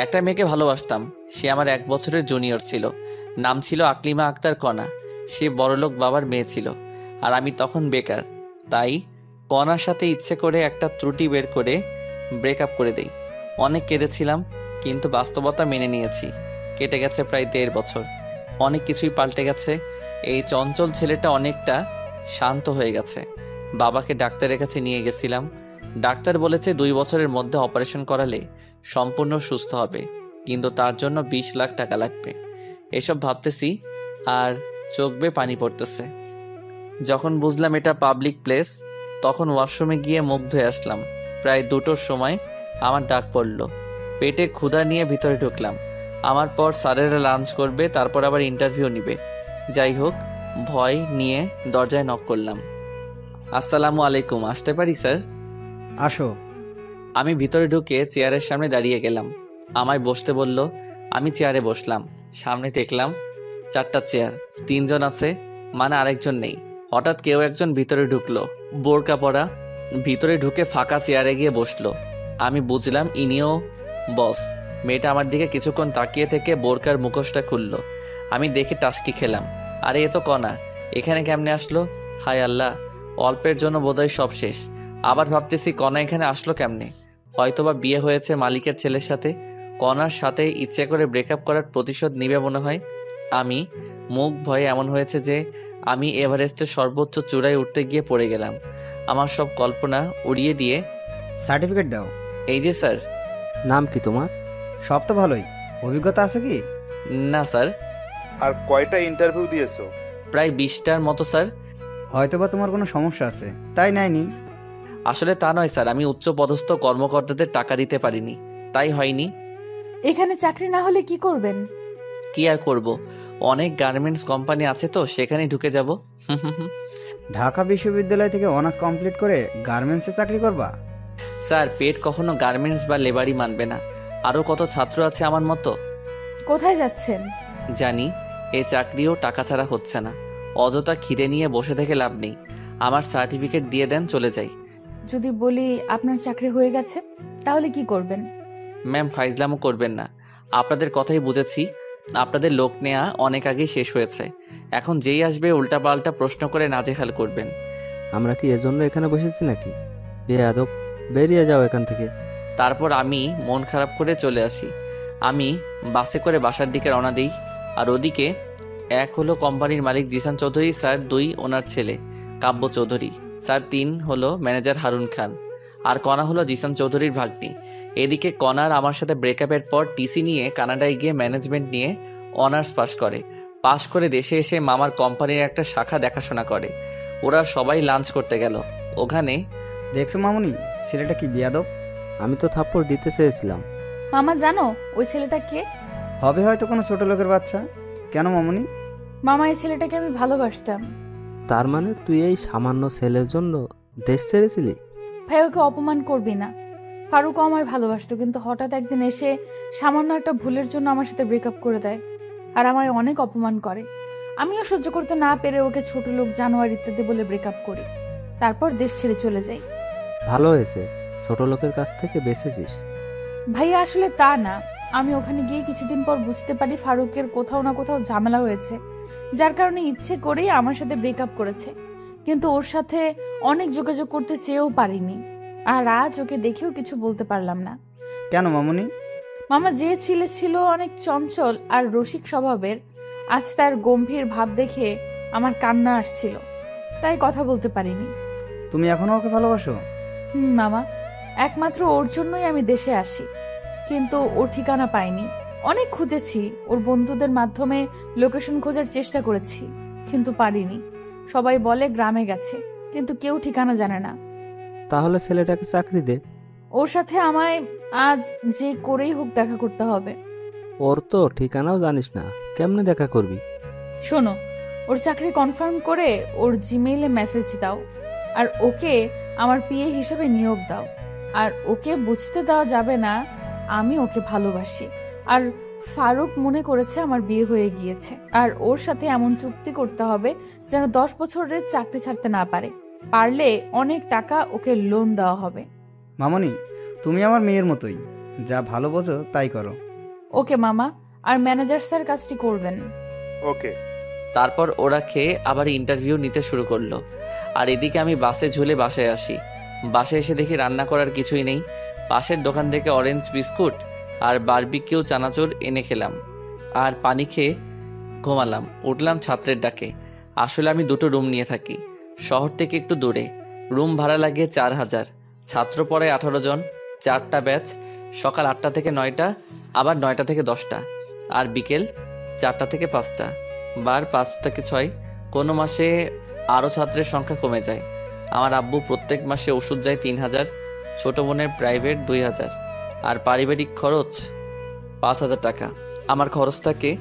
একটা মেয়েকে ভালোবাসতাম। সে আমার 1 বছরের জুনিয়র ছিল। নাম ছিল আকলিমা আক্তার কণা। সে বড়লোক বাবার মেয়ে ছিল, আর আমি তখন বেকার। তাই কণার সাথে ইচ্ছে করে একটা ত্রুটি বের করে ব্রেকআপ করে দেই। অনেক কেঁদেছিলাম, কিন্তু বাস্তবতা মেনে নিয়েছি। কেটে গেছে প্রায় 1.5 বছর। অনেক কিছুই পাল্টে গেছে। এই চঞ্চল ছেলেটা অনেকটা শান্ত হয়ে গেছে। বাবাকে ডাক্তারের কাছে নিয়ে গেছিলাম। ডাক্তার বলেছে 2 বছরের মধ্যে অপারেশন করালে সম্পূর্ণ সুস্থ হবে, কিন্তু তার জন্য 20 লাখ টাকা লাগবে। এসব ভাবতেছি আর চোখ বেয়ে পানি পড়তেছে। যখন বুঝলাম এটা পাবলিক প্লেস, তখন ওয়াশরুমে গিয়ে মুখ ধুয়ে আসলাম। প্রায় 2টোর সময় আমার ডাক পড়ল। পেটে ক্ষুধা নিয়ে ভিতরে ঢুকলাম। আমার পর স্যারেরা লাঞ্চ করবে, তারপর আবার ইন্টারভিউ নিবে। যাই হোক, ভয় নিয়ে দরজায় নক করলাম। আসসালামু আলাইকুম, আসতে পারি স্যার? আসো। আমি ভিতরে ঢুকে চেয়ারের সামনে দাঁড়িয়ে গেলাম। আমায় বসতে বলল। আমি চেয়ারে বসলাম। সামনে দেখলাম 4টা চেয়ার, 3জন আছে, মানে আরেকজন নেই। হঠাৎ কেউ একজন ভিতরে ঢুকলো, বোরকা পরা। ভিতরে ঢুকে ফাঁকা চেয়ারে গিয়ে বসলো। আমি বুঝলাম ইনিও বস। মেয়েটা আমার দিকে কিছুক্ষণ তাকিয়ে থেকে বোরকার মুখোশটা খুললো। আমি দেখে টাসকি খেলাম। আরে এ তো কণা, এখানে কেমনে আসলো? হায় আল্লাহ, অল্পের জন্য বোধহয় সব শেষ। আবার ভাবতেছি কণা এখানে আসলো কেমনে? হয়তোবা বিয়ে হয়েছে মালিকের ছেলের সাথে। কণার সাথে ইচ্ছে করে ব্রেকআপ করার প্রতিশোধ নিবে মনে হয়। আমি মুখ ভয়ে এমন হয়েছে যে আমি এভারেস্টের সর্বোচ্চ চূড়ায় উঠতে গিয়ে পড়ে গেলাম। আমার সব কল্পনা উড়িয়ে দিয়ে, সার্টিফিকেট দাও। এই যে স্যার। নাম কি তোমার? সব তো ভালোই, অভিজ্ঞতা আছে কি? না স্যার। আর কয়টা ইন্টারভিউ দিয়েছো? প্রায় 20টার মতো স্যার। হয়তোবা তোমার কোনো সমস্যা আছে, তাই নেয়নি। আসলে তা নয় স্যার, আমি উচ্চ পদস্থ কর্মকর্তাদের টাকা দিতে পারিনি, তাই হয়নি। এখানে চাকরি না হলে কি করবেন? কি আর করব, অনেক গার্মেন্টস কোম্পানি আছে তো সেখানে ঢুকে যাব। ঢাকা বিশ্ববিদ্যালয় থেকে অনার্স কমপ্লিট করে গার্মেন্টসে চাকরি করবা? স্যার, পেট কখনো গার্মেন্টস বা লেবারই মানবে না। আরও কত ছাত্র আছে আমার মতো। কোথায় যাচ্ছেন? জানি এই চাকরিও টাকা ছাড়া হচ্ছে না। অযথা খিদে নিয়ে বসে থেকে লাভ নেই। আমার সার্টিফিকেট দিয়ে দেন, চলে যাই। যদি বলি আপনার চাকরি হয়ে গেছে, তাহলে কি করবেন? ম্যাম, ফাইজলামও করবেন না। আপনাদের কথাই বুঝেছি। আপনাদের লোক নেওয়া অনেক আগেই শেষ হয়েছে। এখন যেই আসবে উল্টাপাল্টা প্রশ্ন করে নাজেহাল করবেন। আমরা কি এজন্য এখানে বসেছি নাকি? বেয়াদব, বেরিয়ে যাও এখান থেকে। তারপর আমি মন খারাপ করে চলে আসি। আমি বাসে করে বাসার দিকে রওনা দিই। আর ওদিকে 1 হলো কোম্পানির মালিক জিসান চৌধুরী স্যার, 2 ওনার ছেলে কাব্য চৌধুরী স্যার, 3 হলো ম্যানেজার হারুন খান, আর কণা হলো জিসান চৌধুরীর ভাগ্নি। এদিকে কণার আমার সাথে ব্রেকআপের পর টিসি নিয়ে কানাডায় গিয়ে ম্যানেজমেন্ট নিয়ে অনার্স পাশ করে দেশে এসে মামার কোম্পানির একটা শাখা দেখাশোনা করে। ওরা সবাই লাঞ্চ করতে গেল। ওখানে দেখছো মামুনি, ছেলেটা কি বিয়াদব। আমি তো থাপ্পড় দিতে চেয়েছিলাম। মামা জানো ওই ছেলেটা কে? হবে হয়তো কোনো ছোট লোকের বাচ্চা। কেন মামুনি? মামা, এই ছেলেটাকে আমি ভালোবাসতাম। তার মানে তুই এই সামান্য ছেলের জন্য দেশ ছেড়েছিলি? ভাই, ওকে অপমান করবি না। ফারুকও আমায় ভালোবাসতো, কিন্তু হঠাৎ একদিন এসে সামান্য একটা ভুলের জন্য আমার সাথে ব্রেকআপ করে দেয়, আর আমায় অনেক অপমান করে। আমিও সহ্য করতে না পেরে ওকে ছোট লোক, জানোয়ার ইত্যাদি বলে ব্রেকআপ করি। তারপর দেশ ছেড়ে চলে যাই। ভালো হয়েছে, ছোট লোকের কাছ থেকে বেঁচেছিস। ভাইয়া, আসলে তা না। আমি ওখানে গিয়ে কিছুদিন পর বুঝতে পারি ফারুকের কোথাও না কোথাও ঝামেলা হয়েছে, যার কারণে ইচ্ছে করেই আমার সাথে ব্রেকআপ করেছে। কিন্তু ওর সাথে অনেক যোগাযোগ করতে চেয়েও পারিনি, আর আজ ওকে দেখেও কিছু বলতে পারলাম না। কেন মামুনি? মামা, যে ছেলে ছিল অনেক চঞ্চল আর রসিক স্বভাবের, আজ তার গম্ভীর ভাব দেখে আমার কান্না আসছিল, তাই কথা বলতে পারিনি। তুমি এখনো ওকে ভালোবাসো? মামা, একমাত্র ওর জন্যই আমি দেশে আসি, কিন্তু ওর ঠিকানা পাইনি। অনেক খুঁজেছি, ওর বন্ধুদের মাধ্যমে লোকেশন খোঁজার চেষ্টা করেছি, কিন্তু পারিনি। সবাই বলে গ্রামে গেছে, কিন্তু কেউ ঠিকানা জানে না। তাহলে ছেলেটাকে চাকরি দে। ওর সাথে আমায় আজ যে করেই হোক দেখা করতে হবে। ওর তো ঠিকানাও জানিস না, কেমনে দেখা করবি? শোনো, ওর চাকরি কনফার্ম করে ওর জিমেইলে মেসেজ দাও, আর ওকে আমার পিএ হিসেবে নিয়োগ দাও। আর ওকে বুঝতে দেওয়া যাবে না আমি ওকে ভালোবাসি, আর ফারুক মনে করেছে আমার বিয়ে হয়ে গিয়েছে। আর ওর সাথে এমন চুক্তি করতে হবে যেন 10 বছরের চাকরি ছাড়তে না পারে। পারলে অনেক টাকা ওকে লোন দেওয়া হবে। মামুনি, তুমি আমার মেয়ের মতোই। যা ভালো বোঝো তাই করো। ওকে মামা, আর ম্যানেজার স্যার কাজটি করবেন। ওকে। তারপর ওরা খেয়ে আবার ইন্টারভিউ নিতে শুরু করলো। আর এদিকে আমি বাসে ঝুলে বাসায় আসি। বাসায় এসে দেখি রান্না করার কিছুই নেই। পাশের দোকান থেকে অরেঞ্জ বিস্কুট আর বারবিকিউ চানাচুর এনে খেলাম আর পানি খেয়ে ঘুমালাম। উঠলাম ছাত্রের ডাকে। আসলে আমি দুটো রুম নিয়ে থাকি, শহর থেকে একটু দূরে। রুম ভাড়া লাগে 4,000। ছাত্র পড়ে 18 জন, 4টা ব্যাচ, সকাল 8টা থেকে 9টা, আবার 9টা থেকে 10টা, আর বিকেল 4টা থেকে 5টা, বার 5 থেকে 6। কোনো মাসে আরও ছাত্রের সংখ্যা কমে যায়। আমার আব্বু প্রত্যেক মাসে ওষুধ যায় 3,000, ছোটো বোনের প্রাইভেট 2,000, আর পারিবারিক খরচ 5,000 টাকা। আমার খরচ থাকে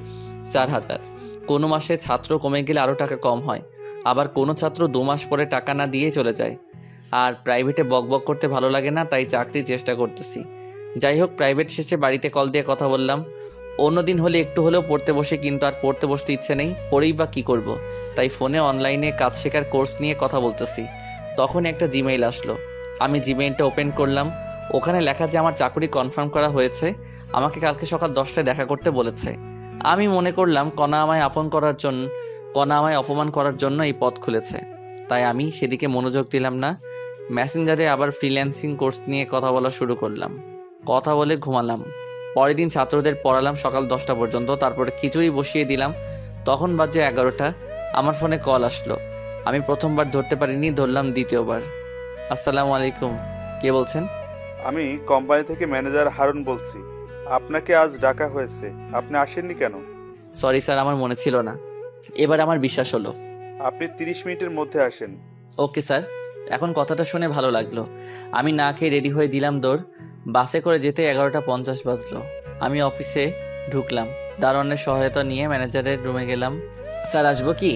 4,000। কোনো মাসে ছাত্র কমে গেলে আরও টাকা কম হয়, আবার কোনো ছাত্র 2 মাস পরে টাকা না দিয়ে চলে যায়। আর প্রাইভেটে বকবক করতে ভালো লাগে না, তাই চাকরির চেষ্টা করতেছি। যাই হোক, প্রাইভেট শেষে বাড়িতে কল দিয়ে কথা বললাম। অন্যদিন হলে একটু হলেও পড়তে বসে, কিন্তু আর পড়তে বসতে ইচ্ছে নেই, পড়েই বা কী করব। তাই ফোনে অনলাইনে কাজ শেখার কোর্স নিয়ে কথা বলতেছি। তখন একটা জিমেইল আসলো। আমি জিমেইলটা ওপেন করলাম। ওখানে লেখা যে আমার চাকরি কনফার্ম করা হয়েছে, আমাকে কালকে সকাল 10টায় দেখা করতে বলেছে। আমি মনে করলাম কণা আমায় অপমান করার জন্য এই পথ খুলেছে, তাই আমি সেদিকে মনোযোগ দিলাম না। মেসেঞ্জারে আবার ফ্রিল্যান্সিং কোর্স নিয়ে কথা বলা শুরু করলাম। কথা বলে ঘুমালাম। পরের দিন ছাত্রদের পড়ালাম সকাল 10টা পর্যন্ত, তারপরে খিচুড়ি বসিয়ে দিলাম। তখন বাজে 11টা। আমার ফোনে কল আসলো। আমি প্রথমবার ধরতে পারিনি, ধরলাম দ্বিতীয়বার। আসসালামু আলাইকুম, কে বলছেন? আমি কোম্পানি থেকে ম্যানেজার হারুন বলছি। আপনাকে আজ ডাকা হয়েছে, আপনি আসেননি কেন? সরি স্যার, আমার মনে ছিল না। এবার আমার বিশ্বাস হলো। আপনি 30 মিনিটের মধ্যে আসেন। Okay sir. এখন কথাটা শুনে ভালো লাগলো। আমি না খেয়ে রেডি হয়ে দিলাম দৌড়। বাসে করে যেতে 11টা 50 বাজলো। আমি অফিসে ঢুকলাম। দারোয়ানের সহায়তা নিয়ে ম্যানেজারের রুমে গেলাম। স্যার, আসবো কি?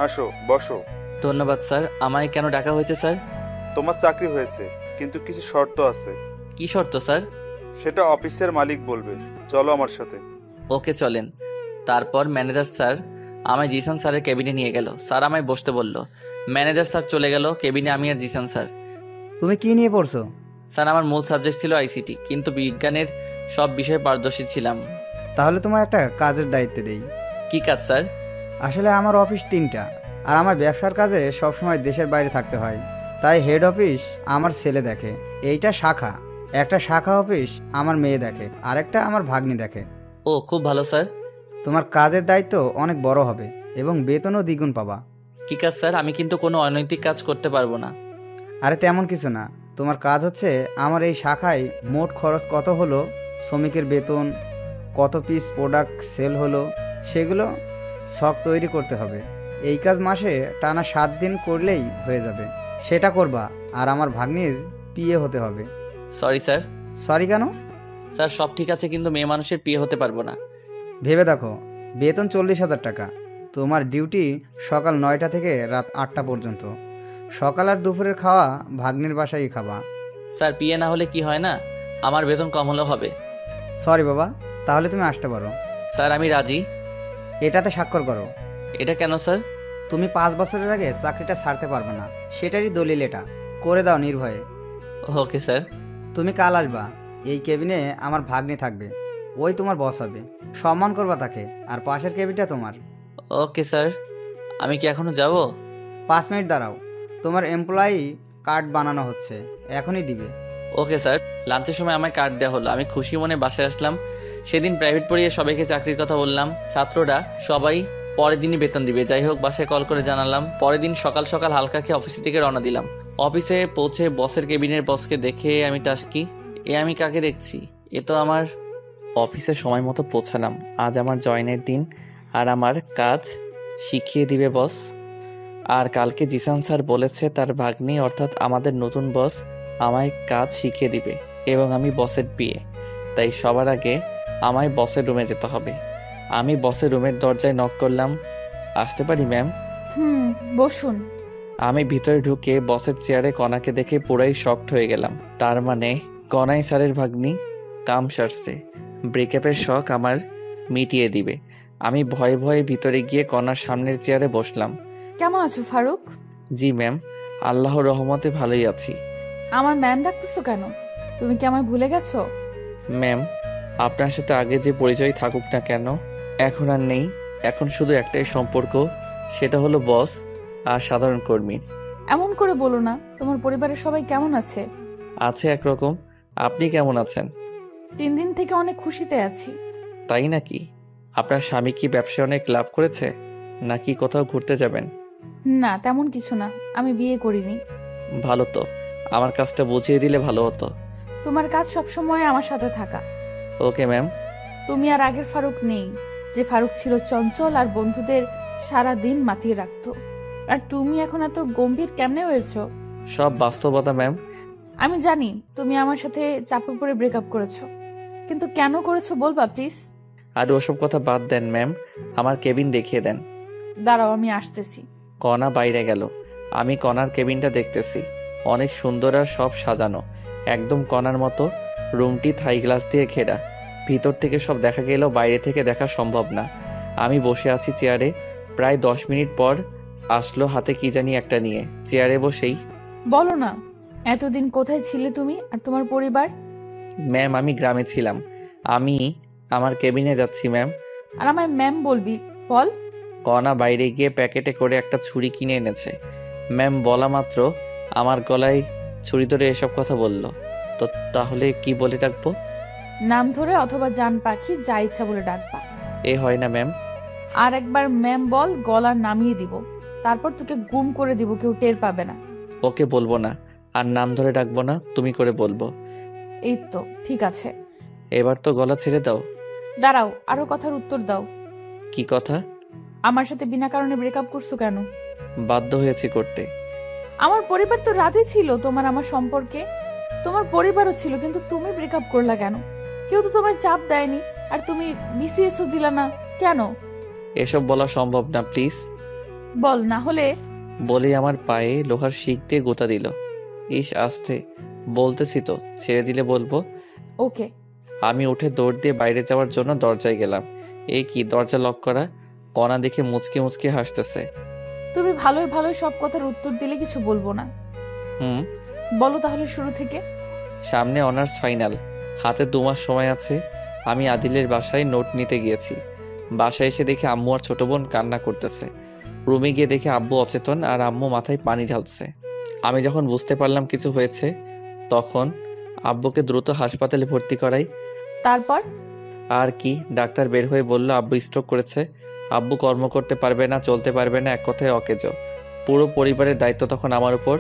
আসো, বসো। ধন্যবাদ স্যার। আমায় কেন ডাকা হয়েছে স্যার? তোমার চাকরি হয়েছে, কিন্তু কিছু শর্ত আছে। কি শর্ত স্যার? সেটা অফিসের মালিক বলবে। চলো আমার সাথে। ওকে, চলেন। তারপর ম্যানেজার স্যার আমায় জিসান স্যারের কেবিনে নিয়ে গেল। স্যার আমায় বসতে বলল। ম্যানেজার স্যার চলে গেল কেবিনে, আমি আর জিসান স্যার। তুমি কি নিয়ে পড়ছো? স্যার, আমার মূল সাবজেক্ট ছিল আইসিটি, কিন্তু বিজ্ঞানের সব বিষয়ে পারদর্শী ছিলাম। তাহলে তোমার একটা কাজের দায়িত্ব দেই। কি কাজ স্যার? আসলে আমার অফিস 3টা, আর আমার ব্যবসার কাজে সবসময় দেশের বাইরে থাকতে হয়, তাই হেড অফিস আমার ছেলে দেখে। এইটা শাখা। একটা শাখা অফিস আমার মেয়ে দেখে, আরেকটা আমার ভাগ্নি দেখে। ও, খুব ভালো স্যার। তোমার কাজের দায়িত্ব অনেক বড় হবে এবং বেতনও দ্বিগুণ পাবা। কি কাজ স্যার? আমি কিন্তু কোনো অনৈতিক কাজ করতে পারবো না। আরে তেমন কিছু না, তোমার কাজ হচ্ছে আমার এই শাখায় মোট খরচ কত হলো, শ্রমিকের বেতন, কত পিস প্রোডাক্ট সেল হলো, সেগুলো ছক তৈরি করতে হবে। এই কাজ মাসে টানা 7 দিন করলেই হয়ে যাবে। সেটা করবা, আর আমার ভাগ্নির পিএ হতে হবে। Sorry sir. সরি কেন? স্যার, সব ঠিক আছে, কিন্তু মেয়ে মানুষের বিয়ে হতে পারবো না। ভেবে দেখো, বেতন 40,000 টাকা। তোমার ডিউটি সকাল 9টা থেকে রাত 8টা পর্যন্ত। সকাল আর দুপুরের খাওয়া ভাগ্নির বাসায় খাবা। স্যার, বিয়ে না হলে কি হয় না? আমার বেতন কম হলেও হবে। সরি বাবা, তাহলে তুমি আসতে পারো। স্যার, আমি রাজি। এটাতে স্বাক্ষর করো। এটা কেন স্যার? তুমি 5 বছরের আগে চাকরিটা ছাড়তে পারবে না, সেটারই দলিল এটা। করে দাও নির্ভয়ে। Okay sir. তুমি কাল আসবা। এই কেবিনে আমার ভাগ্নি থাকবে, ওই তোমার বস হবে। সম্মান করবা তাকে, আর পাশের কেবিনটা তোমার। Okay sir. আমি কি এখনো যাব? 5 মিনিট দাঁড়াও, তোমার এমপ্লয়ি কার্ড বানানো হচ্ছে, এখনই দিবে। Okay sir. লাঞ্চের সময় আমায় কার্ড দেওয়া হলো। আমি খুশি মনে বাসায় আসলাম। সেদিন প্রাইভেট পড়িয়ে সবাইকে চাকরির কথা বললাম। ছাত্ররা সবাই পরের দিনই বেতন দিবে। যাই হোক, বাসায় কল করে জানালাম। পরের দিন সকাল সকাল হালকা খেয়ে অফিসের দিকে রওনা দিলাম। অফিসে পৌঁছে বসের কেবিনের বসকে দেখে আমি টাসকি। আমি কাকে দেখছি? এ তো আমার। অফিসে সময় মতো পৌঁছালাম। আজ আমার জয়েনের দিন, আর আমার কাজ শিখিয়ে দিবে বস। আর কালকে জিসান স্যার বলেছে তার ভাগ্নি অর্থাৎ আমাদের নতুন বস আমায় কাজ শিখিয়ে দিবে, এবং আমি বসের বিয়ে। তাই সবার আগে আমায় বসের রুমে যেতে হবে। আমি বসের রুমের দরজায় নক করলাম। আসতে পারি ম্যাম? বসুন। আমি ভিতরে ঢুকে বসের চেয়ারে কণাকে দেখে পুরাই শকড হয়ে গেলাম। তার মানে কণাই স্যারের ভাগ্নি। কাম সারছে। ব্রেকআপের শখ আমার মিটিয়ে দিবে। আমি ভয়ে ভয়ে ভিতরে গিয়ে কণার সামনের চেয়ারে বসলাম। কেমন আছো ফারুক? জি ম্যাম, আল্লাহর রহমতে ভালোই আছি। আমার ম্যাম ডাকতেছো কেন? তুমি কি আমায় ভুলে গেছো? ম্যাম, আপনার সাথে আগে যে পরিচয় থাকুক না কেন, এখন আর নেই। এখন শুধু একটাই সম্পর্ক, সেটা হলো বস আর সাধারণ কর্মী। এমন করে বলো না। তোমার পরিবারের সবাই কেমন আছে? আছে একরকম। আপনি কেমন আছেন? 3 দিন থেকে অনেক খুশিতে আছি। তাই নাকি? আপনার স্বামী কি ব্যবসায় অনেক লাভ করেছে, নাকি কোথাও ঘুরতে যাবেন? না, তেমন কিছু না। আমি বিয়ে করিনি। ভালো তো, আমার কাজটা বুঝিয়ে দিলে ভালো হতো। তোমার কাজ সবসময় আমার সাথে থাকা। Okay ma'am. তুমি আর আগের ফারুক নেই, যে ফারুক ছিল চঞ্চল আর বন্ধুদের সারা দিন মাতিয়ে রাখতো। আর তুমি এখন এত গম্ভীর কেমনে হয়েছো? সব বাস্তবতা ম্যাম। আমি জানি তুমি আমার সাথে চাপে পড়ে ব্রেকআপ করেছো, কিন্তু কেন করেছো বলবা প্লিজ? আর ওসব কথা বাদ দেন ম্যাম, আমার কেবিন দেখিয়ে দেন। দাঁড়াও, আমি আসতেছি। কণা বাইরে গেল। আমি কণার কেবিনটা দেখতেছি। অনেক সুন্দর আর সব সাজানো, একদম কণার মতো। রুমটি থাই গ্লাস দিয়ে ঘেরা। ভিতর থেকে সব দেখা গেলেও বাইরে থেকে দেখা সম্ভব না। আমি বসে আছি চেয়ারে। প্রায় 10 মিনিট পর আসলো হাতে কি জানি একটা নিয়ে। চেয়ারে বসেই, বলো না, এতদিন কোথায় ছিলে তুমি আর তোমার পরিবার? ম্যাম আমি গ্রামে ছিলাম। আমি আমার কেবিনে যাচ্ছি ম্যাম। আর আমায় ম্যাম বলবি? বল। কণা বাইরে গিয়ে প্যাকেটে করে একটা ছুরি কিনে এনেছে। ম্যাম বলা মাত্র আমার গলায় ছুরি ধরে এসব কথা বলল। তো তাহলে কি বলে ডাকবো? নাম ধরে অথবা জান পাখি, যা ইচ্ছা বলে ডাকবা। এ হয় না ম্যাম। আর একবার ম্যাম বল, গলা নামিয়ে দিব। তারপর তোকে গুম করে দিব, কেউ টের পাবে না। ওকে বলবো না, আর নাম ধরে ডাকবো না, তুমি করে বলবো। এই তো ঠিক আছে। এবার তো গলা ছেড়ে দাও। দাঁড়াও, আরো কথার উত্তর দাও। কি কথা? আমার সাথে বিনা কারণে ব্রেকআপ করছো কেন? বাধ্য হয়েছি করতে। আমার পরিবার তো রাজি ছিল তোমার আমার সম্পর্কে। তোমার পরিবারও ছিল, কিন্তু তুমি ব্রেকআপ করলা কেন? কেউ তো তোমায় চাপ দেয়নি, আর তুমি বিসিএসও দিলা না কেন? এসব বলা সম্ভব না, প্লিজ। বল, না হলে। বলেই আমার পায়ে লোহার শিক দিয়ে গোতা দিল। ইস আস্তে, বলতেছি তো, ছেড়ে দিলে বলবো। ওকে। আমি উঠে দৌড় দিয়ে বাইরে যাওয়ার জন্য দরজায় গেলাম। এই কি, দরজা লক করা। কণা দেখে মুচকি মুচকি হাসতেছে। তুমি ভালোই ভালোই সব কথার উত্তর দিলে কিছু বলবো না। হুম। বলো তাহলে শুরু থেকে। সামনে অনার্স ফাইনাল, হাতে 2 মাস সময় আছে। আমি আদিলের বাসায় নোট নিতে গিয়েছি। বাসায় এসে দেখি আম্মু আর ছোট বোন কান্না করতেছে। রুমে গিয়ে দেখি আব্বু অচেতন আর আম্মু মাথায় পানি ঢালছে। আমি যখন বুঝতে পারলাম কিছু হয়েছে, তখন আব্বুকে দ্রুত হাসপাতালে ভর্তি করাই। তারপর? আর কি, ডাক্তার বের হয়ে বলল আব্বু স্ট্রোক করেছে। আব্বু কর্ম করতে পারবে না, চলতে পারবে না, এক কথায় অকেজো। পুরো পরিবারের দায়িত্ব তখন আমার উপর।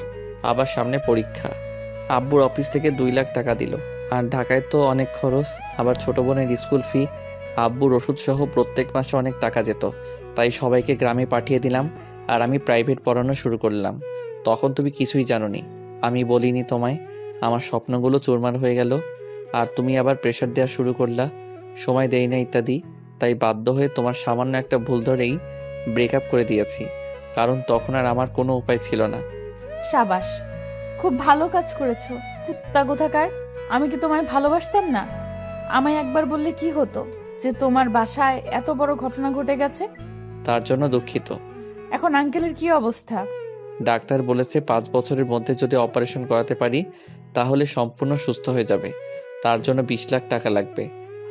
আবার সামনে পরীক্ষা। আব্বুর অফিস থেকে 2 লাখ টাকা দিল। আর ঢাকায় তো অনেক খরচ, আবার ছোট বোনের স্কুল ফি, আব্বুর ওষুধ সহ প্রত্যেক মাসে অনেক টাকা যেত। তাই সবাইকে গ্রামে পাঠিয়ে দিলাম, আর আমি প্রাইভেট পড়ানো শুরু করলাম। তখন তুমি কিছুই জানোনি, আমি বলিনি তোমায়। আমার স্বপ্নগুলো চুরমার হয়ে গেল, আর তুমি আবার প্রেশার দেওয়া শুরু করলা, সময় দেই না ইত্যাদি। তাই বাধ্য হয়ে তোমার সামান্য একটা ভুল ধরেই ব্রেকআপ করে দিয়েছি, কারণ তখন আর আমার কোনো উপায় ছিল না। সাবাস, খুব ভালো কাজ করেছো। কুত্তা কোথাকার, আমি কি তোমায় ভালোবাসতাম না? আমায় একবার বললে কি হতো যে তোমার বাসায় এত বড় ঘটনা ঘটে গেছে? তার জন্য দুঃখিত। এখন আঙ্কেলের কি অবস্থা? ডাক্তার বলেছে 5 বছরের মধ্যে যদি অপারেশন করাতে পারি তাহলে সম্পূর্ণ সুস্থ হয়ে যাবে। তার জন্য 20 লাখ টাকা লাগবে,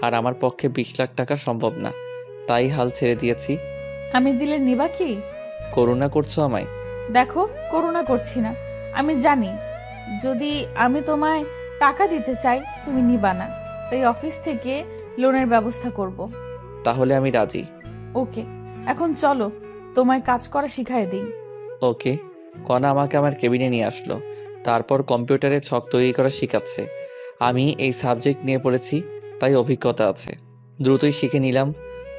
আর আমার পক্ষে 20 লাখ টাকা সম্ভব না। তাই হাল ছেড়ে দিয়েছি। আমি দিলে নিবা কি? করুণা করছো আমায়? দেখো, করুণা করছি না। আমি জানি যদি আমি তোমায় টাকা দিতে চাই তুমি নিবা না, তাই অফিস থেকে লোনের ব্যবস্থা করব। তাহলে আমি রাজি। ওকে, এখন চলো তোমায় কাজ করা শিখাই দিই। ওকে। কণা আমাকে আমার কেবিনে নিয়ে আসলো। তারপর কম্পিউটারে ছক তৈরি করা শেখাচ্ছে। আমি এই সাবজেক্ট নিয়ে পড়েছি, তাই অভিজ্ঞতা আছে। দ্রুতই শিখে নিলাম।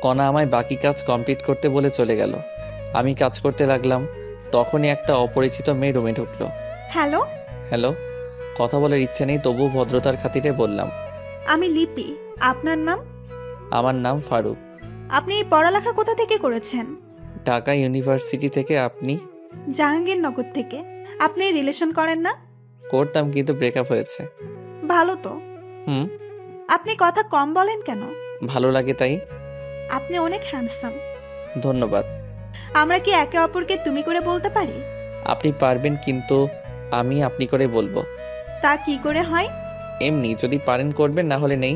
কণা আমায় বাকি কাজ কমপ্লিট করতে বলে চলে গেল। আমি কাজ করতে লাগলাম। তখনই একটা অপরিচিত মেয়ে রুমে ঢুকলো। Hello, hello. কথা বলার ইচ্ছে নেই, তবুও ভদ্রতার খাতিরে বললাম, আমি লিপি। আপনার নাম? আমার নাম ফারুক। আপনি পড়ালেখা কোথা থেকে করেছেন? ঢাকা ইউনিভার্সিটি থেকে। আপনি? জাহাঙ্গীরনগর থেকে। আপনি রিলেশন করেন না? করতাম, কিন্তু ব্রেকআপ হয়েছে। ভালো তো। হুম। আপনি কথা কম বলেন কেন? ভালো লাগে তাই। আপনি অনেক হ্যান্ডসাম। ধন্যবাদ। আমরা কি একে অপরকে তুমি করে বলতে পারি? আপনি পারবেন, কিন্তু আমি আপনি করে বলবো। তা কি করে হয়? এমনি যদি পারেন করবেন, না হলে নেই।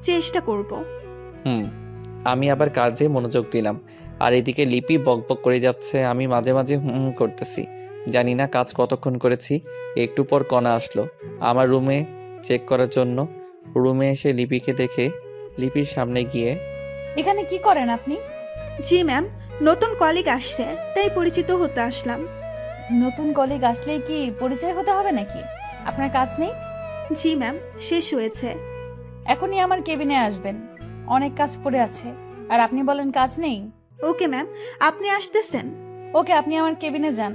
চেষ্টা করব। হুম। আমি আবার কাজে মনোযোগ দিলাম, আর এদিকে লিপি বকবক করে যাচ্ছে। আমি মাঝে মাঝে হুম করতেছি। জানি না কাজ কতক্ষণ করেছি। একটু পর কণা আসলো আমার রুমে চেক করার জন্য। রুমে এসে লিপিকে দেখে লিপির সামনে গিয়ে, এখানে কি করেন আপনি? জি ম্যাম, নতুন কলিগ আসছে, তাই পরিচিত হতে আসলাম। নতুন কলিগ আসলেই কি পরিচয় হতে হবে নাকি? আপনার কাজ নেই? জি ম্যাম, শেষ হয়েছে। এখনই আমার কেবিনে আসবেন, অনেক কাজ পড়ে আছে। আর আপনি বলেন কাজ নেই? ওকে ম্যাম, আপনি আসতেছেন? ওকে, আপনি আমার কেবিনে যান।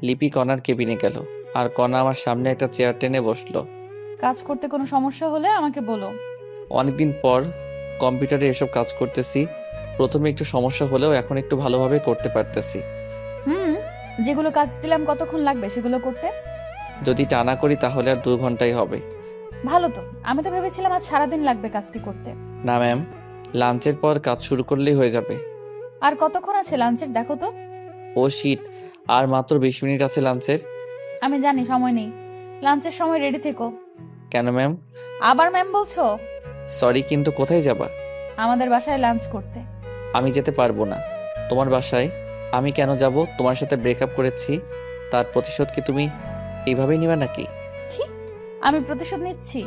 লিপি কণার কেবিনে গেল, আর কণা আমার সামনে একটা চেয়ার টেনে বসলো। কাজ করতে কোনো সমস্যা হলে আমাকে বলো। অনেকদিন পর কম্পিউটারে এসব কাজ করতেছি। প্রথমে একটু সমস্যা হলেও এখন একটু ভালোভাবে করতে পারতেছি। যেগুলো কাজ দিলাম কতক্ষণ লাগবে সেগুলো করতে? যদি টানা করি তাহলে আর 2 ঘন্টাই হবে। ভালো তো, আমি তো ভেবেছিলাম আজ সারাদিন লাগবে কাজটি করতে। না ম্যাম, লাঞ্চের পর কাজ শুরু করলেই হয়ে যাবে। আর কতক্ষণ আছে লাঞ্চের দেখো তো। ও শিট, আর মাত্র 20 মিনিট আছে লাঞ্চের। আমি জানি সময় নেই, লাঞ্চের সময় রেডি থেকো। কেন ম্যাম? আবার ম্যাম বলছো? সরি, কিন্তু কোথায় যাবা? আমাদের বাসায় লাঞ্চ করতে। আমি যেতে পারবো না। তোমার বাসায় আমি কেন যাব? তোমার সাথে ব্রেকআপ করেছি, তার প্রতিশোধ কি তুমি এইভাবেই নিবা নাকি? কি? আমি প্রতিশোধ নিচ্ছি?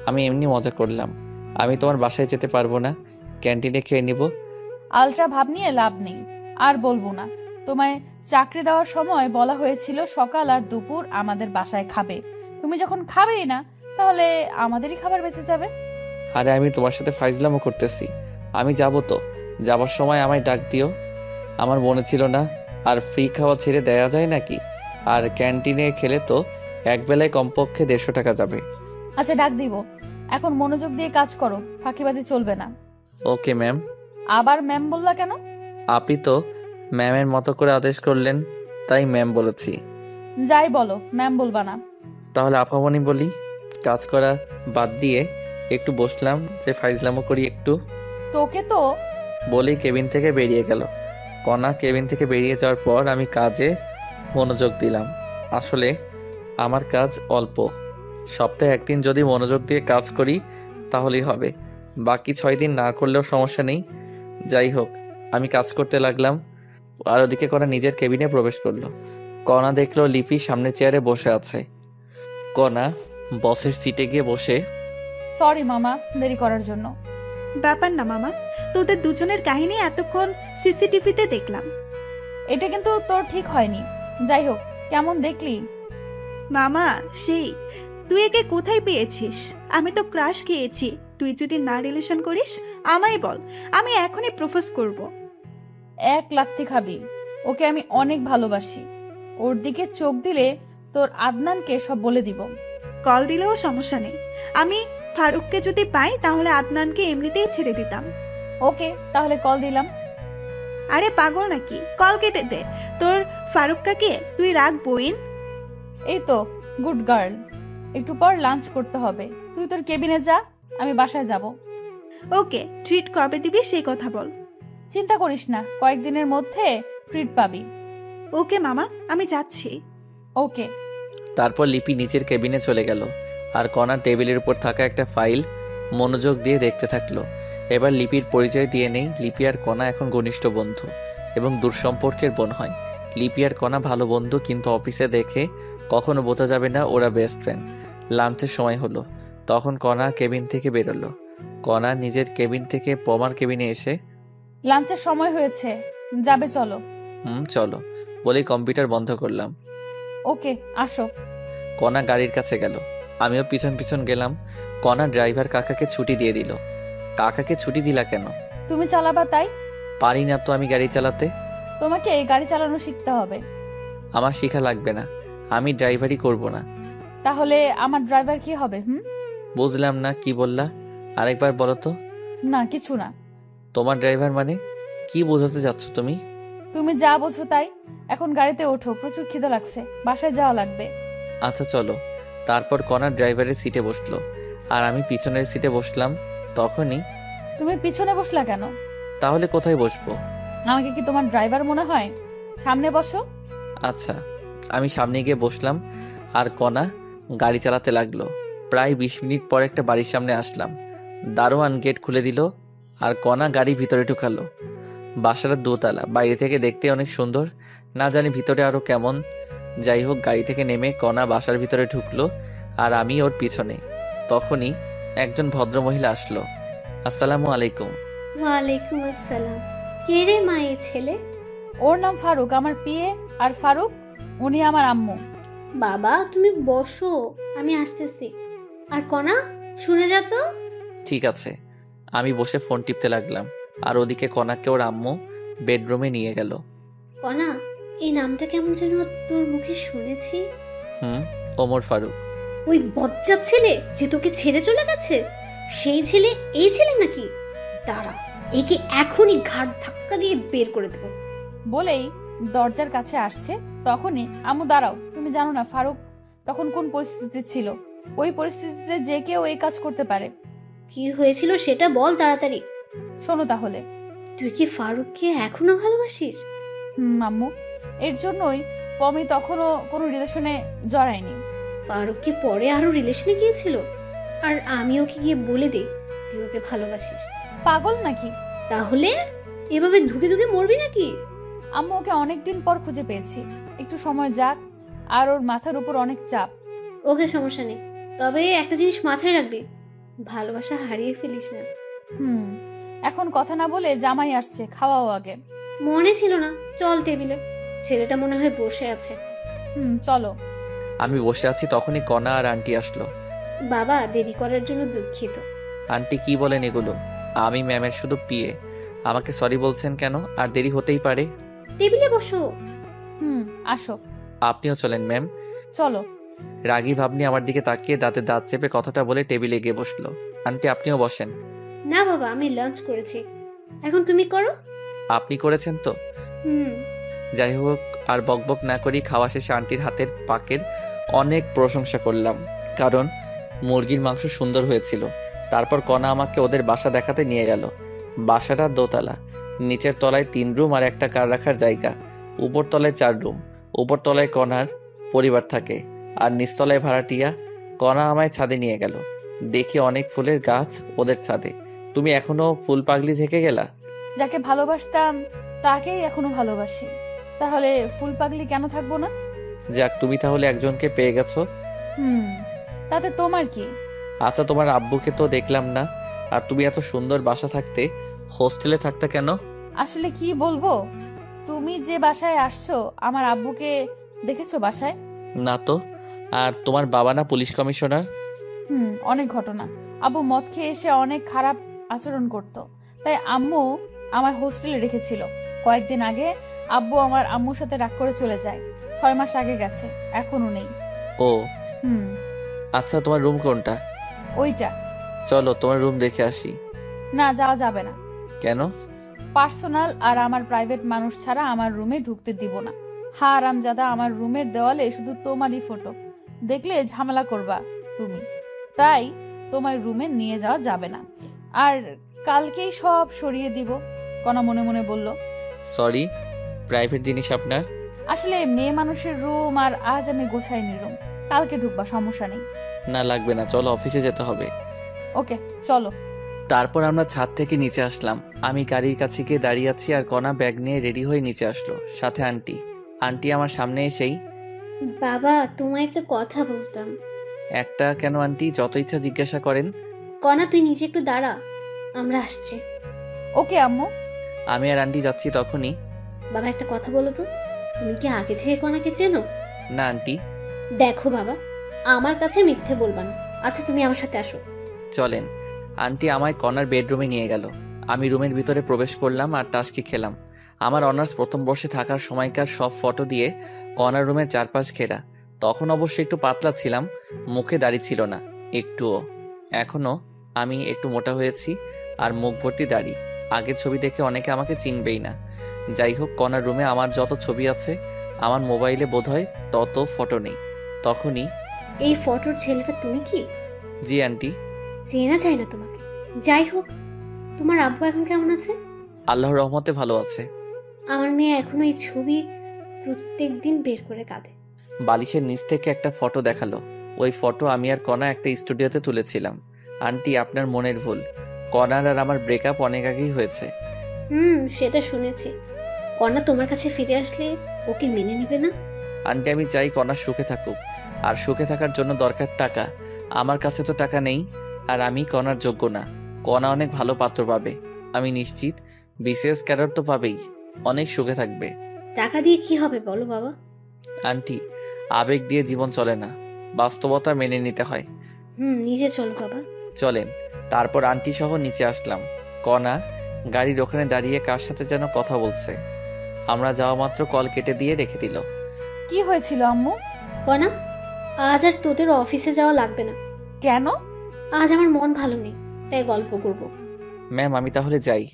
আমি এমনি মজা করলাম। আমি তোমার বাসায় যেতে পারবো না, ক্যান্টিনে খেয়ে নিব। আলট্রা ভাব নিয়ে লাভ নেই, আর বলবো না। তোমায় চাকরি দেওয়ার সময় বলা হয়েছিল সকাল আর দুপুর আমাদের বাসায় খাবে। তুমি যখন খাবেই না, তাহলে আমাদেরই খাবার বেঁচে যাবে। আরে আমি তোমার সাথে ফাইজলামও করতেছি। আমি যাব তো, যাবার সময় আমায় ডাক দিও। আমার মনে ছিল না আর ফ্রি খাওয়া ছেড়ে দেয়া যায় নাকি? আর ক্যান্টিনে খেলে তো একবেলায় কমপক্ষে 150 টাকা যাবে। আচ্ছা, ডাক দিব। এখন মনোযোগ দিয়ে কাজ করো, ফাঁকিবাজি চলবে না। Okay ma'am. আবার ম্যাম বললা কেন? আপনি তো ম্যামের মতো করে আদেশ করলেন, তাই ম্যাম বলেছি। যাই বলো, ম্যাম বলবা না। তাহলে আপামনি বলি। কাজ করা বাদ দিয়ে একটু বসলাম যে ফাইজলামও করি একটু। তোকে তো বলেই কেবিন থেকে বেরিয়ে গেল। কণা কেবিন থেকে বেরিয়ে যাওয়ার পর আমি কাজে মনোযোগ দিলাম। আসলে আমার কাজ অল্প, সপ্তাহে 1 দিন যদি মনোযোগ দিয়ে কাজ করি তাহলেই হবে। বাকি 6 দিন না করলেও সমস্যা নেই। যাই হোক, আমি কাজ করতে লাগলাম, আর ওদিকে কণা নিজের কেবিনে প্রবেশ করলো। কণা দেখলো লিপি সামনে চেয়ারে বসে আছে। কণা বসের সিটে গিয়ে বসে, সরি মামা দেরি করার জন্য। ব্যাপার না মামা, তোদের দুজনের কাহিনী এতক্ষণ সিসিটিভিতে দেখলাম। এটা কিন্তু তোর ঠিক হয়নি। যাই হোক, কেমন দেখলি? মামা সেই, তুই একে কোথায় পেয়েছিস? আমি তো ক্রাশ খেয়েছি। তুই যদি না রিলেশন করিস আমায় বল, আমি এখনই প্রপোজ করব। 1 লাথি খাবি। ওকে আমি অনেক ভালোবাসি। ওর দিকে চোখ দিলে তোর আদনানকে সব বলে দিব। কল দিলেও সমস্যা নেই। আমি ফারুককে যদি পাই তাহলে আদনানকে এমনিতেই ছেড়ে দিতাম। ওকে, তাহলে কল দিলাম। আরে পাগল নাকি, কল কেটে দে। তোর ফারুককে তুই রাখ বইন। এই তো গুড গার্ল। একটু পর লাঞ্চ করতে হবে, তুই তোর কেবিনে যা, আমি বাসায় যাব। ওকে, ট্রিট কবে দিবি সেই কথা বল। চিন্তা করিস না, কয়েকদিনের মধ্যে ট্রিট পাবি। ওকে মামা, আমি যাচ্ছি। ওকে। তারপর লিপি নিচের কেবিনে চলে গেল, আর কণা টেবিলের উপর থাকা একটা ফাইল মনোযোগ দিয়ে দেখতে থাকলো। এবার লিপির পরিচয় দিয়ে নেই। লিপি আর কণা এখন ঘনিষ্ঠ বন্ধু এবং দূরসম্পর্কের বোন হয়। লিপি আর কণা ভালো বন্ধু, কিন্তু অফিসে দেখে কখনো বোঝা যাবে না ওরা বেস্ট ফ্রেন্ড। লাঞ্চের সময় হলো, তখন কণা কেবিন থেকে বেরোলো। কণা নিজের কেবিন থেকে পমার কেবিনে এসে, লাঞ্চের সময় হয়েছে, যাবে চলো। চলো বলেই কম্পিউটার বন্ধ করলাম। ওকে, আসো। কণা গাড়ির কাছে গেল, আমিও পিছন পিছন গেলাম। কণা ড্রাইভার কাকাকে ছুটি দিয়ে দিল। কাকাকে ছুটি দিলা কেন? তুমি চালাবা তাই। পারি না তো আমি গাড়ি চালাতে। তোমাকে এই গাড়ি চালানো শিখতে হবে। আমার শেখা লাগবে না, আমি ড্রাইভারই করব না। তাহলে আমার ড্রাইভার কি হবে? বুঝলাম না, কি বললা? আরেকবার বলো তো। না, কিছু না। তোমার ড্রাইভার মানে কি বোঝাতে যাচ্ছ তুমি? তুমি যা বোঝো তাই। এখন গাড়িতে ওঠো, প্রচুর খিদে লাগছে, বাসায় যাওয়া লাগবে। আচ্ছা চলো। তারপর কণা ড্রাইভারের সিটে বসলো, আর আমি পিছনের সিটে বসলাম। তখনই, তুমি পিছনে বসলা কেন? তাহলে কোথায় বসবো? আমাকে কি তোমার ড্রাইভার মনে হয়? সামনে বসো। আচ্ছা, আমি সামনে গিয়ে বসলাম, আর কণা গাড়ি চালাতে লাগলো। প্রায় 20 মিনিট পর একটা বাড়ির সামনে আসলাম। দারোয়ান গেট খুলে দিল আর কণা গাড়ি ভিতরে ঢুকালো। বাসাটা দোতলা, বাইরে থেকে দেখতে অনেক সুন্দর, না জানি ভিতরে আরো কেমন। যাই হোক, গাড়ি থেকে নেমে কণা বাসার ভিতরে ঢুকলো আর আমি ওর পিছনে। তখনই একজন ভদ্রমহিলা আসলো। আসসালামু আলাইকুম। ওয়ালাইকুম আসসালাম। কে রে মা এই ছেলে? ওর নাম ফারুক, আমার পিয়ে। আর ফারুক উনি আমার আম্মু। বাবা তুমি বসো, আমি আসতেছি। আর কণা শুনে যা তো। ঠিক আছে। আমি বসে ফোন টিপতে লাগলাম আর ওদিকে কণাকে ওর আম্মু বেডরুমে নিয়ে গেল। কণা, এই নামটা কেমন যেন তোর মুখে শুনেছি। ওমর ফারুক। ওই বজ্জাত ছেলে যে তোকে ছেড়ে চলে গেছে, সেই ছেলে এই ছেলে নাকি? দাঁড়া, একে এখনই ঘাট ধাক্কা দিয়ে বের করে দেবো। বলেই দরজার কাছে আসছে। তখনই আম্মু দাঁড়াও, তুমি জানো না ফারুক তখন কোন পরিস্থিতিতে ছিল? ওই পরিস্থিতিতে যে কেউ এই কাজ করতে পারে। কি হয়েছিল সেটা বল তাড়াতাড়ি। শোনো তাহলে। তুই কি ফারুককে এখনো ভালোবাসিস? আম্মু, এর জন্যই পমি তখনও কোনো রিলেশনে জড়ায়নি। ফারুককে পরে আরো রিলেশনে গিয়েছিল, আর আমি ওকে গিয়ে বলে দেই তুই ওকে ভালোবাসিস। পাগল নাকি? তাহলে এভাবে ধুকে ধুকে মরবি নাকি? আম্মু, ওকে অনেকদিন পর খুঁজে পেয়েছি, একটু সময় যাক। আর ওর মাথার উপর অনেক চাপ। ওকে, সমস্যা নেই, তবে একটা জিনিস মাথায় রাখবি, ভালোবাসা হারিয়ে ফেলিস না। এখন কথা না বলে জামাই আসছে, খাওয়াও আগে। মনে ছিল না, চল টেবিলে, ছেলেটা মনে হয় বসে আছে। চলো। আমি বসে আছি, তখনই কণা আর আন্টি আসলো। বাবা, দেরি করার জন্য দুঃখিত। আন্টি কি বলেন এগুলো? আমি ম্যামের শুধু পিয়ে, আমাকে সরি বলছেন কেন? আর দেরি হতেই পারে। টেবিলে বসো। আসো। আপনিও চলেন ম্যাম। চলো। রাগী ভাবনি আমার দিকে তাকিয়ে দাঁতে দাঁত চেপে কথাটা বলে টেবিলে গিয়ে বসলো। আন্টি আপনিও বসেন। না বাবা, আমি লাঞ্চ করেছি, এখন তুমি করো। আপনি করেছেন তো? যাই হোক, আর বকবক না করি খাওয়া শেষে আন্টির হাতের পাকের অনেক প্রশংসা করলাম, কারণ মুরগির মাংস সুন্দর হয়েছিল। তারপর কণা আমাকে ওদের বাসা দেখাতে নিয়ে গেল। বাসাটা দোতলা, নিচের তলায় 3 রুম আর একটা কার রাখার জায়গা, উপর তলায় 4 রুম। উপর তলায় কণার পরিবার থাকে আর নিচতলায় ভাড়াটিয়া। কণা আমায় ছাদে নিয়ে গেল, দেখি অনেক ফুলের গাছ ওদের ছাদে। তুমি এখনো ফুল পাগলি থেকে গেলা? যাকে ভালোবাসতাম তাকেই এখনো ভালোবাসি, তাহলে ফুল পাগলি কেন থাকবো না? যাক, তুমি তাহলে একজনকে পেয়ে গেছো। তাতে তোমার কি? আচ্ছা, তোমার আব্বুকে তো দেখলাম না, আর তুমি এত সুন্দর বাসা থাকতে হোস্টেলে থাকতে কেন? আসলে কি বলবো, তুমি যে বাসায় আসছো আমার আব্বুকে দেখেছো বাসায়? না তো। আর তোমার বাবা না পুলিশ কমিশনার? অনেক ঘটনা। আব্বু মদ খেয়ে এসে অনেক খারাপ আচরণ করত, তাই আম্মু আমার হোস্টেলে রেখেছিল। কয়েকদিন আগে আব্বু আমার আম্মুর সাথে রাগ করে চলে যায়। 6 মাস আগে গেছে, এখনো নেই। ও আচ্ছা, তোমার রুম কোনটা? ওইটা। চলো তোমার রুম দেখে আসি। না, যাওয়া যাবে না। কেন? পার্সোনাল আর আমার প্রাইভেট মানুষ ছাড়া আমার রুমে ঢুকতে দিব না। হারামজাদা, আমার রুমের দেওয়ালে শুধু তোমারই ফটো, দেখলে ঝামেলা করবা তুমি, তাই তোমার রুমে নিয়ে যাওয়া যাবে না। আর কালকেই সব সরিয়ে দিব, কণা মনে মনে বলল। সরি, প্রাইভেট জিনিস আপনার। আসলে মেয়ে মানুষের রুম, আর আজ আমি গোছাইনি রুম, কালকে ঢুকবা, সমস্যা নেই। না লাগবে না, চলো অফিসে যেতে হবে। ওকে চলো। তারপর আমরা ছাদ থেকে নিচে আসলাম। আমি গাড়ির কাছে গিয়ে দাঁড়িয়ে আছি আর কণা ব্যাগ নিয়ে রেডি হয়ে নিচে আসলো, সাথে আন্টি। আন্টি আমার সামনে এসেই, বাবা তোমায় একটা কথা বলতাম। একটা কেন আন্টি? যত ইচ্ছা জিজ্ঞাসা করেন। কণা তুই নিচে একটু দাঁড়া, আমরা আসছি। ওকে আম্মু। আমি আর আন্টি যাচ্ছি। তখনই, বাবা একটা কথা বলো তো, তুমি কি আগে থেকে কণাকে চেনো? না আন্টি। দেখো বাবা, আমার কাছে মিথ্যে বলবা না। আচ্ছা তুমি আমার সাথে আসো। চলেন। আন্টি আমায় কণার বেডরুমে নিয়ে গেল। আমি রুমের ভিতরে প্রবেশ করলাম আর টাস্কি খেলাম। আমার অনার্স প্রথম বর্ষে থাকার সময়কার সব ফটো দিয়ে কণার রুমের চারপাশ ঘেরা। তখন অবশ্যই একটু পাতলা ছিলাম, মুখে দাড়ি ছিল না একটুও। এখনও আমি একটু মোটা হয়েছি আর মুখ ভর্তি দাড়ি। আগের ছবি দেখে অনেকে আমাকে চিনবেই না। যাই হোক, কণার রুমে আমার যত ছবি আছে আমার মোবাইলে বোধহয় তত ফটো নেই। তখনই, এই ফটোর ছেলেটা তুমি কি? জি আন্টি। চেনা যায় না তোমাকে। যাই হোক, তোমার আব্বু এখন কেমন আছে? আল্লাহর রহমতে ভালো আছে। আমার মেয়ে এখনো এই ছবি প্রত্যেক দিন বের করে কাঁদে। বালিশের নিচ থেকে একটা ফটো দেখালো। ওই ফটো আমি আর কণা একটা স্টুডিওতে তুলেছিলাম। আন্টি, আপনার মনের ভুল। কণার আর আমার ব্রেকআপ অনেক আগেই হয়েছে। সেটা শুনেছি। কণা তোমার কাছে ফিরে আসলে ওকে মেনে নেবে না? আন্টি, আমি চাই কণা সুখে থাকুক, আর সুখে থাকার জন্য দরকার টাকা। আমার কাছে তো টাকা নেই, আর আমি কণার যোগ্য না। কণা অনেক ভালো পাত্র পাবে, আমি নিশ্চিত। বিশেষ ক্যাডার তো পাবেই, অনেক সুখে থাকবে। টাকা দিয়ে কি হবে বলো বাবা? আন্টি, আবেগ দিয়ে জীবন চলে না, বাস্তবতা মেনে নিতে হয়। নিজে চলো বাবা। চলেন। তারপর আন্টি সহ নিচে আসলাম। কণা গাড়ির ওখানে দাঁড়িয়ে কার সাথে যেন কথা বলছে। আমরা যাওয়া মাত্র কল কেটে দিয়ে রেখে দিল। কি হয়েছিল আম্মু? কণা, আজ আর তোদের অফিসে যাওয়া লাগবে না। কেন? আজ আমার মন ভালো নেই, তাই গল্প করব। ম্যাম, আমি তাহলে যাই?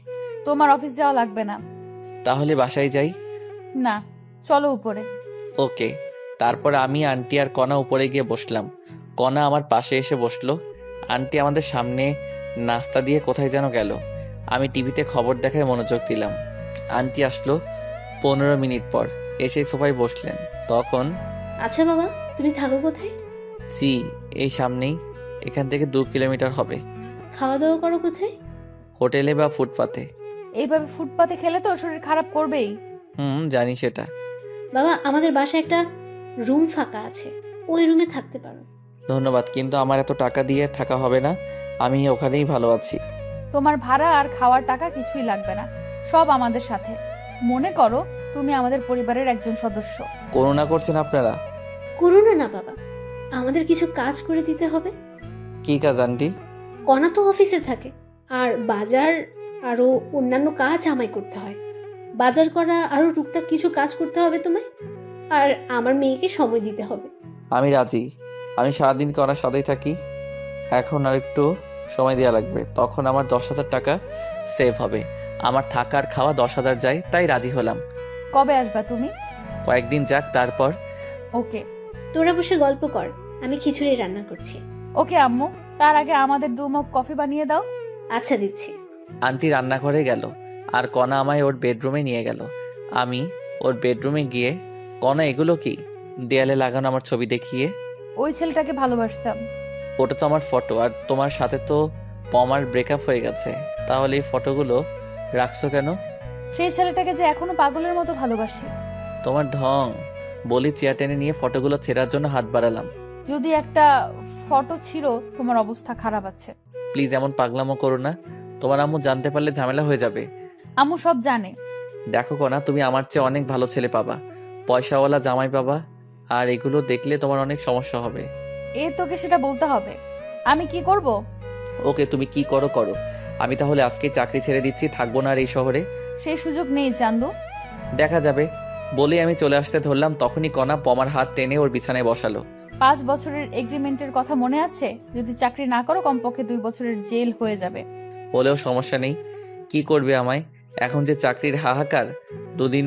তোমার অফিস যাওয়া লাগবে না। তাহলে বাসায় যাই? না, চলো উপরে। ওকে। তারপর আমি, আন্টি আর কণা উপরে গিয়ে বসলাম। কণা আমার পাশে এসে বসলো। আন্টি আমাদের সামনে নাস্তা দিয়ে কোথায় যেন গেল। আমি টিভিতে খবর দেখায় মনোযোগ দিলাম। আন্টি আসলো 15 মিনিট পর, এসে সোফায় বসলেন। তখন, আচ্ছা বাবা, তুমি থাকো কোথায়? জি, এই সামনেই, এখান থেকে 2 কিলোমিটার হবে। খাওয়া দাওয়া করো কোথায়? হোটেলে বা ফুটপাতে। এইভাবে ফুটপাতে খেলে তো শরীর খারাপ করবেই। জানি সেটা। বাবা, আমাদের বাসায় একটা রুম ফাঁকা আছে, ওই রুমে থাকতে পারো। ধন্যবাদ, কিন্তু আমার এত টাকা দিয়ে থাকা হবে না, আমি ওখানেই ভালো আছি। তোমার ভাড়া আর খাওয়ার টাকা কিছুই লাগবে না, সব আমাদের সাথে। মনে করো তুমি আমাদের পরিবারের একজন সদস্য। করুণা করছেন আপনারা? করোনা না বাবা, আমাদের কিছু কাজ করে দিতে হবে। কি কাজ আন্টি? কণা তো অফিসে থাকে, আর বাজার আরো অন্যান্য কাজ আমায় করতে হয়। বাজার করা আরো টুকটাক কিছু কাজ করতে হবে তোমায়, আর আমার মেয়েকে সময় দিতে হবে। আমি রাজি। আমি সারাদিন করার সাথেই থাকি। এখন আর একটু সময় দেওয়া লাগবে, তখন আমার 10,000 টাকা সেভ হবে। আমার থাকা আর খাওয়া 10,000 যায়, তাই রাজি হলাম। কবে আসবা তুমি? কয়েকদিন যাক, তারপর। ওকে। তোরা বসে গল্প কর, আমি খিচুড়ি রান্না করছি। ওকে আম্মু, তার আগে আমাদের 2 মগ কফি বানিয়ে দাও। আচ্ছা, দিচ্ছি। আন্টি রান্নাঘরে গেল, আর কণা আমায় ওর বেডরুমে নিয়ে গেল। আমি ওর বেডরুমে গিয়ে, কণা এগুলো কি? দেয়ালে লাগানো আমার ছবি দেখিয়ে। ওই ছেলেটাকে ভালোবাসতাম। ওটা তো আমার ফটো, আর তোমার সাথে তো পমার ব্রেকআপ হয়ে গেছে, তাহলে এই ফটোগুলো রাখছো কেন? সেই ছেলেটাকে যে এখনো পাগলের মতো ভালোবাসি। তোমার ঢং। বলি, চেয়ার টেনে নিয়ে ফটোগুলো ছেঁড়ার জন্য হাত বাড়ালাম। যদি একটা ফটো ছিল, তোমার অবস্থা খারাপ আছে। প্লিজ এমন পাগলামো করো না, তোমার আম্মু জানতে পারলে ঝামেলা হয়ে যাবে। আম্মু সব জানে। দেখো কণা, তুমি আমার চেয়ে অনেক ভালো ছেলে পাবা, পয়সাওয়ালা জামাই পাবা, আর এগুলো দেখলে তোমার অনেক সমস্যা হবে। তোকে সেটা বলতে হবে। আমি কি করব? ওকে, তুমি কি করো করো। আমি তাহলে আজকে চাকরি ছেড়ে দিচ্ছি, থাকবো না আর এই শহরে। সেই সুযোগ নেই চান্দু। দেখা যাবে। বলেই আমি চলে আসতে ধরলাম, তখনই কণা পমার হাত টেনে ওর বিছানায় বসালো। 5 বছরের এগ্রিমেন্টের কথা মনে আছে? যদি চাকরি না করো কমপক্ষে 2 বছরের জেল হয়ে যাবে। হলেও সমস্যা নেই, কি করবে আমায়? এখন যে চাকরির হাহাকার, 2 দিন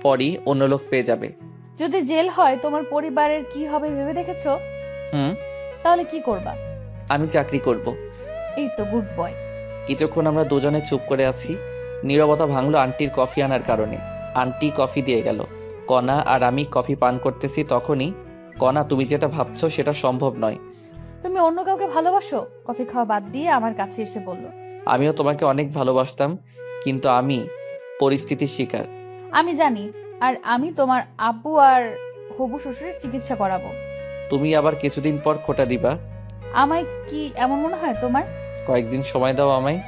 পরই অন্য লোক পেয়ে যাবে। যদি জেল হয় তোমার পরিবারের কি হবে ভেবে দেখেছো? তাহলে কি করবা? আমি চাকরি করব। এই তো গুড বয়। কিছুক্ষণ আমরা দুজনে চুপ করে আছি। নীরবতা ভাঙলো আন্টির কফি আনার কারণে। আন্টি কফি দিয়ে গেল। কণা আর আমি কফি পান করতেছি, তখনই, কণা, তুমি যেটা ভাবছো সেটা সম্ভব নয়। তুমি অন্য কাউকে ভালোবাসো? কফি খাওয়া বাদ দিয়ে আমার কাছে এসে বলল। আমিও তোমাকে অনেক ভালোবাসতাম, কিন্তু আমি পরিস্থিতির শিকার। আমি জানি, আর আমি তোমার আব্বু আর হবু শ্বশুরের চিকিৎসা করাবো। তুমি আবার কিছুদিন পর খোটা দিবা। আমায় কি এমন মনে হয় তোমার? কয়েকদিন সময় দাও আমায়।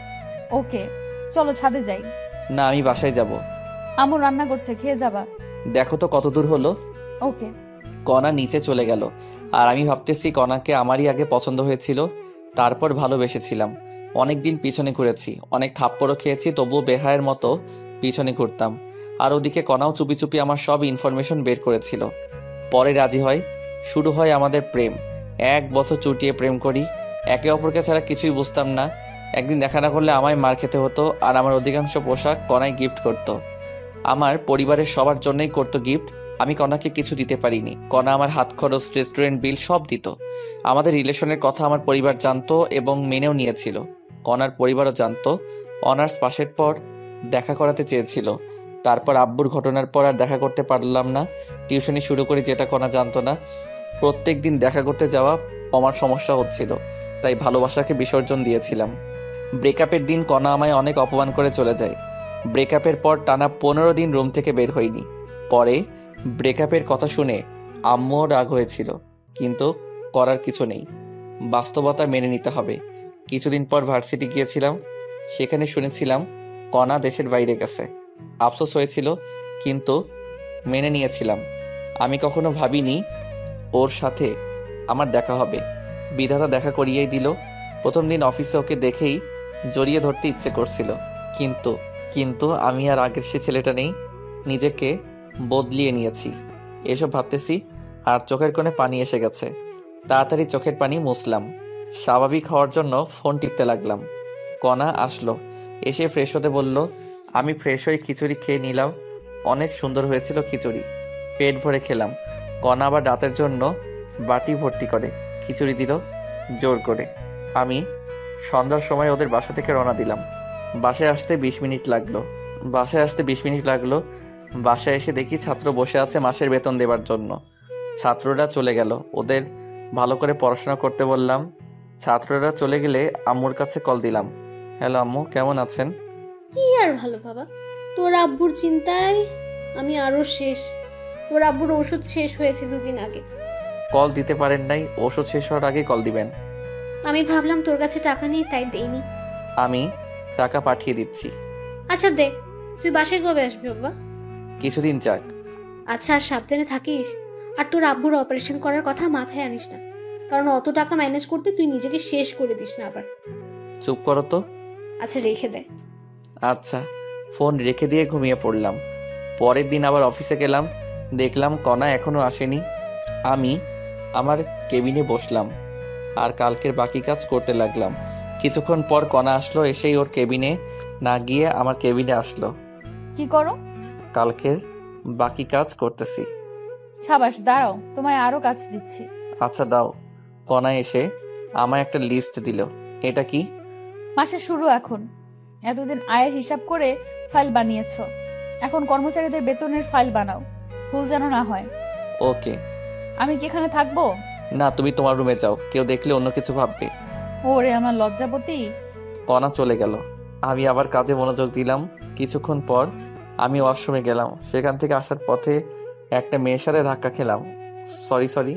ওকে, চলো ছাদে যাই। না, আমি বাসায় যাব। আম্মু রান্না করছে, খেয়ে যাবা। দেখো তো কত দূর হলো। ওকে। কণা নিচে চলে গেল, আর আমি ভাবতেছি কণাকে আমারই আগে পছন্দ হয়েছিল, তারপর ভালোবেসেছিলাম। অনেকদিন পিছনে ঘুরেছি, অনেক থাপ্পড়ও খেয়েছি, তবুও বেহায়ের মতো পিছনে ঘুরতাম। আর ওদিকে কণাও চুপি চুপি আমার সব ইনফরমেশন বের করেছিল। পরে রাজি হয়, শুরু হয় আমাদের প্রেম। 1 বছর চুটিয়ে প্রেম করি, একে অপরকে ছাড়া কিছুই বুঝতাম না। একদিন দেখা না করলে আমায় মার খেতে হতো, আর আমার অধিকাংশ পোশাক কণাই গিফট করত। আমার পরিবারের সবার জন্যই করতো গিফট। আমি কণাকে কিছু দিতে পারিনি। কণা আমার হাত খরচ, রেস্টুরেন্ট বিল সব দিত। আমাদের রিলেশনের কথা আমার পরিবার জানতো এবং মেনেও নিয়েছিল। কণার পরিবারও জানতো। অনার্স পাশের পর দেখা করাতে চেয়েছিল, তারপর আব্বুর ঘটনার পর আর দেখা করতে পারলাম না। টিউশনি শুরু করি, যেটা কণা জানতো না। প্রত্যেক দিন দেখা করতে যাওয়া আমার সমস্যা হচ্ছিল, তাই ভালোবাসাকে বিসর্জন দিয়েছিলাম। ব্রেকআপের দিন কণা আমায় অনেক অপমান করে চলে যায়। ব্রেকআপের পর টানা 15 দিন রুম থেকে বের হইনি। পরে ব্রেকআপের কথা শুনে আম্মুও রাগ হয়েছিল, কিন্তু করার কিছু নেই, বাস্তবতা মেনে নিতে হবে। কিছুদিন পর ভার্সিটি গিয়েছিলাম, সেখানে শুনেছিলাম কণা দেশের বাইরে গেছে। আফসোস হয়েছিল, কিন্তু মেনে নিয়েছিলাম। আমি কখনো ভাবিনি ওর সাথে আমার দেখা হবে। বিধাতা দেখা করিয়েই দিল। প্রথম দিন অফিসে ওকে দেখেই জড়িয়ে ধরতে ইচ্ছে করছিল, কিন্তু আমি আর আগের সে ছেলেটা নেই, নিজেকে বদলিয়ে নিয়েছি। এসব ভাবতেছি আর চোখের কোণে পানি এসে গেছে। তাড়াতাড়ি চোখের পানি মুছলাম, স্বাভাবিক হওয়ার জন্য ফোন টিপতে লাগলাম। কণা আসলো, এসে ফ্রেশ হতে বলল। আমি ফ্রেশ হয়ে খিচুড়ি খেয়ে নিলাম। অনেক সুন্দর হয়েছিল খিচুড়ি, পেট ভরে খেলাম। কণা আবার রাতের জন্য বাটি ভর্তি করে খিচুড়ি দিল জোর করে। আমি সন্ধ্যার সময় ওদের বাসা থেকে রওনা দিলাম। বাসায় আসতে 20 মিনিট লাগলো। বাসায় এসে দেখি ছাত্র বসে আছে মাসের বেতন দেবার জন্য। ছাত্ররা চলে গেল, ওদের ভালো করে পড়াশোনা করতে বললাম। ছাত্ররা চলে গেলে আম্মুর কাছে কল দিলাম। হ্যালো আম্মু, কেমন আছেন? কি আর ভালো বাবা, তোর আব্বুর চিন্তায় আমি আরো শেষ। তোর আব্বুর ওষুধ শেষ হয়েছে 2 দিন আগে। কল দিতে পারেন নাই? ওষুধ শেষ হওয়ার আগে কল দিবেন। আমি ভাবলাম তোর কাছে টাকা নেই, তাই দেইনি। আমি টাকা পাঠিয়ে দিচ্ছি। আচ্ছা দে, তুই বাসায় কবে আসবি বাবা? কিছুদিন যাক। আচ্ছা, আর সাবধানে থাকিস। আর তোর আব্বুর অপারেশন করার কথা মাথায় আনিস না, কারণ অত টাকা ম্যানেজ করতে তুই নিজেকে শেষ করে দিস না আবার। চুপ করো তো। আচ্ছা রেখে দে। আচ্ছা। ফোন রেখে দিয়ে ঘুমিয়ে পড়লাম। পরের দিন আবার অফিসে গেলাম, দেখলাম কণা এখনো আসেনি। আমি আমার কেবিনে বসলাম আর কালকের বাকি কাজ করতে লাগলাম। কিছুক্ষণ পর কণা আসলো, এসেই ওর কেবিনে না গিয়ে আমার কেবিনে আসলো। কি করো? কালকের বাকি কাজ করতেছি। সাবাস, দাঁড়াও, তোমায় আরো কাজ দিচ্ছি। আচ্ছা দাও। কণা এসে আমায় একটা লিস্ট দিল। এটা কি? মাসের শুরু এখন। এতদিন আয়ের হিসাব করে ফাইল বানিয়েছো, এখন কর্মচারীদের বেতনের ফাইল বানাও, ভুল যেন না হয়। ওকে। আমি কি এখানে থাকবো? না, তুমি তোমার রুমে যাও, কেউ দেখলে অন্য কিছু ভাববে। ওরে আমার লজ্জাপতি। কণা চলে গেল, আমি আবার কাজে মনোযোগ দিলাম। কিছুক্ষণ পর আমি ওয়াশরুমে গেলাম। সেখান থেকে আসার পথে একটা মেয়ের সাথে ধাক্কা খেলাম। সরি।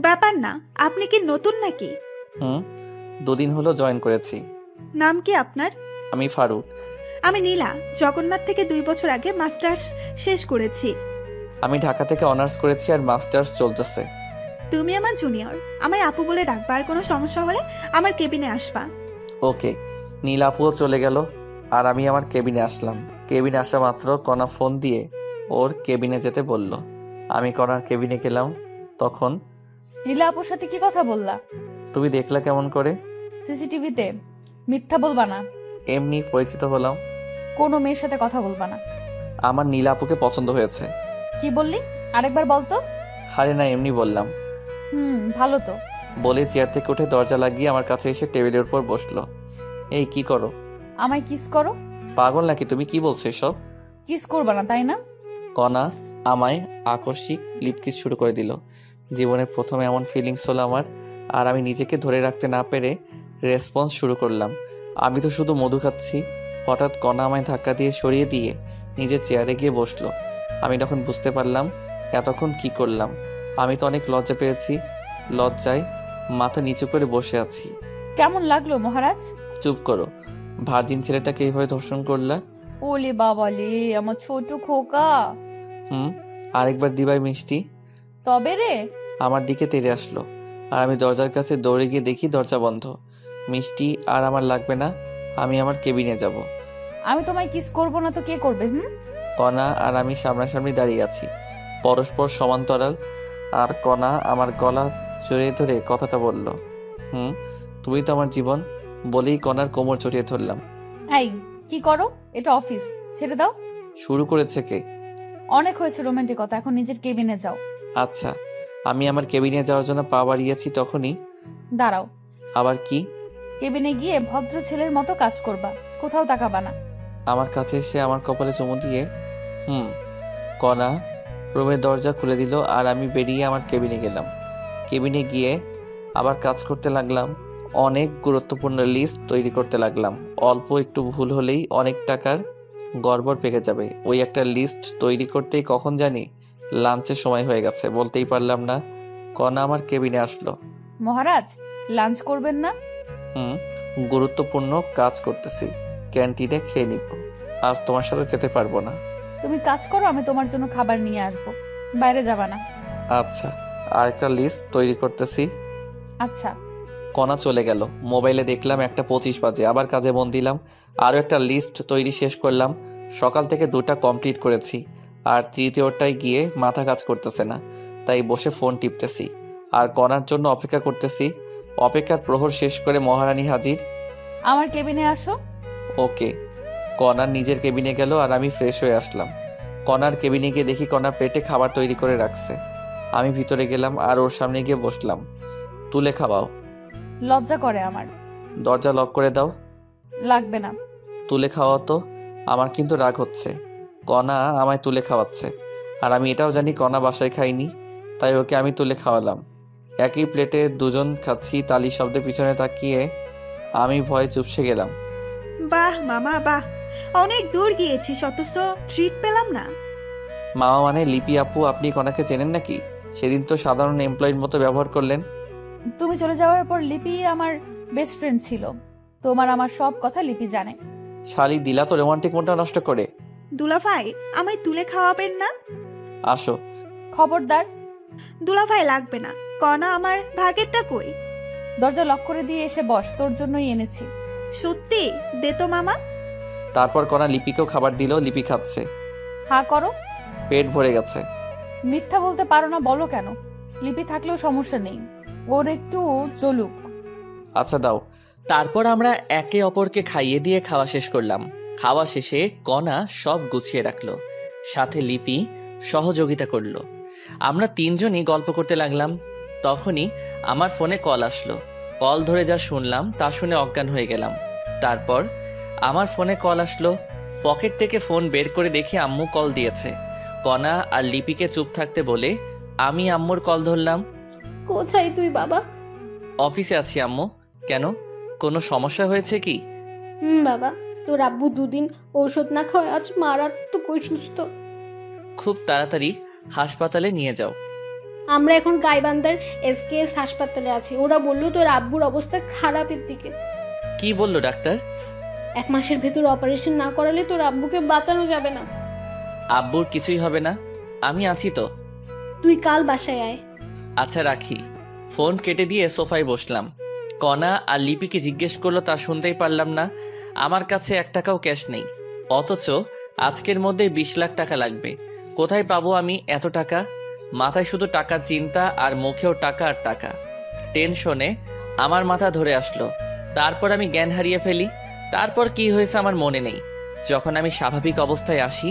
ব্যাপার না, আপনি কি নতুন নাকি? 2 দিন হলো জয়েন করেছি। নাম কি আপনার? আমি ফারুক। আমি নীলা, জগন্নাথ থেকে 2 বছর আগে মাস্টার্স শেষ করেছি। আমি ঢাকা থেকে অনার্স করেছি আর মাস্টার্স চলতেছে। তুমি আমার জুনিয়র, আমায় আপু বলে ডাকবা, আর কোনো সমস্যা হলে আমার কেবিনে আসবা। ওকে। নীল আপুও চলে গেল আর আমি আমার কেবিনে আসলাম। কেবিনে আসা মাত্র কণা ফোন দিয়ে ওর কেবিনে যেতে বলল। আমি কণার কেবিনে গেলাম। তখন নীলা আপুর সাথে কি কথা বললা? তুমি দেখলা কেমন করে? সিসিটিভিতে। মিথ্যা বলবা না। এমনি পরিচিত হলাম। কোনো মেয়ের সাথে কথা বলবা না। আমার নীলা আপুকে পছন্দ হয়েছে। কি বললি? আরেকবার বলতো। আরে না, এমনি বললাম। ভালো তো। বলে চেয়ার থেকে উঠে দরজা লাগিয়ে আমার কাছে এসে টেবিলের উপর বসলো। এই কি করো? আমায় কিস করো। পাগল নাকি তুমি? কি বলছো এসব? কিস করবা না তাই না? কণা আমায় আকস্মিক লিপকিস শুরু করে দিল। জীবনের প্রথম এমন ফিলিংস হলো আমার, আর আমি নিজেকে ধরে রাখতে না পেরে রেসপন্স শুরু করলাম। আমি তো শুধু মধু খাচ্ছি। হঠাৎ কণা আমায় ধাক্কা দিয়ে সরিয়ে দিয়ে নিজের চেয়ারে গিয়ে বসলো। আমি তখন বুঝতে পারলাম এতক্ষণ কি করলাম। আমি তো অনেক লজ্জা পেয়েছি। লজ্জায় মাথা নিচু করে বসে আছি। কেমন লাগলো মহারাজ? চুপ করো। ভার্জিন ছেলেটাকে এইভাবে ধর্ষণ করলা? ওলে বাবালে, আমার ছোট খোকা। আরেকবার দিবাই মিষ্টি। তবে রে। আমার দিকে তেড়ে আসলো আর আমি দরজার কাছে দৌড়ে গিয়ে দেখি দরজা বন্ধ। মিষ্টি আর আমার লাগবে না, আমি আমার কেবিনে যাব। আমি তোমায় কিস করবো না তো কে করবে? কণা আর আমি সামনাসামনি দাঁড়িয়ে আছি, পরস্পর সমান্তরাল। আর কণা আমার গলা জড়িয়ে ধরে কথাটা বলল, তুমি তো আমার জীবন। বলেই কণার কোমর জড়িয়ে ধরলাম। এই কি করো? এটা অফিস, ছেড়ে দাও। শুরু করেছে কে? অনেক হয়েছে রোমান্টিকতা, এখন নিজের কেবিনে যাও। আচ্ছা। আমি আমার কেবিনে যাওয়ার জন্য পা বাড়িয়েছি, তখনই দাঁড়াও। আবার কি? কেবিনে গিয়ে ভদ্র ছেলের মতো কাজ করবা, কোথাও তাকাবা না। আমার কাছে এসে আমার কপালে চুমু দিয়ে কণা রুমের দরজা খুলে দিল আর আমি বেরিয়ে আমার কেবিনে গেলাম। কেবিনে গিয়ে আবার কাজ করতে লাগলাম। অনেক গুরুত্বপূর্ণ লিস্ট তৈরি করতে লাগলাম। অল্প একটু ভুল হলেই অনেক টাকার গড়বড় পেকে যাবে। ওই একটা লিস্ট তৈরি করতেই কখন জানি লাঞ্চের সময় হয়ে গেছে। বলতেই পারলাম না, কণা আমার কেবিনে আসলো। মহারাজ, লাঞ্চ করবেন না? গুরুত্বপূর্ণ কাজ করতেছি, ক্যান্টিনে খেয়ে নিব। আজ তোমার সাথে যেতে পারবো না। তুমি কাজ করো, আমি তোমার জন্য খাবার নিয়ে আসবো। বাইরে যাবা না? আচ্ছা, আর একটা লিস্ট তৈরি করতেছি। আচ্ছা। কণা চলে গেল। মোবাইলে দেখলাম 1:25 বাজে। আবার কাজে মন দিলাম। আরও একটা লিস্ট তৈরি শেষ করলাম। সকাল থেকে 2টা কমপ্লিট করেছি, আর তৃতীয়টায় গিয়ে মাথা কাজ করতেছে না, তাই বসে ফোন টিপতেছি আর কণার জন্য অপেক্ষা করতেছি। অপেক্ষার প্রহর শেষ করে মহারানী হাজির। আমার কেবিনে আসো। ওকে। কণা নিজের কেবিনে গেল আর আমি ফ্রেশ হয়ে আসলাম। কণার কেবিনে গিয়ে দেখি কণা প্লেটে খাবার তৈরি করে রাখছে। আমি ভিতরে গেলাম আর ওর সামনে গিয়ে বসলাম। তুলে খাওয়াও। লজ্জা করে আমার। দরজা লক করে দাও। লাগবে না। তুলে খাওয়াও তো। আমার কিন্তু রাগ হচ্ছে। কণা আমায় তুলে খাওয়াচ্ছে, আর আমি এটাও জানি কণা বাসায় খাইনি, তাই ওকে আমি তুলে খাওয়ালাম। একই প্লেটে দুজন খাচ্ছি। তালি শব্দের পিছনে তাকিয়ে আমি ভয়ে চুপসে গেলাম। বাহ মামা বাহ, অনেক দূর গিয়েছিস অথচ ট্রিট পেলাম না। মামা মানে লিপি আপু, আপনি কণাকে চেনেন নাকি? সেদিন তো সাধারণ এমপ্লয়ির মতো ব্যবহার করলেন। তুমি চলে যাওয়ার পর লিপি আমার বেস্ট ফ্রেন্ড ছিল। তোমার আমার সব কথা লিপি জানে। শালি, দিলা তো রোমান্টিক মনটা নষ্ট করে। দুলাভাই, আমায় তুলে খাওয়াবেন না? আসো। খবরদার। দুলাভাই লাগবে না, কণা আমার ভাগেরটা কই? দরজা লক করে দিয়ে এসে বস, তোর জন্যই এনেছি। সত্যি দে তো মামা। তারপর কণা লিপিকেও খাবার দিল। লিপি খাচ্ছে। হা করো। পেট ভরে গেছে। মিথ্যা বলতে পারো না, বলো কেন? লিপি থাকলেও সমস্যা নেই, ওর একটু চলুক। আচ্ছা দাও। তারপর আমরা একে অপরকে খাইয়ে দিয়ে খাওয়া শেষ করলাম। খাওয়া শেষে কণা সব গুছিয়ে রাখলো, সাথে লিপি সহযোগিতা করলো। আমরা তিনজনই গল্প করতে লাগলাম। তখনই আমার ফোনে কল আসলো। কল ধরে যা শুনলাম তা শুনে অজ্ঞান হয়ে গেলাম। তারপর আমার ফোনে কল আসলো। পকেট থেকে ফোন বের করে দেখি আম্মু কল দিয়েছে। কণা আর লিপিকে চুপ থাকতে বলে আমি আম্মুর কল ধরলাম। কোথায় তুই বাবা? অফিসে আছি আম্মু। কেন, কোনো সমস্যা হয়েছে কি? বাবা, তোর আব্বু 2 দিন ঔষধ না খাওয়ায় আজ মারাত্মক অসুস্থ। খুব তাড়াতাড়ি হাসপাতালে নিয়ে যাও। আমরা এখন গাইবান্ধার SKS হাসপাতালে আছি। ওরা বললো তোর আব্বুর অবস্থা খারাপের দিকে। কি বললো ডাক্তার? 1 মাসের ভেতর অপারেশন না করালে তোর আব্বুকে বাঁচানো যাবে না। আব্বুর কিছুই হবে না, আমি আছি তো। তুই কাল বাসায় আয়। আচ্ছা রাখি। ফোন কেটে দিয়ে সোফায় বসলাম। কণা আর লিপিকে জিজ্ঞেস করলো, তা শুনতেই পারলাম না। আমার কাছে 1 টাকাও ক্যাশ নেই, অথচ আজকের মধ্যে 20 লাখ টাকা লাগবে। কোথায় পাবো আমি এত টাকা? মাথায় শুধু টাকার চিন্তা আর মুখেও টাকা আর টাকা। টেনশনে আমার মাথা ধরে আসলো। তারপর আমি জ্ঞান হারিয়ে ফেলি। তারপর কি হয়েছে আমার মনে নেই। যখন আমি স্বাভাবিক অবস্থায় আসি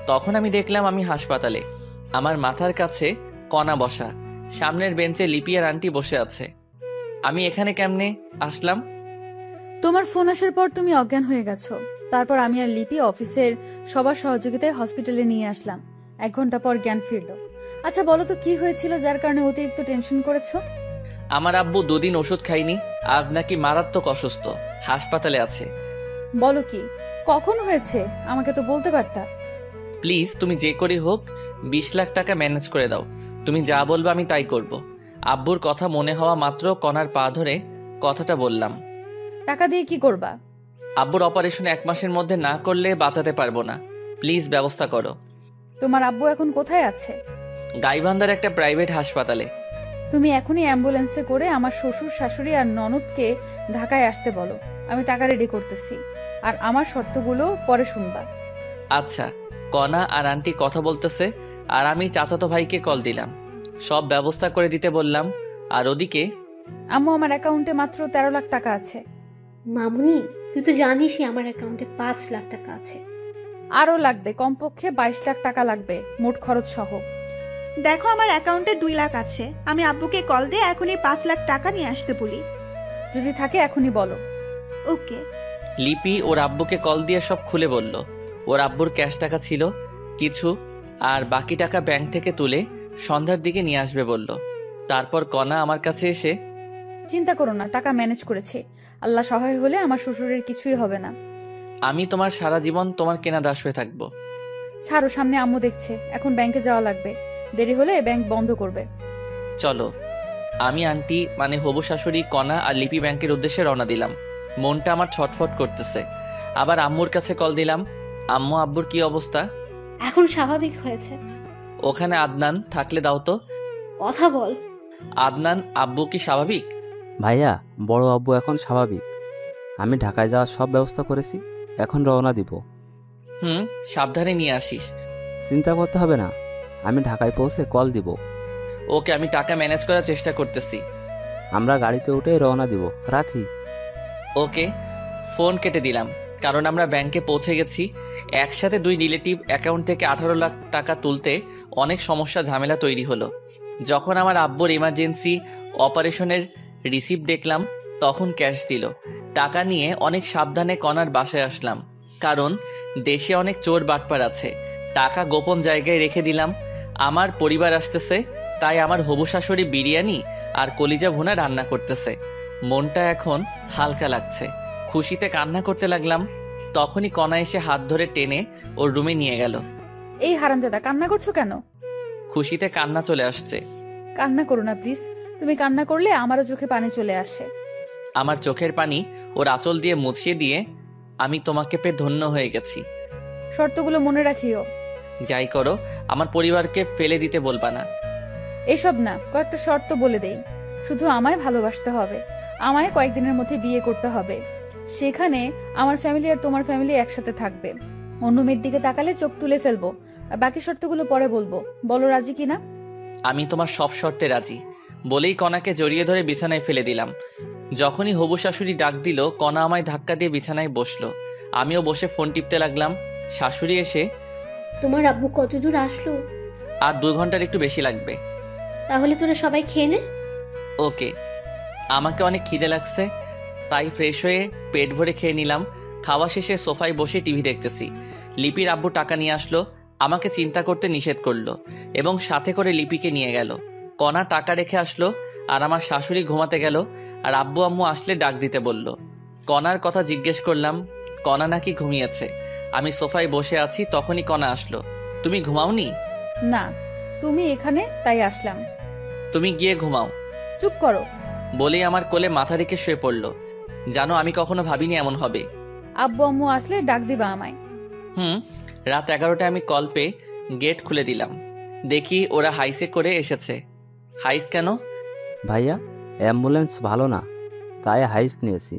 তখন আমি দেখলাম আমি হাসপাতালে। আমার মাথার কাছে কণা বসা, সামনের বেঞ্চে লিপি আর আন্টি বসে আছে। আমি এখানে কেমনে আসলাম? তোমার ফোন আসার পর তুমি অজ্ঞান হয়ে গেছো। তারপর আমি আর লিপি অফিসের সবার সহযোগিতায় হসপিটালে নিয়ে আসলাম। 1 ঘন্টা পর জ্ঞান ফিরলো। আচ্ছা বলো তো কি হয়েছিল যার কারণে অতিরিক্ত টেনশন করেছো? আমার আব্বু 2 দিন ওষুধ খাইনি, আজ নাকি মারাত্মক অসুস্থ, হাসপাতালে আছে। বলো কি, কখন হয়েছে? আমাকে তো বলতে পারতা। প্লিজ তুমি যে করে হোক 20 লাখ টাকা ম্যানেজ করে দাও। তুমি যা বলবে আমি তাই করব। আব্বুর কথা মনে হওয়া মাত্র কণার পা ধরে কথাটা বললাম। টাকা দিয়ে কি করবা? আব্বুর অপারেশন 1 মাসের মধ্যে না করলে বাঁচাতে পারবো না। প্লিজ ব্যবস্থা করো। তোমার আব্বু এখন কোথায় আছে? গাইবান্ধার একটা প্রাইভেট হাসপাতালে। তুমি এখনই অ্যাম্বুলেন্সে করে আমার শ্বশুর শাশুড়ি আর ননদকে ঢাকায় আসতে বলো। আমি টাকা রেডি করতেছি, আর আমার শর্তগুলো পরে শুনবা। আচ্ছা। কণা আর আন্টি কথা বলতেছে আর আমি চাচাতো ভাইকে কল দিলাম, সব ব্যবস্থা করে দিতে বললাম। আর ওদিকে আম্মু, আমার অ্যাকাউন্টে মাত্র 13 লাখ টাকা আছে। মামুনি, তুই তো জানিসই আমার অ্যাকাউন্টে 5 লাখ টাকা আছে। আরও লাগবে, কমপক্ষে 22 লাখ টাকা লাগবে মোট খরচ সহ। দেখো আমার অ্যাকাউন্টে 2 লাখ আছে। আমি আব্বুকে কল দিয়ে এখনই 5 লাখ টাকা নিয়ে আসতে বলি। যদি থাকে এখনই বলো। ওকে। লিপি ওর আব্বুকে কল দিয়ে সব খুলে বলল। ওর আব্বুর ক্যাশ টাকা ছিল কিছু, আর বাকি টাকা ব্যাংক থেকে তুলে সন্ধ্যার দিকে নিয়ে আসবে বলল। তারপর কণা আমার কাছে এসে, চিন্তা করো না, টাকা ম্যানেজ করেছি। আল্লাহ সহায় হলে আমার শ্বশুরের কিছুই হবে না। আমি তোমার সারা জীবন তোমার কেনা দাস হয়ে থাকবো। ছাড়ো, সামনে আম্মু দেখছে, এখন ব্যাংকে যাওয়া লাগবে, দেরি হলে ব্যাংক বন্ধ করবে। চলো। আমি আন্টি মানে হবু শাশুড়ি, কণা আর লিপি ব্যাংকের উদ্দেশ্যে রওনা দিলাম। মনটা আমার ছটফট করতেছে। আবার আম্মুর কাছে কল দিলাম, আম্মু আব্বুর কি অবস্থা? এখন স্বাভাবিক হয়েছে। ওখানে আদনান থাকলে দাও তো। কথা বল। আদনান, আব্বু কি স্বাভাবিক? ভাইয়া, বড় আব্বু এখন স্বাভাবিক। আমি ঢাকায় যাওয়ার সব ব্যবস্থা করেছি, এখন রওনা দিব। সাবধানে নিয়ে আসিস। চিন্তা করতে হবে না, আমি ঢাকায় পৌঁছে কল দিব। ওকে, আমি টাকা ম্যানেজ করার চেষ্টা করতেছি। আমরা গাড়িতে উঠে রওনা দিব, রাখি। ওকে। ফোন কেটে দিলাম, কারণ আমরা ব্যাংকে পৌঁছে গেছি। একসাথে 2 রিলেটিভ অ্যাকাউন্ট থেকে 18 লাখ টাকা তুলতে অনেক সমস্যা ঝামেলা তৈরি হলো। যখন আমার আব্বুর ইমার্জেন্সি অপারেশনের রিসিপ্ট দেখলাম, তখন ক্যাশ দিল। টাকা নিয়ে অনেক সাবধানে কণার বাসায় আসলাম, কারণ দেশে অনেক চোর বাটপার আছে। টাকা গোপন জায়গায় রেখে দিলাম। আমার পরিবার আসতেছে, তাই আমার হবু শাশুড়ি বিরিয়ানি আর কলিজা ভুনা রান্না করতেছে। মনটা এখন হালকা লাগছে, খুশিতে কান্না করতে লাগলাম। তখনই কণা এসে হাত ধরে টেনে ওর রুমে নিয়ে গেল। এই হারামজাদা, কান্না করছো কেন? খুশিতে কান্না চলে আসছে। কান্না করো না প্লিজ, তুমি কান্না করলে আমারও চোখে পানি চলে আসে। আমার চোখের পানি ওর আঁচল দিয়ে মুছিয়ে দিয়ে, আমি তোমাকে পেয়ে ধন্য হয়ে গেছি। শর্তগুলো মনে রাখিও। যাই করো, আমার পরিবারকে ফেলে দিতে বলবা না। এসব না, কয়েকটা শর্ত বলে দেই। শুধু আমায় ভালোবাসতে হবে, আমায় কয়েকদিনের মধ্যে বিয়ে করতে হবে, সেখানে আমার ফ্যামিলি আর তোমার ফ্যামিলি একসাথে থাকবে। অন্য মেয়ের দিকে তাকালে চোখ তুলে ফেলবো, আর বাকি শর্তগুলো পরে বলবো। বলো রাজি কিনা? আমি তোমার সব শর্তে রাজি বলেই কণাকে জড়িয়ে ধরে বিছানায় ফেলে দিলাম। যখনই হবু শাশুড়ি ডাক দিল, কণা আমায় ধাক্কা দিয়ে বিছানায় বসলো। আমিও বসে ফোন টিপতে লাগলাম। শাশুড়ি এসে, তোমার আব্বু কতদূর আসলো? আর 2 ঘন্টার একটু বেশি লাগবে। তাহলে তোরা সবাই খেয়ে নে। ওকে। আমাকে অনেক খিদে লাগছে, তাই ফ্রেশ হয়ে পেট ভরে খেয়ে নিলাম। খাওয়া শেষে সোফায় বসে টিভি দেখতেছি। লিপির আব্বু টাকা নিয়ে আসলো, আমাকে চিন্তা করতে নিষেধ করলো এবং সাথে করে লিপিকে নিয়ে গেল। কণা টাকা রেখে আসলো, আর আমার শাশুড়ি ঘুমাতে গেল। আর আব্বু আম্মু আসলে ডাক দিতে বলল। কণার কথা জিজ্ঞেস করলাম, কণা নাকি ঘুমিয়েছে। আমি সোফায় বসে আছি, তখনই কণা আসলো। তুমি ঘুমাওনি? না, তুমি এখানে তাই আসলাম। তুমি গিয়ে ঘুমাও। চুপ করো। বলেই আমার কোলে মাথা রেখে শুয়ে পড়ল। জানো, আমি কখনো ভাবিনি এমন হবে। আব্বু আম্মু আসলে ডাক দিবা আমায়। রাত 11টায় আমি কল পেয়ে গেট খুলে দিলাম। দেখি ওরা হাইসে করে এসেছে। হাইস কেন? ভাইয়া, অ্যাম্বুলেন্স ভালো না, তাই হাইস নিয়েছি।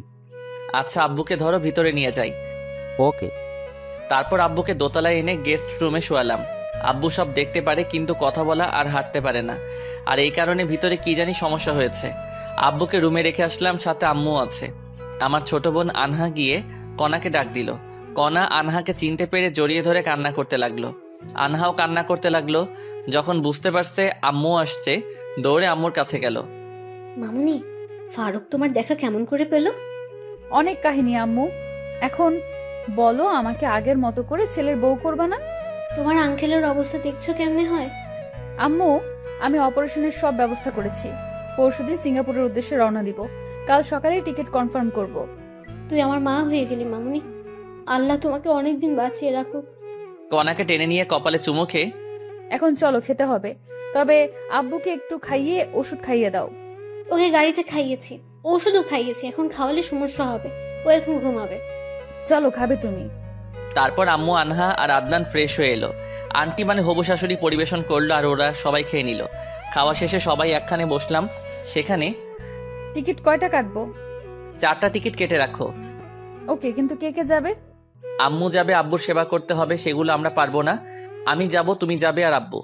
আচ্ছা, আব্বুকে ধরো, ভিতরে নিয়ে যাই। ওকে। তারপর আব্বুকে দোতলায় এনে গেস্ট রুমে শোয়ালাম। আব্বু সব দেখতে পারে, কিন্তু কথা বলা আর হাঁটতে পারে না। আর এই কারণে ভিতরে কি জানি সমস্যা হয়েছে। আব্বুকে রুমে রেখে আসলাম, সাথে আম্মু আছে। আমার ছোট বোন আনহা গিয়ে কণাকে ডাক দিল। কণা আনহাকে চিনতে পেরে জড়িয়ে ধরে কান্না করতে লাগলো। আনহাও কান্না করতে লাগলো। যখন বুঝতে পারছে আম্মু আসছে, দৌড়ে আম্মুর কাছে গেল। মামুনি, ফারুক তোমার দেখা কেমন করে পেল? অনেক কাহিনী আম্মু। এখন বলো, আমাকে আগের মতো করে ছেলের বউ করবা না? তোমার আঙ্কেলের অবস্থা দেখছো কেমনে হয়? আম্মু, আমি অপারেশনের সব ব্যবস্থা করেছি। পরশুদিন সিঙ্গাপুরের উদ্দেশ্যে রওনা দিব। কাল সকালে টিকিট কনফার্ম করব। তুই আমার মা হয়ে গেলি মামুনি। আল্লাহ তোমাকে অনেকদিন বাঁচিয়ে রাখুক। কণাকে টেনে নিয়ে কপালে চুমু খেয়ে, এখন চলো, খেতে হবে। তবে আব্বুকে একটু খাইয়ে ওষুধ খাইয়ে দাও। ওকে গাড়িতে খাইয়েছি, ওষুধও খাইয়েছি, এখন খাওয়ালে সমস্যা হবে। ও এখন ঘুমাবে। চলো, খাবে তুমি? তারপর আম্মু, আনহা আর আদনান ফ্রেশ হয়ে এলো। আন্টি মানে হবু শাশুড়ি পরিবেশন করলো, আর ওরা সবাই খেয়ে নিল। খাওয়া শেষে সবাই একখানে বসলাম। সেখানে টিকিট কয়টা কাটবো? 4টা টিকিট কেটে রাখো। ওকে, কিন্তু কে কে যাবে? আম্মু যাবে, আব্বুর সেবা করতে হবে, সেগুলো আমরা পারবো না। আমি যাব, তুমি যাবে, আর আব্বু।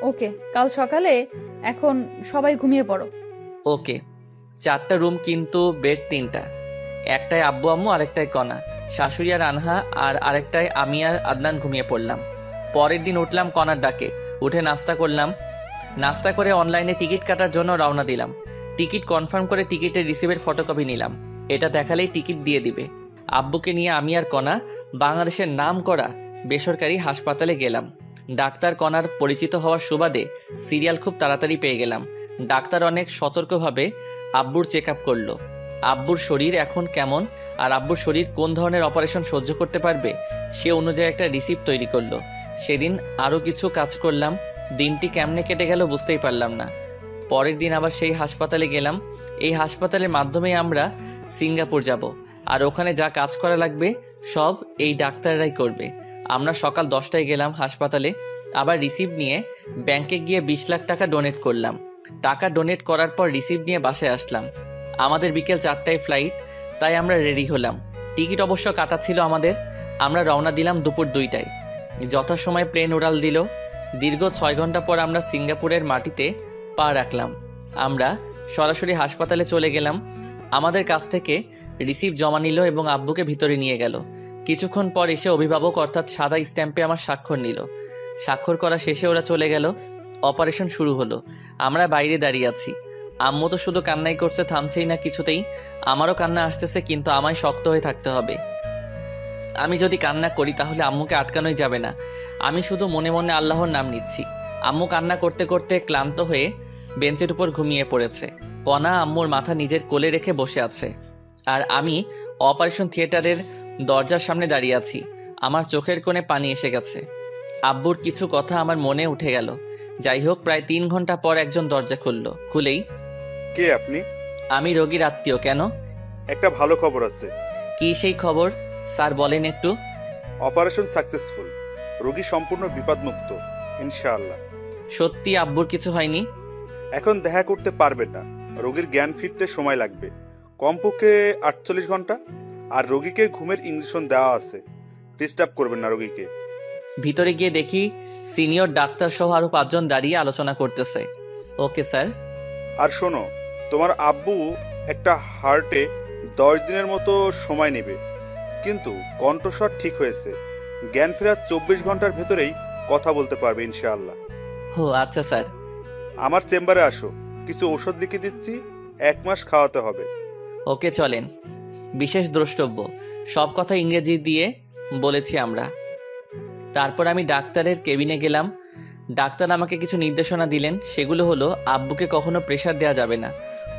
ওকে, কাল সকালে। এখন সবাই ঘুমিয়ে পড়ো। ওকে। 4টা রুম, কিন্তু বেড 3টা। একটায় আব্বু আম্মু, আরেকটায় কণা, শাশুড়ি আর আনহা, আর আরেকটায় আমি আর আদনান ঘুমিয়ে পড়লাম। পরের দিন উঠলাম কণার ডাকে, উঠে নাস্তা করলাম। নাস্তা করে অনলাইনে টিকিট কাটার জন্য রওনা দিলাম। টিকিট কনফার্ম করে টিকিটের রিসিভের ফটোকপি নিলাম। এটা দেখালেই টিকিট দিয়ে দিবে। আব্বুকে নিয়ে আমি আর কণা বাংলাদেশের নাম করা বেসরকারি হাসপাতালে গেলাম। ডাক্তার কণার পরিচিত হওয়ার সুবাদে সিরিয়াল খুব তাড়াতাড়ি পেয়ে গেলাম। ডাক্তার অনেক সতর্কভাবে আব্বুর চেক আপ করলো। আব্বুর শরীর এখন কেমন আর আব্বুর শরীর কোন ধরনের অপারেশন সহ্য করতে পারবে সে অনুযায়ী একটা রিসিপ্ট তৈরি করলো। সেদিন আরও কিছু কাজ করলাম। দিনটি কেমনে কেটে গেল বুঝতেই পারলাম না। পরের দিন আবার সেই হাসপাতালে গেলাম। এই হাসপাতালের মাধ্যমেই আমরা সিঙ্গাপুর যাব, আর ওখানে যা কাজ করা লাগবে সব এই ডাক্তাররাই করবে। আমরা সকাল 10টায় গেলাম হাসপাতালে, আবার রিসিপ্ট নিয়ে ব্যাংকে গিয়ে 20 লাখ টাকা ডোনেট করলাম। টাকা ডোনেট করার পর রিসিপ্ট নিয়ে বাসায় আসলাম। আমাদের বিকেল 4টায় ফ্লাইট, তাই আমরা রেডি হলাম। টিকিট অবশ্য কাটা ছিল আমাদের। আমরা রওনা দিলাম দুপুর 2টায়। যথাসময়ে প্লেন উড়াল দিল। দীর্ঘ 6 ঘন্টা পর আমরা সিঙ্গাপুরের মাটিতে পা রাখলাম। আমরা সরাসরি হাসপাতালে চলে গেলাম। আমাদের কাছ থেকে রিসিপ্ট জমা নিল এবং আব্বুকে ভিতরে নিয়ে গেল। কিছুক্ষণ পর এসে অভিভাবক অর্থাৎ সাদা স্ট্যাম্পে আমার স্বাক্ষর নিল। স্বাক্ষর করা শেষে ওরা চলে গেল। অপারেশন শুরু হলো। আমরা বাইরে দাঁড়িয়ে আছি। আম্মু তো শুধু কান্নাই করছে, থামছেই না কিছুতেই। আমারও কান্না আসতেছে, কিন্তু আমায় শক্ত হয়ে থাকতে হবে। আমি যদি কান্না করি তাহলে আম্মুকে আটকানোই যাবে না। আমি শুধু মনে মনে আল্লাহর নাম নিচ্ছি। আম্মু কান্না করতে করতে ক্লান্ত হয়ে বেঞ্চের উপর ঘুমিয়ে পড়েছে। কণা আম্মুর মাথা নিজের কোলে রেখে বসে আছে, আর আমি অপারেশন থিয়েটারের দরজার সামনে দাঁড়িয়ে আছি। আমার চোখের কোণে পানি এসে গেছে। আব্বুর কিছু কথা আমার মনে উঠে গেল। যাই হোক, প্রায় 3 ঘন্টা পর একজন দরজা খুলল। খুলেই, কে আপনি? আমি রোগীর আত্মীয়। কেন? একটা ভালো খবর আছে। কি সেই খবর স্যার, বলেন একটু। অপারেশন সাকসেসফুল, রোগী সম্পূর্ণ বিপদমুক্ত ইনশাআল্লাহ। সত্যি আব্বুর কিছু হয়নি? এখন দেখা করতে পারবেন না, রোগীর জ্ঞান ফিরতে সময় লাগবে, কমপক্ষে 48 ঘন্টা। আর রোগীকে ঘুমের ইঞ্জেকশন দেওয়া আছে, ডিস্টার্ব করবেন না রোগীকে। ভিতরে গিয়ে দেখি সিনিয়র ডাক্তার সহ আরো 5 জন দাঁড়িয়ে আলোচনা করতেছে। Okay sir. আর শোনো, তোমার আব্বু একটা হার্টে 10 দিনের মতো সময় নেবে, কিন্তু কণ্ঠস্বর ঠিক হয়েছে। জ্ঞান ফেরার 24 ঘন্টার ভেতরেই কথা বলতে পারবে ইনশাআল্লাহ। ও আচ্ছা স্যার। আমার চেম্বারে আসো, কিছু ওষুধ লিখে দিচ্ছি, 1 মাস খাওয়াতে হবে। ওকে চলেন। বিশেষ দ্রষ্টব্য, সব কথা ইংরেজি দিয়ে বলেছি আমরা। তারপর আমি ডাক্তারের কেবিনে গেলাম। ডাক্তার আমাকে কিছু নির্দেশনা দিলেন। সেগুলো হলো, আব্বুকে কখনো প্রেশার দেওয়া যাবে না,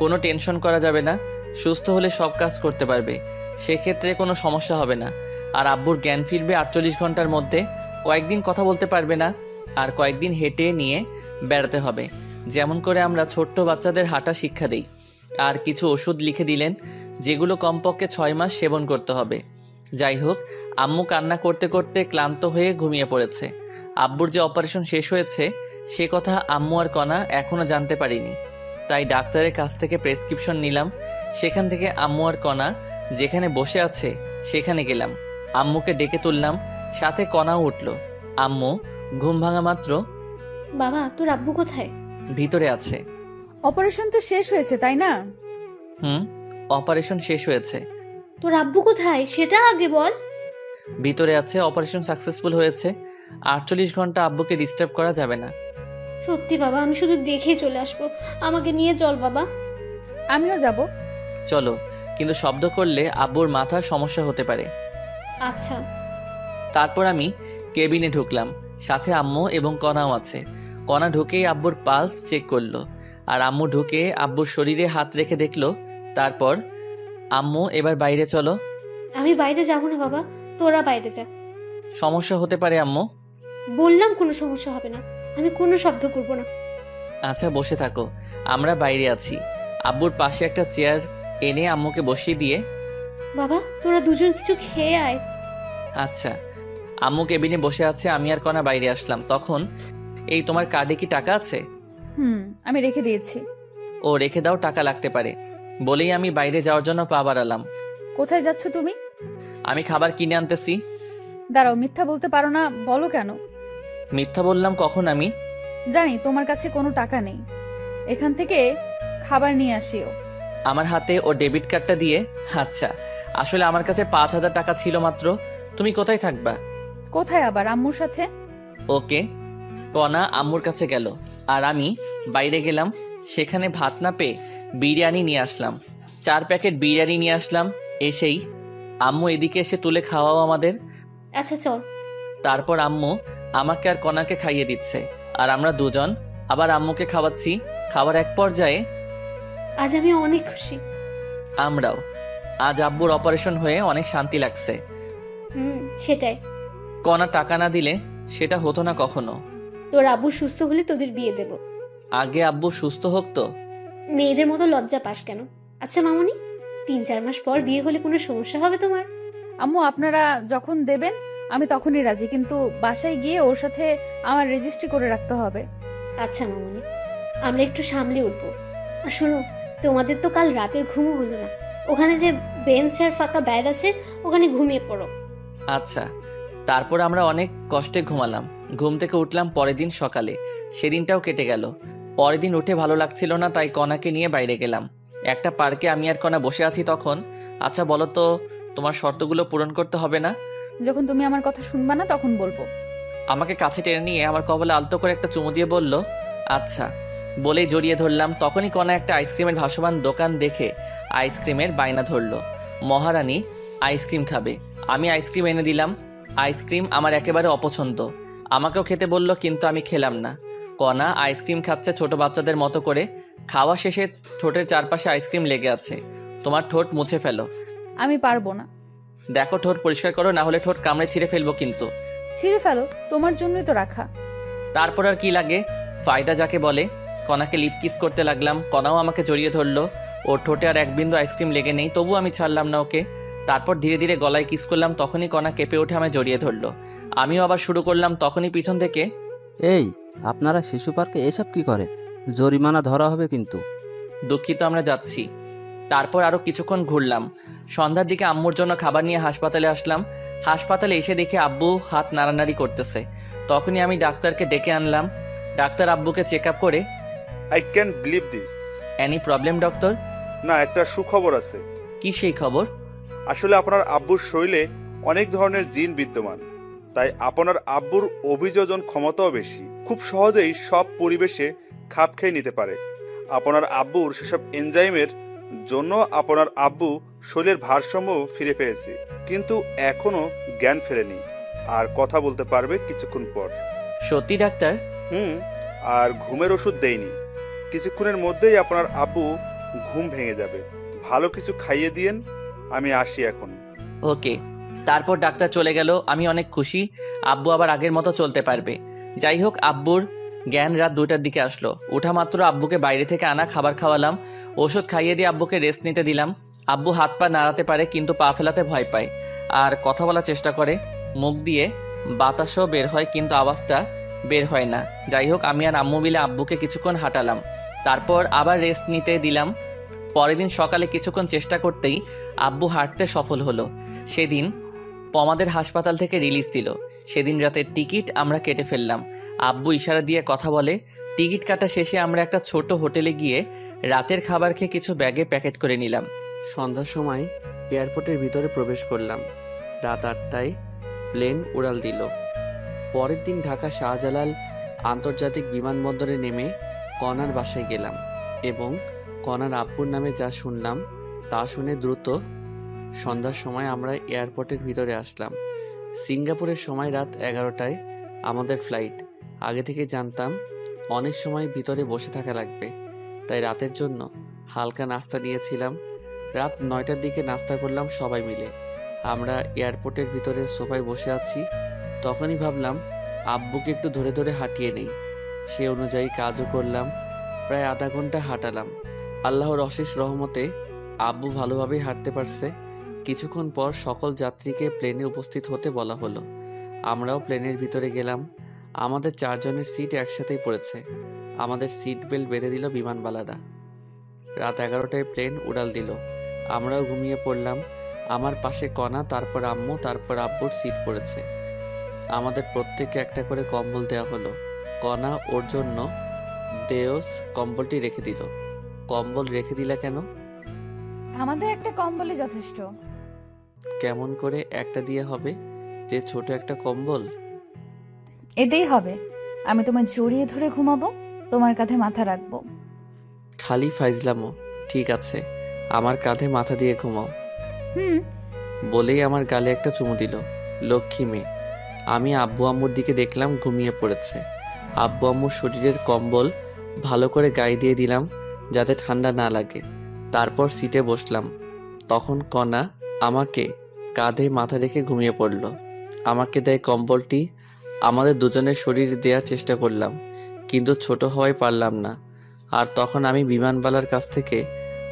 কোনো টেনশন করা যাবে না। সুস্থ হলে সব কাজ করতে পারবে, সেক্ষেত্রে কোনো সমস্যা হবে না। আর আব্বুর জ্ঞান ফিরবে 48 ঘন্টার মধ্যে। কয়েকদিন কথা বলতে পারবে না, আর কয়েকদিন হেঁটে নিয়ে বেড়াতে হবে, যেমন করে আমরা ছোট্ট বাচ্চাদের হাঁটা শিক্ষা দিই। আর কিছু ওষুধ লিখে দিলেন, যেগুলো কমপক্ষে 6 মাস সেবন করতে হবে। যাই হোক, আম্মু কান্না করতে করতে ক্লান্ত হয়ে ঘুমিয়ে পড়েছে। আব্বুর যে অপারেশন শেষ হয়েছে সে কথা আম্মু আর কণা এখনও জানতে পারিনি। তাই ডাক্তারের কাছ থেকে প্রেসক্রিপশন নিলাম। সেখান থেকে আম্মু আর কণা যেখানে বসে আছে সেখানে গেলাম। আম্মুকে ডেকে তুললাম, সাথে কণাও উঠল। আম্মু ঘুম ভাঙা মাত্র, বাবা তোর আব্বু কোথায়? ভিতরে আছে। অপারেশন তো শেষ হয়েছে তাই না? অপারেশন শেষ হয়েছে। তোর আব্বু কোথায় সেটা আগে বল। ভিতরে আছে, অপারেশন সাকসেসফুল হয়েছে। 48 ঘন্টা আব্বুকে ডিস্টার্ব করা যাবে না। সত্যি বাবা, আমি শুধু দেখেই চলে আসবো, আমাকে নিয়ে চল বাবা। আমিও যাব। চলো, কিন্তু শব্দ করলে আব্বুর মাথার সমস্যা হতে পারে। আচ্ছা। তারপর আমি কেবিনে ঢুকলাম, সাথে আম্মু এবং কণাও আছে। কণা ঢুকেই আব্বুর পালস চেক করলো, আর আম্মু ঢুকে আব্বুর শরীরে হাত রেখে দেখলো। তারপর, আম্মু এবার বাইরে চলো। আমি বাইরে যাবো না বাবা, তোরা বাইরে যা। সমস্যা হতে পারে আম্মু। বললাম কোনো সমস্যা হবে না, আমি কোনো শব্দ করবো না। আচ্ছা বসে থাকো, আমরা বাইরে আছি। আব্বুর পাশে একটা চেয়ার এনে আম্মুকে বসিয়ে দিয়ে, বাবা তোরা দুজন কিছু খেয়ে আয়। আচ্ছা। আম্মু কেবিনে বসে আছে, আমি আর কণা বাইরে আসলাম। তখন, এই তোমার কার্ডে কি টাকা আছে? আমি রেখে দিয়েছি। ও রেখে দাও, টাকা লাগতে পারে। বলেই আমি বাইরে যাওয়ার জন্য পা বাড়ালাম। কোথায় যাচ্ছ তুমি? আমি খাবার কিনে আনতেছি। দাঁড়াও, মিথ্যা বলতে পারো না, বলো কেন? মিথ্যা বললাম কখন আমি? জানি তোমার কাছে কোনো টাকা নেই, এখান থেকে খাবার নিয়ে আসিও। আমার হাতে ও ডেবিট কার্ডটা দিয়ে, আচ্ছা আসলে আমার কাছে 5,000 টাকা ছিল মাত্র। তুমি কোথায় থাকবা? কোথায় আবার? আম্মুর সাথে। ওকে। কণা আম্মুর কাছে গেল, আর আমি বাইরে গেলাম। সেখানে ভাত না পেয়ে বিরিয়ানি নিয়ে আসলাম। 4 প্যাকেট বিরিয়ানি নিয়ে আসলাম। এসেই আম্মু এদিকে এসে তুলে খাওয়াও আমাদের। আচ্ছা চল। তারপর আম্মু আমাকে আর কণাকে খাইয়ে দিচ্ছে, আর আমরা দুজন আবার আম্মুকে খাওয়াচ্ছি। খাবার এক পর্যায়ে আজ আমি অনেক খুশি। আমরাও। আজ আব্বুর অপারেশন হয়ে অনেক শান্তি লাগছে। সেটাই। কণা টাকা না দিলে সেটা হতো না কখনো। তোর আব্বু সুস্থ হলে তোদের বিয়ে দেব। আগে আব্বু সুস্থ হোক তো। মেয়েদের মতো লজ্জা পাস কেন? আচ্ছা মামনি, 3-4 মাস পর বিয়ে হলে কোনো সমস্যা হবে তোমার? আম্মু আপনারা যখন দেবেন আমি তখনই রাজি, কিন্তু বাসায় গিয়ে ওর সাথে আমার রেজিস্ট্রি করে রাখতে হবে। আচ্ছা মামনি, আমরা একটু সামলে উঠবো। আর শোনো, তোমাদের তো কাল রাতের ঘুমও হলো না। ওখানে যে বেঞ্চ আর ফাঁকা বেড আছে ওখানে ঘুমিয়ে পড়ো। আচ্ছা। তারপর আমরা অনেক কষ্টে ঘুমালাম। ঘুম থেকে উঠলাম পরের দিন সকালে। সেদিনটাও কেটে গেল। পরের দিন উঠে ভালো লাগছিল না, তাই কণাকে নিয়ে বাইরে গেলাম। একটা পার্কে আমি আর কণা বসে আছি তখন। আচ্ছা বলো তো, তোমার শর্তগুলো পূরণ করতে হবে না? যখন তুমি আমার কথা শুনবা না তখন বলবো। আমাকে কাছে টেনে নিয়ে আমার কপালে আলতো করে একটা চুমু দিয়ে বলল, আচ্ছা। বলেই জড়িয়ে ধরলাম। তখনই কণা একটা আইসক্রিমের ভাসমান দোকান দেখে আইসক্রিমের বায়না ধরলো। মহারানী আইসক্রিম খাবে। আমি আইসক্রিম এনে দিলাম। আইসক্রিম আমার একেবারে অপছন্দ। আমাকেও খেতে বলল, কিন্তু আমি খেলাম না। কণা আইসক্রিম খাচ্ছে ছোট বাচ্চাদের মতো করে। খাওয়া শেষে ঠোঁটের চারপাশে আইসক্রিম লেগে আছে। তোমার ঠোঁট মুছে ফেলো। আমি পারবো না। দেখো ঠোঁট পরিষ্কার করো, না হলে ঠোঁট কামড়ে ছিঁড়ে ফেলবো কিন্তু। ছিঁড়ে ফেলো, তোমার জন্যই তো রাখা। তারপর আর কি লাগে, ফায়দা যাকে বলে। কণাকে লিপ কিস করতে লাগলাম। কণাও আমাকে জড়িয়ে ধরলো। ওর ঠোঁটে আর এক বিন্দু আইসক্রিম লেগে নেই, তবু আমি ছাড়লাম না ওকে। তারপর ধীরে ধীরে গলায় কিস করলাম। তখনই কণা কেঁপে উঠে আমায় জড়িয়ে ধরলো। আমিও আবার শুরু করলাম। তখনই পিছন থেকে, এই আপনারা শিশু পার্কে এসব কি করেন? জরিমানা ধরা হবে কিন্তু। দুঃখিত, আমরা যাচ্ছি। তারপর আরও কিছুক্ষণ ঘুরলাম। সন্ধ্যার দিকে আম্মুর জন্য খাবার নিয়ে হাসপাতালে আসলাম। হাসপাতালে এসে দেখে আব্বু হাত নাড়ানাড়ি করতেছে। তখনই আমি ডাক্তারকে ডেকে আনলাম। ডাক্তার আব্বুকে চেক আপ করে, I can believe this. Any problem doctor? না, একটা সুখবর আছে। কি সেই খবর? আসলে আপনার আব্বুর শরীরে অনেক ধরনের জিন বিদ্যমান, তাই আপনার আব্বুর অভিযোজন ক্ষমতাও বেশি। খুব সহজেই সব পরিবেশে খাপ খেয়ে নিতে পারে। আপনার আব্বুর সেসব এনজাইমের জন্য আপনার আব্বু শরীরের ভারসাম্য ফিরে পেয়েছে, কিন্তু এখনো জ্ঞান ফেরেনি আর কথা বলতে পারবে কিছুক্ষণ পর। সত্যি ডাক্তার? আর ঘুমের ওষুধ দেয়নি। কিছুক্ষণের মধ্যেই আপনার আব্বু ঘুম ভেঙে যাবে। ভালো কিছু খাইয়ে দিয়েন। আমি আসি এখন। ওকে। তারপর ডাক্তার চলে গেল। আমি অনেক খুশি, আব্বু আবার আগের মতো চলতে পারবে। যাই হোক, আব্বুর জ্ঞান রাত 2টার দিকে আসলো। ওঠা মাত্র আব্বুকে বাইরে থেকে আনা খাবার খাওয়ালাম। ওষুধ খাইয়ে দিয়ে আব্বুকে রেস্ট নিতে দিলাম। আব্বু হাত পা নাড়াতে পারে, কিন্তু পা ফেলাতে ভয় পায় আর কথা বলার চেষ্টা করে। মুখ দিয়ে বাতাসও বের হয়, কিন্তু আওয়াজটা বের হয় না। যাই হোক, আমি আর আম্মু মিলে আব্বুকে কিছুক্ষণ হাঁটালাম। তারপর আবার রেস্ট নিতে দিলাম। পরের দিন সকালে কিছুক্ষণ চেষ্টা করতেই আব্বু হাঁটতে সফল হলো। সেদিন আমাদের হাসপাতাল থেকে রিলিজ দিল। সেদিন রাতের টিকিট আমরা কেটে ফেললাম। আব্বু ইশারা দিয়ে কথা বলে। টিকিট কাটা শেষে আমরা একটা ছোট হোটেলে গিয়ে রাতের খাবার খেয়ে কিছু ব্যাগে প্যাকেট করে নিলাম। সন্ধ্যার সময় এয়ারপোর্টের ভিতরে প্রবেশ করলাম। রাত 8টায় প্লেন উড়াল দিল। পরের দিন ঢাকা শাহজালাল আন্তর্জাতিক বিমানবন্দরে নেমে কণার বাসায় গেলাম এবং কণার আব্বুর নামে যা শুনলাম তা শুনে দ্রুত সন্ধ্যার সময় আমরা এয়ারপোর্টের ভিতরে আসলাম। সিঙ্গাপুরের সময় রাত 11টায় আমাদের ফ্লাইট। আগে থেকে জানতাম অনেক সময় ভিতরে বসে থাকা লাগবে, তাই রাতের জন্য হালকা নাস্তা নিয়েছিলাম। রাত 9টার দিকে নাস্তা করলাম সবাই মিলে। আমরা এয়ারপোর্টের ভিতরে সোফায় বসে আছি। তখনই ভাবলাম আব্বুকে একটু ধরে ধরে হাঁটিয়ে নেই। সে অনুযায়ী কাজও করলাম। প্রায় আধা ঘন্টা হাঁটালাম। আল্লাহর অশেষ রহমতে আব্বু ভালোভাবেই হাঁটতে পারছে। কিছুক্ষণ পর সকল যাত্রীকে প্লেনে উপস্থিত হতে বলা হলো। আমরাও প্লেনের ভিতরে গেলাম। আমাদের 4 জনের সিট একসাথেই পড়েছে। আমাদের সিট বেল্ট বেঁধে দিল বিমানবালারা। রাত 11টায় প্লেন উড়াল দিল। আমরাও ঘুমিয়ে পড়লাম। আমার পাশে কণা, তারপর আম্মু, তারপর আব্বুর সিট পড়েছে। আমাদের প্রত্যেককে একটা করে কম্বল দেওয়া হলো। কণা ওর জন্য দেওস কম্বলটি রেখে দিল। কম্বল রেখে দিলা কেন? আমাদের একটা কম্বলই যথেষ্ট। কেমন করে একটা দিয়ে হবে, যে ছোট একটা কম্বল? এতেই হবে। আমি তোমায় জড়িয়ে ধরে ঘুমাবো, তোমার কাঁধে মাথা রাখবো। খালি ফাইজলামো। ঠিক আছে, আমার কাঁধে মাথা দিয়ে ঘুমাও। বলেই আমার গালে একটা চুমু দিল। লক্ষ্মী মেয়ে। আমি আব্বু আম্মুর দিকে দেখলাম ঘুমিয়ে পড়েছে। আব্বু আম্মুর শরীরের কম্বল ভালো করে গায়ে দিয়ে দিলাম যাতে ঠান্ডা না লাগে। তারপর সিটে বসলাম। তখন কণা আমাকে কাঁধে মাথা রেখে ঘুমিয়ে পড়ল। আমাকে দেয় কম্বলটি। আমাদের দুজনের শরীর দেওয়ার চেষ্টা করলাম, কিন্তু ছোট হওয়ায় পারলাম না। আর তখন আমি বিমানবালার কাছ থেকে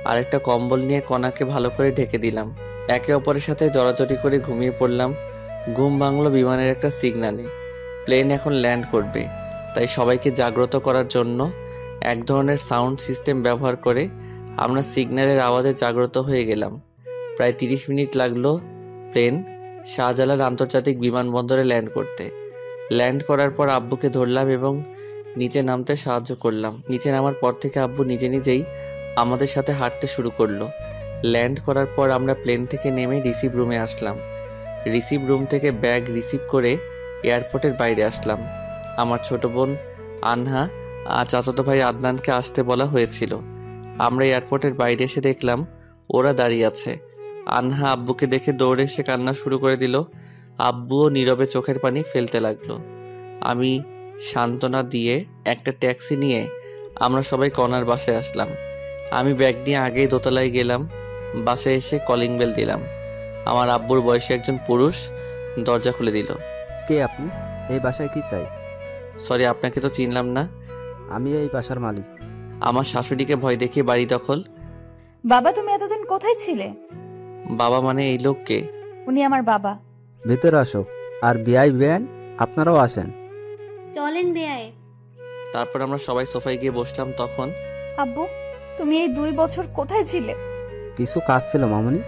আরেকটা কম্বল নিয়ে কণাকে ভালো করে ঢেকে দিলাম। একে অপরের সাথে জড়াজড়ি করে ঘুমিয়ে পড়লাম। ঘুম ভাঙল বিমানের একটা সিগন্যালে। প্লেন এখন ল্যান্ড করবে, তাই সবাইকে জাগ্রত করার জন্য এক ধরনের সাউন্ড সিস্টেম ব্যবহার করে আমরা সিগন্যালের আওয়াজে জাগ্রত হয়ে গেলাম। প্রায় 30 মিনিট লাগলো প্লেন শাহজালাল আন্তর্জাতিক বিমানবন্দরে ল্যান্ড করতে। ল্যান্ড করার পর আব্বুকে ধরলাম এবং নিচে নামতে সাহায্য করলাম। নিচে নামার পর থেকে আব্বু নিজে নিজেই আমাদের সাথে হাঁটতে শুরু করলো। ল্যান্ড করার পর আমরা প্লেন থেকে নেমে রিসিভ রুমে আসলাম। রিসিভ রুম থেকে ব্যাগ রিসিভ করে এয়ারপোর্টের বাইরে আসলাম। আমার ছোট বোন আনহা আর চাচাতো ভাই আদনানকে আসতে বলা হয়েছিল। আমরা এয়ারপোর্টের বাইরে এসে দেখলাম ওরা দাঁড়িয়ে আছে। আনহা আব্বুকে দেখে দৌড়ে এসে কান্না শুরু করে দিল। আব্বুও নীরবে চোখের পানি ফেলতে লাগলো। আমি সান্ত্বনা দিয়ে একটা ট্যাক্সি নিয়ে আমরা সবাই কণার বাসায় আসলাম। আমি ব্যাগ নিয়ে আগেই দোতলায় গেলাম। বাসায় এসে কলিং বেল দিলাম। আমার আব্বুর বয়সী একজন পুরুষ দরজা খুলে দিল। কে আপনি? এই বাসায় কি চাই? সরি, আপনাকে তো চিনলাম না। আমি এই বাসার মালিক। আমার শাশুড়িকে ভয় দেখিয়ে বাড়ি দখল। বাবা, তুমি এতদিন কোথায় ছিলে? বাবা মানে এই লোককে? উনি আমার বাবা। ভেতরে আসো। আর বিআই বেআইন আপনারাও আসেন। চলেন বেয়াই। তারপর আমরা সবাই সোফায় গিয়ে বসলাম। তখন আব্বু, তুমি এই 2 বছর কোথায় ছিলে? কিছু কাজ ছিল মামুনি।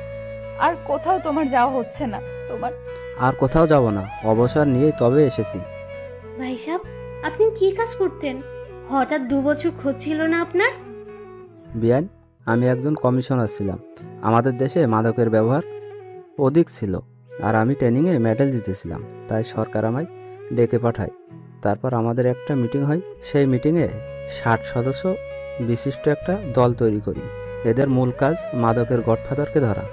আর কোথাও তোমার যাওয়া হচ্ছে না? তোমার আর কোথাও যাব না, অবসর নিয়েই তবে এসেছি। ভাই সাহেব, আপনি কি কাজ করতেন? হঠাৎ 2 বছর খোঁজ ছিল না আপনার? বিআইন, আমি একজন কমিশনার ছিলাম। আমাদের দেশে মাদকের ব্যবহার অধিক ছিল, আর আমি ট্রেনিংয়ে মেডেল জিতেছিলাম। তাই সরকার আমায় ডেকে পাঠায়। তারপর আমাদের একটা মিটিং হয়। সেই মিটিংয়ে 60 সদস্য বিশিষ্ট একটা দল তৈরি করি। এদের মূল কাজ মাদকের গডফাদারকে ধরা।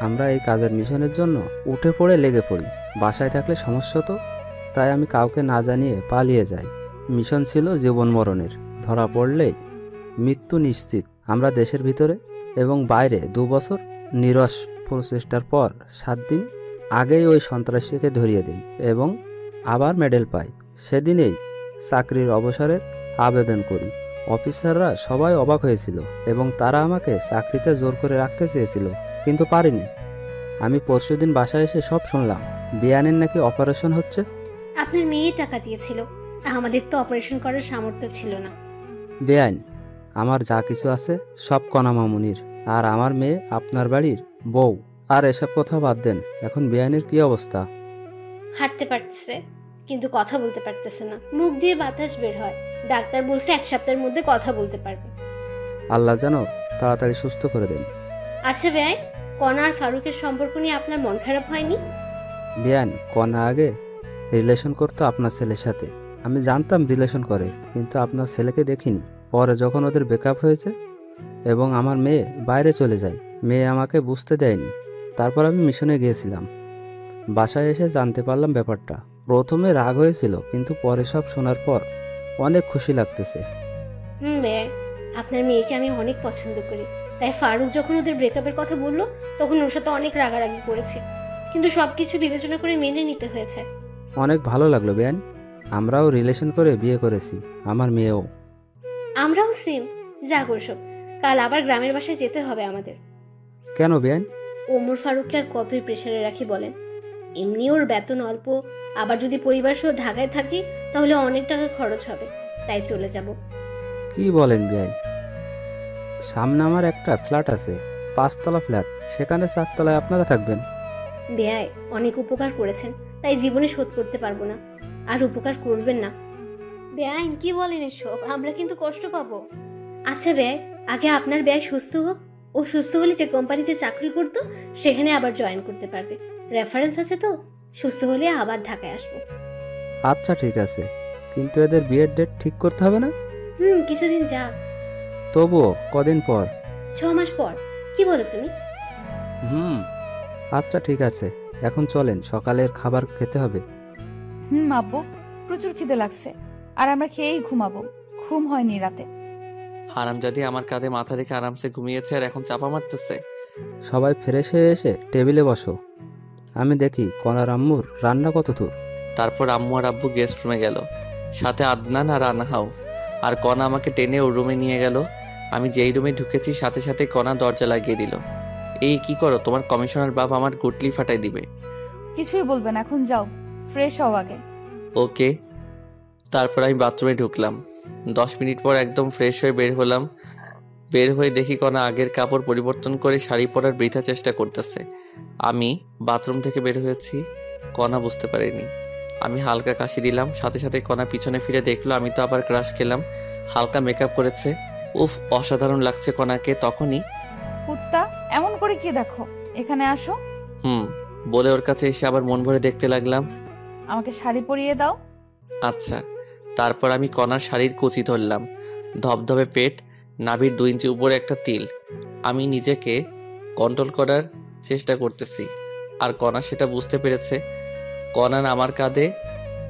আমরা এই কাজের মিশনের জন্য উঠে পড়ে লেগে পড়ি। বাসায় থাকলে সমস্যা হতো, তাই আমি কাউকে না জানিয়ে পালিয়ে যাই। মিশন ছিল জীবন মরণের। ধরা পড়লেই মৃত্যু নিশ্চিত। আমরা দেশের ভিতরে এবং বাইরে 2 বছর নিরস প্রচেষ্টার পর 7 দিন আগেই ওই সন্ত্রাসীকে ধরিয়ে দিই এবং আবার মেডেল পাই। সেদিনেই চাকরির অবসরের আবেদন করি। অফিসাররা সবাই অবাক হয়েছিল এবং তারা আমাকে চাকরিতে জোর করে রাখতে চেয়েছিল, কিন্তু পারিনি। আমি পরশুদিন বাসায় এসে সব শুনলাম বিয়ানের নাকি অপারেশন হচ্ছে। আপনার মেয়ে টাকা দিয়েছিল, আমাদের তো অপারেশন করার সামর্থ্য ছিল না। বেআইন, আমার যা কিছু আছে সব কণা মামুনির, আর আমার মেয়ে আপনার বাড়ির বউ। আর এসব কথা বাদ দেন, এখন বেআইনের কি অবস্থা? হাঁটতে পারতেছে, কিন্তু কথা বলতে পারতেছে না। মুখ দিয়ে বাতাস বের হয়। ডাক্তার বলছে 1 সপ্তাহের মধ্যে কথা বলতে পারবে। আল্লাহ যেন তাড়াতাড়ি সুস্থ করে দেন। আচ্ছা বেয়াই, কণা আর ফারুকের সম্পর্ক নিয়ে আপনার মন খারাপ হয়নি? বেআইন, কণা আগে রিলেশন করতো আপনার ছেলের সাথে। আমি জানতাম রিলেশন করে, কিন্তু আপনার ছেলেকে দেখিনি। পরে যখন ওদের ব্রেকআপ হয়েছে এবং আমার মেয়ে বাইরে চলে যায়, মেয়ে আমাকে বুঝতে দেয়নি। তারপর আমি মিশনে গিয়েছিলাম। বাসায় এসে জানতে পারলাম ব্যাপারটা। প্রথমে রাগ হয়েছিল, কিন্তু পরে সব শোনার পর অনেক খুশি লাগতেছে। বেয়াই, আপনার মেয়েকে আমি অনেক পছন্দ করি। তাই ফারুক যখন ওদের ব্রেকআপের কথা বললো, তখন ওর সাথে অনেক রাগারাগি করেছে, কিন্তু সবকিছু বিবেচনা করে মেনে নিতে হয়েছে। অনেক ভালো লাগলো বেআইন। আমরাও রিলেশন করে বিয়ে করেছি, আমার মেয়েও। আমরাও সেম। যা করছো, কাল আবার গ্রামের বাসায় যেতে হবে আমাদের। কেন বেআইন? ওমর ফারুককে আর কতই প্রেশারে রাখি বলেন? এমনি ওর বেতন অল্প, আবার যদি পরিবার সহ ঢাকায় থাকি তাহলে অনেক টাকা খরচ হবে। তাই চলে যাব। কি বলেন বেআইন? সামনে আমার একটা ফ্ল্যাট আছে, 5 তলা ফ্ল্যাট। সেখানে 4 তলায় আপনারা থাকবেন। বেয়াই, অনেক উপকার করেছেন, তাই জীবনে শোধ করতে পারবো না। আর উপকার করবেন না। বেআইন, কি বলেন এসব? আমরা কিন্তু কষ্ট পাবো। আচ্ছা বেয়াই, আগে আপনার বেয়াই সুস্থ হোক। ও সুস্থ হলে যে কোম্পানিতে চাকরি করতো সেখানে আবার জয়েন করতে পারবে। রেফারেন্স আছে তো। সুস্থ হলে আবার ঢাকায় আসবো। আচ্ছা ঠিক আছে, কিন্তু এদের বিয়ের ডেট ঠিক করতে হবে না? কিছুদিন যাক। তবুও কদিন পর? 6 মাস পর। কি বলো তুমি? আচ্ছা ঠিক আছে, এখন চলেন, সকালের খাবার খেতে হবে। আব্বু, প্রচুর খিদে লাগছে, আর আমরা খেয়েই ঘুমাবো। ঘুম হয়নি রাতে। হারামজাদি আমার কাঁধে মাথা রেখে আরামসে ঘুমিয়েছে আর এখন চাপা মারতেছে। সবাই ফ্রেশ হয়ে এসে টেবিলে বসো। আমি দেখি কনার আম্মুর রান্না কত দূর। তারপর আম্মু আর আব্বু গেস্ট রুমে গেল, সাথে আদনান আর আনহাও। আর কণা আমাকে টেনে ওর রুমে নিয়ে গেল। আমি যেই রুমে ঢুকেছি সাথে সাথে কণা দরজা লাগিয়ে দিল। এই কি করো, তোমার কমিশনার বাপ আমার গুটলি ফাটাই দিবে। কিছুই বলবেন, এখন যাও ফ্রেশ হও আগে। ওকে। তারপর আমি বাথরুমে ঢুকলাম। 10 মিনিট পর একদম ফ্রেশ হয়ে বের হলাম। বের হয়ে দেখি কণা আগের কাপড় পরিবর্তন করে শাড়ি পরার বৃথা চেষ্টা করতেছে। আমি বাথরুম থেকে বের হয়েছি, কণা বুঝতে পারিনি। আমি হালকা কাশি দিলাম, সাথে সাথে কণা পিছনে ফিরে দেখলো আমি তো আবার ক্রাশ খেলাম। হালকা মেকআপ করেছে, উফ অসাধারণ লাগছে কণাকে। তখনই কুত্তা, এমন করে কি দেখো, এখানে আসো। বলে ওর কাছে এসে আবার মন ভরে দেখতে লাগলাম। আমাকে শাড়ি পরিয়ে দাও। আচ্ছা। তারপর আমি কণার শাড়ির কুচি ধরলাম, ধবধবে পেট, নাভির 2 ইঞ্চি উপরে একটা তিল। আমি নিজেকে কন্ট্রোল করার চেষ্টা করতেছি, আর কণা সেটা বুঝতে পেরেছে। কণা আমার কাঁধে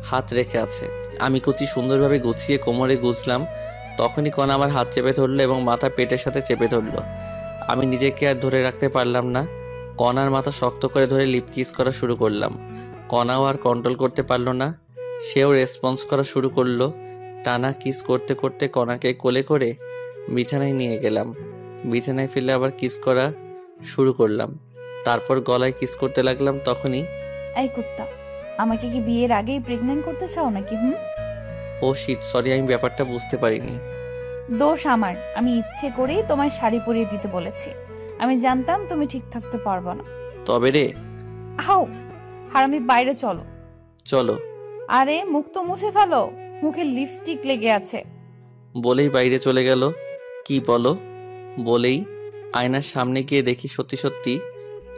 হাত রেখে আছে। আমি কুচি সুন্দরভাবে গুছিয়ে কোমরে গুছলাম। তখনই কণা আমার হাত চেপে ধরলো এবং মাথা পেটের সাথে চেপে ধরলো। আমি নিজেকে আর ধরে রাখতে পারলাম না, কণার মাথা শক্ত করে ধরে লিপ কিস করা শুরু করলাম। কণাও আর কন্ট্রোল করতে পারলো না, সেও রেসপন্স করা শুরু করলো। টানা কিস করতে করতে কণাকে কোলে করে বিছানায় নিয়ে গেলাম। বিছানায় ফেলে আবার কিস করা শুরু করলাম। তারপর গলায় কিস করতে লাগলাম। তখনই এই কুত্তা, আমাকে কি বিয়ের আগেই প্রেগন্যান্ট করতে চাও নাকি? ও শিট, সরি, আমি ব্যাপারটা বুঝতে পারিনি। দোষ আমার, আমি ইচ্ছে করেই তোমায় শাড়ি পরিয়ে দিতে বলেছি। আমি জানতাম তুমি ঠিক থাকতে পারবে না। তবে রে, হাও হারামি, বাইরে চলো। চলো। আরে মুখ তো মুছে ফেলো, মুখে লিপস্টিক লেগে আছে। বলেই বাইরে চলে গেল। কি বলো? বলেই আয়নার সামনে গিয়ে দেখি সত্যি সত্যি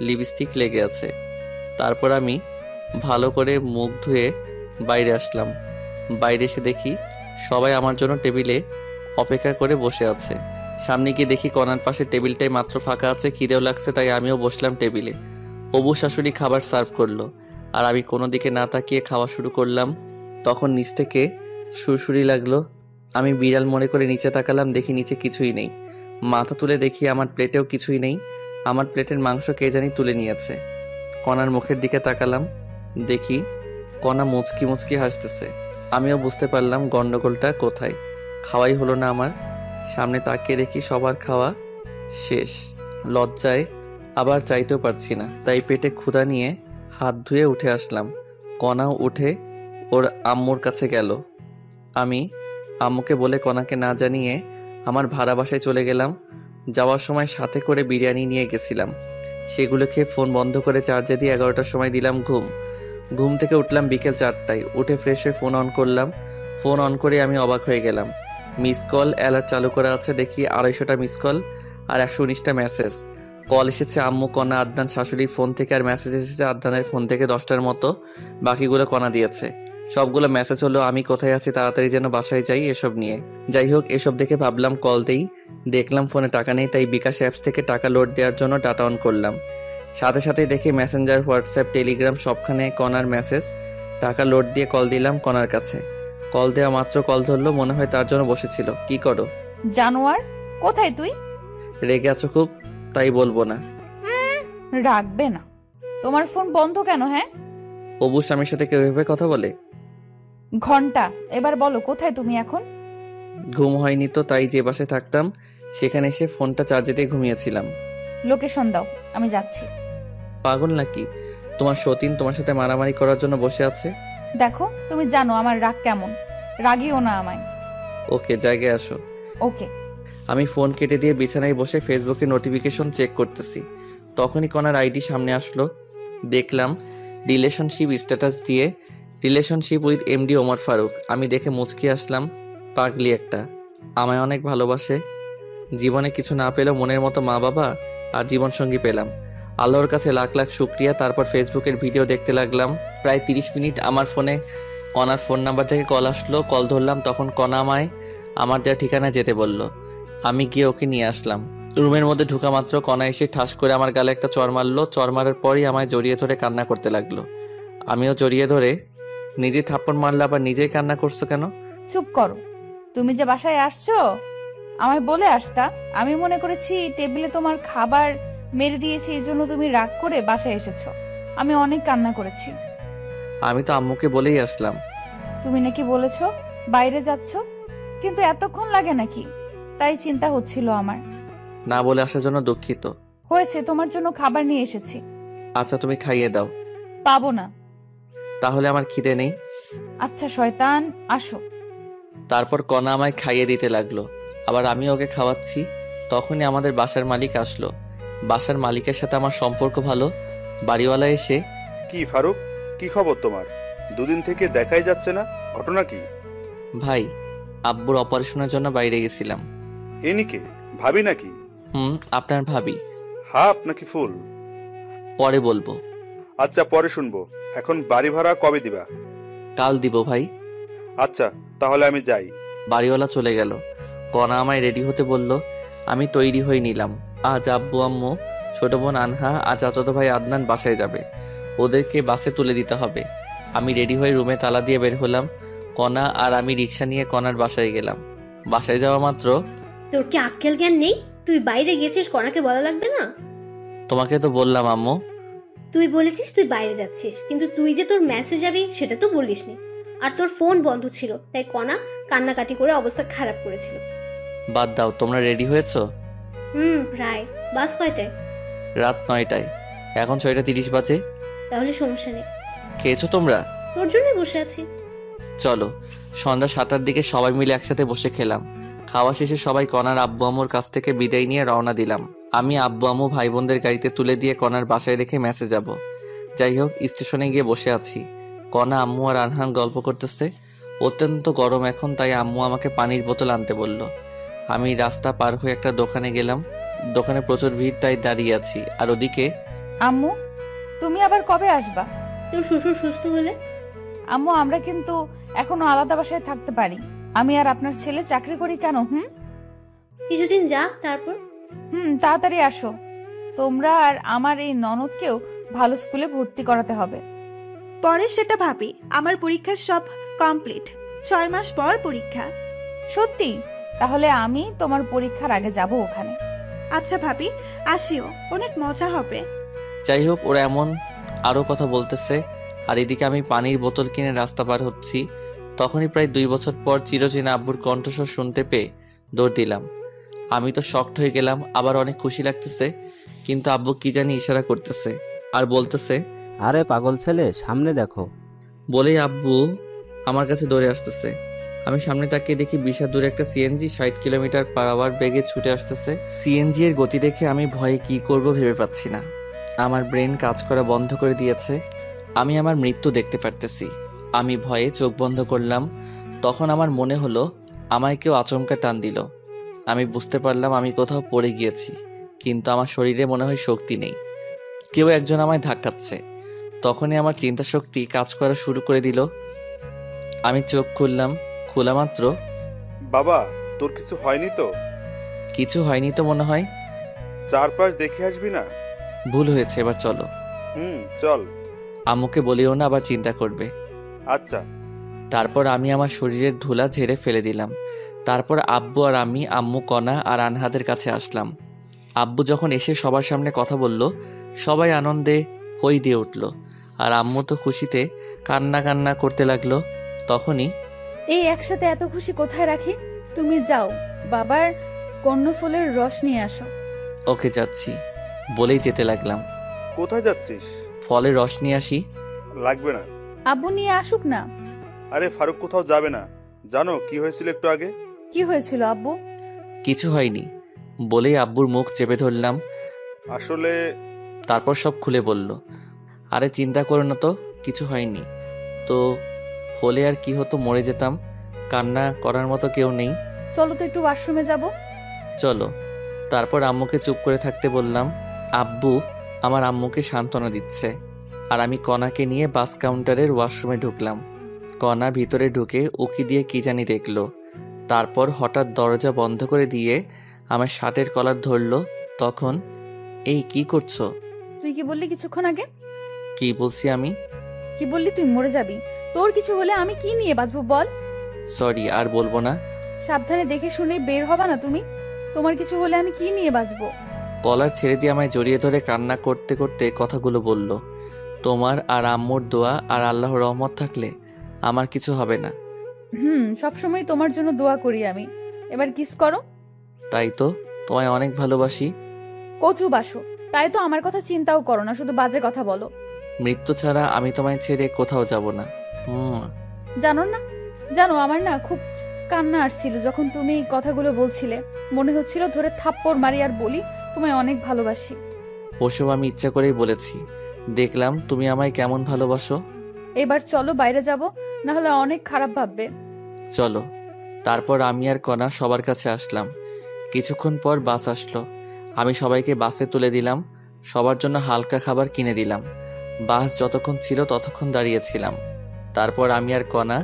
লিপস্টিক লেগে আছে। তারপর আমি ভালো করে মুখ ধুয়ে বাইরে আসলাম। বাইরে এসে দেখি সবাই আমার জন্য টেবিলে অপেক্ষা করে বসে আছে। সামনে গিয়ে দেখি কণার পাশে টেবিলটাই মাত্র ফাঁকা আছে। খিদেও লাগছে, তাই আমিও বসলাম টেবিলে। হবু শাশুড়ি খাবার সার্ভ করলো, আর আমি কোনো দিকে না তাকিয়ে খাওয়া শুরু করলাম। তখন নিচ থেকে সুরসুরি লাগলো। আমি বিড়াল মনে করে নিচে তাকালাম, দেখি নিচে কিছুই নেই। মাথা তুলে দেখি আমার প্লেটেও কিছুই নেই। আমার প্লেটের মাংস কে জানি তুলে নিয়েছে। কণার মুখের দিকে তাকালাম, দেখি কণা মুচকি মুচকি হাসতেছে। আমিও বুঝতে পারলাম গন্ডগোলটা কোথায়। খাওয়াই হলো না আমার। সামনে তাকিয়ে দেখি সবার খাওয়া শেষ। লজ্জায় আবার চাইতেও পারছি না, তাই পেটে ক্ষুধা নিয়ে হাত ধুয়ে উঠে আসলাম। কণাও উঠে ওর আম্মুর কাছে গেল। আমি আম্মুকে বলে কণাকে না জানিয়ে আমার ভাড়া বাসায় চলে গেলাম। যাওয়ার সময় সাথে করে বিরিয়ানি নিয়ে গেছিলাম। সেগুলো খেয়ে ফোন বন্ধ করে চার্জে দিয়ে 11টার সময় দিলাম ঘুম থেকে উঠলাম বিকেল 4টায়। উঠে ফ্রেশ হয়ে ফোন অন করলাম। ফোন অন করে আমি অবাক হয়ে গেলাম। মিস কল অ্যালার্ট চালু করা আছে। দেখি 250টা মিস কল আর 119টা মেসেজ। কল এসেছে আম্মু, কণা, আদনান শাশুড়ির ফোন থেকে, আর মেসেজ এসেছে আদনানের ফোন থেকে 10টার মতো। বাকিগুলো কণা দিয়েছে। সবগুলো মেসেজ হলো আমি কোথায় আছি, তাড়াতাড়ি যেন বাসায় যাই, এসব নিয়ে। যাই হোক, এসব দেখে ভাবলাম কল দেই। দেখলাম ফোনে টাকা নেই, তাই বিকাশ অ্যাপস থেকে টাকা লোড দেওয়ার জন্য ডাটা অন করলাম। সাথে সাথেই দেখি মেসেঞ্জার, হোয়াটসঅ্যাপ, টেলিগ্রাম সবখানে কণার মেসেজ। টাকা লোড দিয়ে কল দিলাম কণার কাছে। কল দেওয়া মাত্র কল ধরলো, মনে হয় তার জন্য বসেছিল। কি করো? জানোয়ার, কোথায় তুই? রেগে আছো খুব? তাই বলবো না। রাখবে না। তোমার ফোন বন্ধ কেন? হ্যাঁ, অবু স্বামীর সাথে কেউ এভাবে কথা বলে? ঘন্টা, এবার বলো কোথায় তুমি এখন? ঘুম হয়নি তো, তাই যে বাসায় থাকতাম সেখানে এসে ফোনটা চার্জে দিয়ে ঘুমিয়েছিলাম। লোকেশন দাও, আমি যাচ্ছি। পাগল নাকি? তোমার সতীন তোমার সাথে মারামারি করার জন্য বসে আছে। দেখো, তুমি জানো আমার রাগ কেমন, রাগিও না আমায়। ওকে, জায়গায় আসো। ওকে। আমি ফোন কেটে দিয়ে বিছানায় বসে ফেসবুকে নোটিফিকেশন চেক করতেছি। তখনই কণার আইডি সামনে আসলো। দেখলাম রিলেশনশিপ স্ট্যাটাস দিয়ে, relationship with MD Omar Faruk. আমি দেখে মুচকি আসলাম। পাগলি একটা, আমায় অনেক ভালোবাসে। জীবনে কিছু না পেলেও মনের মতো মা বাবা আর জীবনসঙ্গী পেলাম। আল্লাহর কাছে লাখ লাখ শুক্রিয়া। তারপর ফেসবুকের ভিডিও দেখতে লাগলাম। প্রায় 30 মিনিট আমার ফোনে কণার ফোন নাম্বার থেকে কল আসলো। কল ধরলাম, তখন কণা আমায় আমার দেওয়া ঠিকানায় যেতে বলল। আমি গিয়ে ওকে নিয়ে আসলাম। রুমের মধ্যে ঢুকা মাত্র কণা এসে ঠাস করে আমার গালে একটা চড় মারলো। চড় মারার পরই আমায় জড়িয়ে ধরে কান্না করতে লাগলো। আমিও জড়িয়ে ধরে, নিজেই থাপ্পড় মারলো, আবার নিজেই কান্না করছো কেন? চুপ করো। তুমি যে বাসায় আসছো আমায় বলে আসতা। আমি মনে করেছি টেবিলে তোমার খাবার মেরে দিয়েছি, এই জন্য তুমি রাগ করে বাসায় এসেছো। আমি অনেক কান্না করেছি। আমি তো আম্মুকে বলেই আসলাম। তুমি নাকি বলেছো বাইরে যাচ্ছ, কিন্তু এতক্ষণ লাগে নাকি? তাই চিন্তা হচ্ছিল আমার। না বলে আসার জন্য দুঃখিত। হয়েছে, তোমার জন্য খাবার নিয়ে এসেছি। আচ্ছা, তুমি খাইয়ে দাও। পাবো না। তাহলে আমার খিদে নেই। আচ্ছা শয়তান, আসো। তারপর কণা আমায় খাইয়ে দিতে লাগলো, আবার আমি ওকে খাওয়াচ্ছি। তখনই আমাদের বাসার মালিক আসলো। বাসার মালিকের সাথে আমার সম্পর্ক ভালো। বাড়িওয়ালা এসে, কি ফারুক, কি খবর তোমার? দুদিন থেকে দেখাই যাচ্ছে না, ঘটনা কি? ভাই, আব্বুর অপারেশনের জন্য বাইরে গেছিলাম। এনিকে ভাবি নাকি? আপনার ভাবি। হাফ নাকি ফুল? পরে বলবো। আচ্ছা, পরে শুনবো। এখন বাড়ি ভাড়া কবে দিবা? কাল দিব ভাই। আচ্ছা, তাহলে আমি যাই। বাড়িওয়ালা চলে গেল। কণা আমায় রেডি হতে বলল। আমি তৈরি হয়ে নিলাম। আজ আব্বু আম্মু, ছোট বোন আনহা আর চাচাতো ভাই আদনান বাসায় যাবে। ওদেরকে বাসে তুলে দিতে হবে। আমি রেডি হয়ে রুমে তালা দিয়ে বের হলাম। কণা আর আমি রিক্সা নিয়ে কণার বাসায় গেলাম। বাসায় যাওয়া মাত্র, তোর কি আক্কেল জ্ঞান নেই? তুই বাইরে গেছিস, কণাকে বলা লাগবে না? তোমাকে তো বললাম আম্মু। তুই বলেছিস তুই বাইরে যাচ্ছিস, কিন্তু তুই যে তোর মেসেজ যাবি সেটা তো বলিসনি। আর তোর ফোন বন্ধ ছিল, তাই কণা কান্নাকাটি করে অবস্থা খারাপ করেছিল। বাদ দাও, তোমরা রেডি হয়েছো? প্রায়। বাস কয়টায়? রাত 9টায়। এখন 6:30 বাজে। তাহলে সমস্যা নেই। খেয়েছো তোমরা? তোর জন্যই বসে আছি। চলো। সন্ধ্যা 7টার দিকে সবাই মিলে একসাথে বসে খেলাম। খাওয়া শেষে সবাই কণার আব্বু আম্মুর কাছ থেকে বিদায় নিয়ে রওনা দিলাম। আমি আব্বু আম্মু ভাই বোনদের গাড়িতে তুলে দিয়ে কণার বাসায় রেখে মেসে যাব। যাই হোক, স্টেশনে গিয়ে বসে আছি। কণা, আম্মু আর আনহান গল্প করতেছে। অত্যন্ত গরম এখন, তাই আম্মু আমাকে পানির বোতল আনতে বলল। আমি রাস্তা পার হয়ে একটা দোকানে গেলাম। দোকানে প্রচুর ভিড়, তাই দাঁড়িয়ে আছি। আর ওদিকে, আম্মু তুমি আবার কবে আসবা? তোর শ্বশুর সুস্থ হলে। আম্মু, আমরা কিন্তু এখনো আলাদা বাসায় থাকতে পারি। আমি আর আপনার ছেলে চাকরি করি কেন? কিছুদিন যাক, তারপর। তাড়াতাড়ি আসো। তোমরা আর আমার এই ননদকেও ভালো স্কুলে ভর্তি করাতে হবে। পরে সেটা ভাবি। আমার পরীক্ষা সব কমপ্লিট। 6 মাস পর পরীক্ষা। সত্যি? তাহলে আমি তোমার পরীক্ষার আগে যাব ওখানে। আচ্ছা ভাবি, আসিও, অনেক মজা হবে। যাই হোক, ওরা এমন আরও কথা বলতেছে। আর এদিকে আমি পানির বোতল কিনে রাস্তা পার হচ্ছি। তখনই প্রায় 2 বছর পর চিরচেনা আব্বুর কণ্ঠস্বর শুনতে পেয়ে দৌড় দিলাম। আমি তো শকড হয়ে গেলাম, আবার অনেক খুশি লাগতেছে। কিন্তু আব্বু কি জানি ইশারা করতেছে আর বলতেছে, আরে পাগল ছেলে, সামনে দেখো। বলেই আব্বু আমার কাছে দৌড়ে আসতেছে। আমি সামনে তাকিয়ে দেখি বিশাল দূরে একটা সিএনজি 60 কিলোমিটার/আওয়ার বেগে ছুটে আসতেছে। সিএনজি এর গতি দেখে আমি ভয়ে কি করব ভেবে পাচ্ছি না। আমার ব্রেন কাজ করা বন্ধ করে দিয়েছে। আমি আমার মৃত্যু দেখতে পারতেছি। আমি ভয়ে চোখ বন্ধ করলাম। তখন আমার মনে হলো আমায় কেউ আচমকা টান দিল। আমি বুঝতে পারলাম আমি কোথাও পড়ে গিয়েছি, কিন্তু আমার শরীরে মনে হয় শক্তি নেই। কেউ একজন আমায় ধাক্কাচ্ছে। তখনই আমার চিন্তা শক্তি কাজ করা শুরু করে দিল। আমি চোখ খুললাম। খোলা মাত্র, বাবা, তোর কিছু হয়নি তো? কিছু হয়নি তো মনে হয়। চারপাশ দেখে আসবি না? ভুল হয়েছে, এবার চলো। চল। আম্মুকে বলিও না, আবার চিন্তা করবে। আচ্ছা। তারপর আমি আমার শরীরের ধুলা ঝেড়ে ফেলে দিলাম। তারপর আব্বু আর আমি, আম্মু, কণা আর আনহাদের কাছে আসলাম। আব্বু যখন এসে সবার সামনে কথা বলল, সবাই আনন্দে হই দিয়ে উঠল। আর আম্মু তো খুশিতে কান্না কান্না করতে লাগলো। তখনই, এই একসাথে এত খুশি কোথায় রাখি? তুমি যাও, বাবার কর্ণফুলের রস নিয়ে আসো। ওকে, যাচ্ছি বলেই যেতে লাগলাম। কোথায় যাচ্ছিস? ফলের রস নিয়ে আসি। লাগবে না। আব্বু নিয়ে আসুক না। আরে ফারুক কোথাও যাবে না। জানো কি হয়েছিল একটু আগে? কি হয়েছিল আব্বু? কিছু হয়নি বলেই আব্বুর মুখ চেপে ধরলাম। আসলে, তারপর সব খুলে বলল। আরে চিন্তা করো না তো, কিছু হয়নি তো। হলে আর কি হতো, মরে যেতাম। কান্না করার মতো কেউ নেই। চলো তো একটু ওয়াশরুমে যাব। চলো। তারপর আম্মুকে চুপ করে থাকতে বললাম। আব্বু আমার আম্মুকে সান্ত্বনা দিচ্ছে। আর আমি কণাকে নিয়ে বাস কাউন্টারের ওয়াশরুমে ঢুকলাম। কণা ভিতরে ঢুকে উকি দিয়ে কি জানি দেখলো। তারপর হঠাৎ দরজা বন্ধ করে দিয়ে আমার শার্টের কলার ধরলো। তখন, এই কি করছো? তুই কি বললি কিছুক্ষণ আগে? কি বলছি আমি? কি বললি তুই মরে যাবি? তোর কিছু হলে আমি কি নিয়ে বাঁচবো বল? সরি, আর বলবো না। সাবধানে দেখে শুনে বের হবা না তুমি? তোমার কিছু হলে আমি কি নিয়ে বাঁচবো? কলার ছেড়ে দিয়ে আমায় জড়িয়ে ধরে কান্না করতে করতে কথাগুলো বলল। তোমার আর আম্মুর দোয়া আর আল্লাহর রহমত থাকলে আমার কিছু হবে না। সবসময় তোমার জন্য দোয়া করি আমি। এবার কিস করো। তাই তো, তোমায় অনেক ভালোবাসি। কচু বাসো, তাই তো আমার কথা চিন্তাও করো না, শুধু বাজে কথা বলো। মৃত্যু ছাড়া আমি তোমায় ছেড়ে কোথাও যাব না। জানো আমার না খুব কান্না আসছিল যখন তুমি এই কথাগুলো বলছিলে। মনে হচ্ছিল ধরে থাপ্পড় মারি আর বলি তোমায় অনেক ভালোবাসি। ওসব আমি ইচ্ছা করেই বলেছি। দেখলাম তুমি আমায় কেমন ভালোবাসো। এবার চলো বাইরে যাব, না হলে অনেক খারাপ ভাববে। চলো। তারপর আমি আর কণা সবার কাছে আসলাম। কিছুক্ষণ পর বাস আসলো। আমি সবাইকে বাসে তুলে দিলাম, সবার জন্য হালকা খাবার কিনে দিলাম। বাস যতক্ষণ ছিল ততক্ষণ দাঁড়িয়েছিলাম। তারপর আমি আর কণা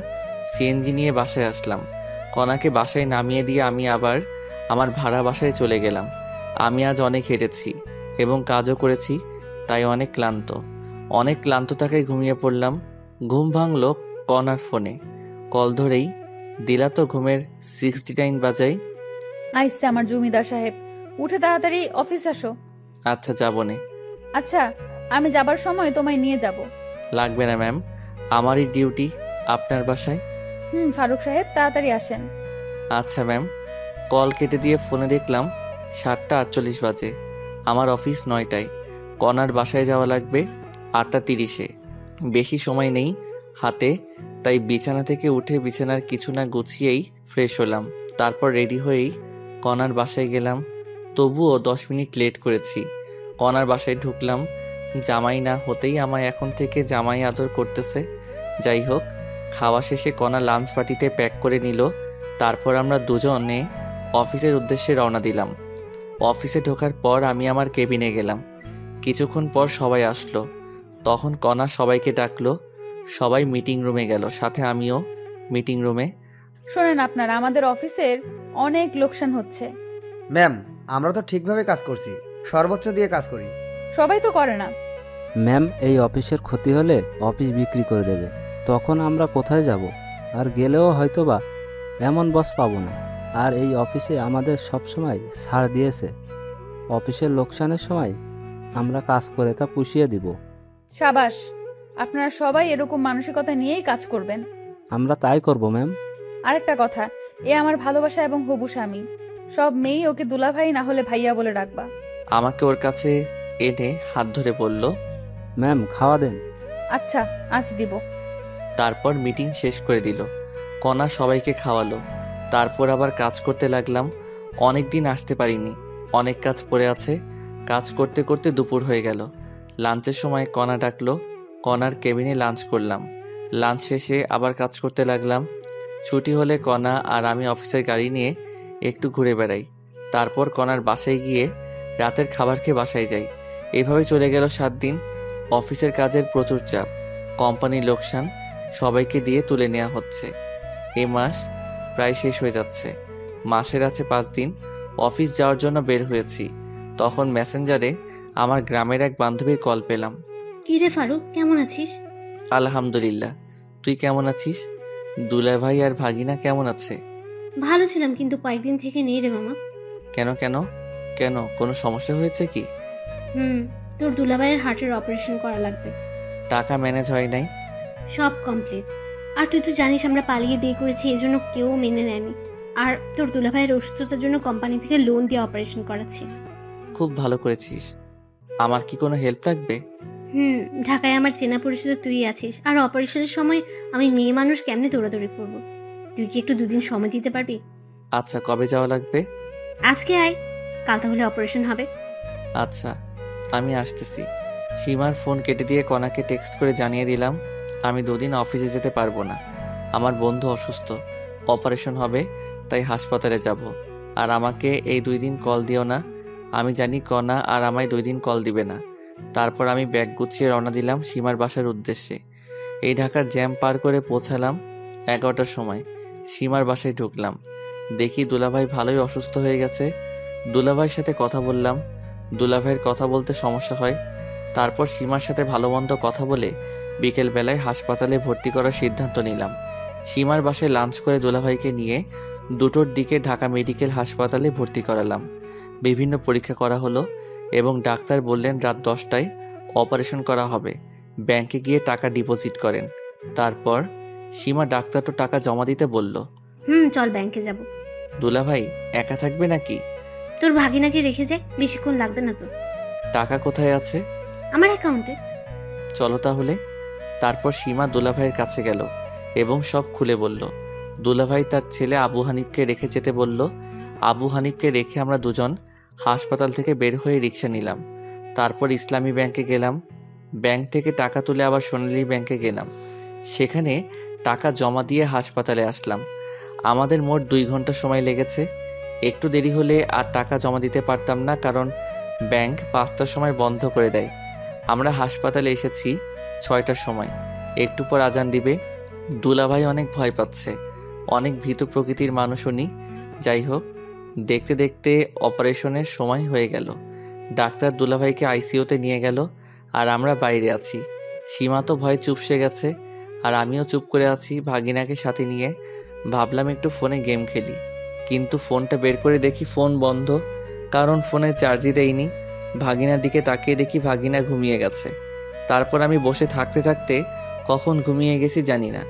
সিএনজি নিয়ে বাসায় আসলাম। কণাকে বাসায় নামিয়ে দিয়ে আমি আবার আমার ভাড়া বাসায় চলে গেলাম। আমি আজ অনেক হেঁটেছি এবং কাজও করেছি, তাই অনেক ক্লান্ত থাকায় ঘুমিয়ে পড়লাম। ঘুম ভাঙল কণার ফোনে। কল ধরেই দিলা তো ঘুমের 69 বাজাই। আইসে আমার জমিদার সাহেব, উঠে তাড়াতাড়ি অফিস আসো। আচ্ছা যাবনে। আচ্ছা, আমি যাবার সময় তোমায় নিয়ে যাব। লাগবে না ম্যাম, আমারই ডিউটি আপনার বাসায়। ফারুক সাহেব তাড়াতাড়ি আসেন। আচ্ছা ম্যাম। কল কেটে দিয়ে ফোনে দেখলাম 7:48 বাজে। আমার অফিস 9টায়। কণার বাসায় যাওয়া লাগবে 8:30-এ। বেশি সময় নেই হাতে, তাই বিছানা থেকে উঠে বিছানার কিছু না গুছিয়েই ফ্রেশ হলাম। তারপর রেডি হয়েই কণার বাসায় গেলাম। তবুও 10 মিনিট লেট করেছি। কণার বাসায় ঢুকলাম। জামাই না হতেই আমায় এখন থেকে জামাই আদর করতেছে। যাই হোক, খাওয়া শেষে কণা লাঞ্চ পার্টিতে প্যাক করে নিল। তারপর আমরা দুজনে অফিসের উদ্দেশ্যে রওনা দিলাম। অফিসে ঢোকার পর আমি আমার কেবিনে গেলাম। কিছুক্ষণ পর সবাই আসলো। তখন কণা সবাইকে ডাকলো। সবাই মিটিং রুমে গেল, সাথে আমিও মিটিং রুমে। শোনেন, আপনারা আমাদের অফিসের অনেক লোকসান হচ্ছে। ম্যাম, আমরা তো ঠিকভাবে কাজ করছি, সর্বোচ্চ দিয়ে কাজ করি। সবাই তো করে না। ম্যাম, এই অফিসের ক্ষতি হলে অফিস বিক্রি করে দেবে, তখন আমরা কোথায় যাব? আর গেলেও হয়তোবা এমন বস পাবো না। আর এই অফিসে আমাদের সবসময় ছাড় দিয়েছে। অফিসের লোকসানের সময় আমরা কাজ করে তা পুষিয়ে দিব। সাবাস, আপনারা সবাই এরকম মানসিকতা নিয়েই কাজ করবেন। আমরা তাই করব ম্যাম। আরেকটা কথা, এ আমার ভালোবাসা এবং হবু স্বামী। সব মেয়েই ওকে দুলাভাই না হলে ভাইয়া বলে ডাকবা। আমাকে ওর কাছে এনে হাত ধরে বলল, ম্যাম খাওয়া দেন। আচ্ছা, আজ দিব। তারপর মিটিং শেষ করে দিল। কণা সবাইকে খাওয়ালো। তারপর আবার কাজ করতে লাগলাম। অনেক দিন আসতে পারিনি, অনেক কাজ পড়ে আছে। কাজ করতে করতে দুপুর হয়ে গেল। লাঞ্চের সময় কণা ডাকলো। কণার কেবিনে লাঞ্চ করলাম। লাঞ্চ শেষে আবার কাজ করতে লাগলাম। ছুটি হলে কণা আর আমি অফিসের গাড়ি নিয়ে একটু ঘুরে বেড়াই। তারপর কণার বাসায় গিয়ে রাতের খাবার খেয়ে বাসায় যাই। এভাবে চলে গেল 7 দিন। অফিসের কাজের প্রচুর চাপ, কোম্পানির লোকসান, সবাইকে দিয়ে তুলে নেওয়া হচ্ছে। এই মাস প্রায় শেষ হয়ে যাচ্ছে। মাসের আছে 5 দিন। অফিস যাওয়ার জন্য বের হয়েছি। তখন মেসেঞ্জারে আমার গ্রামের এক বান্ধবীর কল পেলাম। কি রে ফারুক, কেমন আছিস? আলহামদুলিল্লাহ, তুই কেমন আছিস? দুলাভাই আর ভাগিনা কেমন আছে? ভালো ছিলাম, কিন্তু কয়েকদিন থেকে নেই রে মামা। কেন কেন কেন কোনো সমস্যা হয়েছে কি? তোর দুলাভাইয়ের হার্টের অপারেশন করা লাগবে। টাকা ম্যানেজ হয় নাই? সব কমপ্লিট। আর তুই তো জানিস আমরা পালিয়ে বিয়ে করেছি, এজন্য কেউ মেনে নেয়নি। আর তোর দুলাভাইয়ের অসুস্থতার জন্য কোম্পানি থেকে লোন দিয়ে অপারেশন করাচ্ছি। খুব ভালো করেছিস। আমার কি কোনো হেল্প লাগবে? ঢাকায় আমার চেনা পরিচিত তুই আছিস, আর অপারেশনের সময় আমি মেয়ে মানুষ কেমনে দৌড়াদৌড়ি করবো। তুই কি একটু 2 দিন সময় দিতে পারবি? আচ্ছা, কবে যাওয়া লাগবে? আজকে আয়, কাল তাহলে অপারেশন হবে। আচ্ছা, আমি আসতেছি। সীমার ফোন কেটে দিয়ে কণাকে টেক্সট করে জানিয়ে দিলাম আমি 2 দিন অফিসে যেতে পারবো না। আমার বন্ধু অসুস্থ, অপারেশন হবে, তাই হাসপাতালে যাব। আর আমাকে এই 2 দিন কল দিও না। আমি জানি কণা আর আমায় 2 দিন কল দিবে না। তারপর আমি ব্যাগ গুছিয়ে রওনা দিলাম সীমার বাসার উদ্দেশ্যে। এই ঢাকার জ্যাম পার করে পৌঁছালাম 11টার সময়। সীমার বাসায় ঢুকলাম, দেখি দুলাভাই ভালোই অসুস্থ হয়ে গেছে। দুলাভাইয়ের সাথে কথা বললাম। দুলাভাইয়ের কথা বলতে সমস্যা হয়। তারপর সীমার সাথে ভালো মন্দ কথা বলে বিকেলবেলায় হাসপাতালে ভর্তি করার সিদ্ধান্ত নিলাম। সীমার বাসায় লাঞ্চ করে দুলাভাইকে নিয়ে 2টোর দিকে ঢাকা মেডিকেল হাসপাতালে ভর্তি করালাম। বিভিন্ন পরীক্ষা করা হলো এবং ডাক্তার বললেন রাত 10টায় অপারেশন করা হবে, ব্যাংকে গিয়ে টাকা ডিপোজিট করেন। তারপর সীমা ডাক্তার তো টাকা জমা দিতে বলল। চল ব্যাংকে যাব। দুলাভাই একা থাকবে নাকি? তোর ভাগিনাকে রেখে যাই, বেশিক্ষণ লাগবে না তো। টাকা কোথায় আছে? আমার অ্যাকাউন্টে। চলো তাহলে। তারপর সীমা দুলাভাইয়ের কাছে গেল এবং সব খুলে বলল। দুলাভাই তার ছেলে আবু হানিফকে রেখে যেতে বলল। আবু হানিফকে রেখে আমরা দুজন হাসপাতাল থেকে বের হয়ে রিক্সা নিলাম। তারপর ইসলামী ব্যাংকে গেলাম। ব্যাংক থেকে টাকা তুলে আবার সোনালী ব্যাংকে গেলাম। সেখানে টাকা জমা দিয়ে হাসপাতালে আসলাম। আমাদের মোট 2 ঘন্টা সময় লেগেছে। একটু দেরি হলে আর টাকা জমা দিতে পারতাম না, কারণ ব্যাংক 5টার সময় বন্ধ করে দেয়। আমরা হাসপাতালে এসেছি 6টার সময়। একটু পর আজান দিবে। দুলাভাই অনেক ভয় পাচ্ছে, অনেক ভীতু প্রকৃতির মানুষ উনি। যাই হোক, দেখতে দেখতে অপারেশনের সময় হয়ে গেল। ডাক্তার দুলাভাইকে আইসিইউতে নিয়ে গেল আর আমরা বাইরে আছি। সীমা তো ভয়ে চুপসে গেছে আর আমিও চুপ করে আছি ভাগিনাকে সাথে নিয়ে। ভাবলাম একটু ফোনে গেম খেলি, কিন্তু ফোনটা বের করে দেখি ফোন বন্ধ, কারণ ফোনে চার্জই দেয়নি। ভাগিনার দিকে তাকিয়ে দেখি ভাগিনা ঘুমিয়ে গেছে। তারপর আমি বসে থাকতে থাকতে কখন ঘুমিয়ে গেছি জানি না।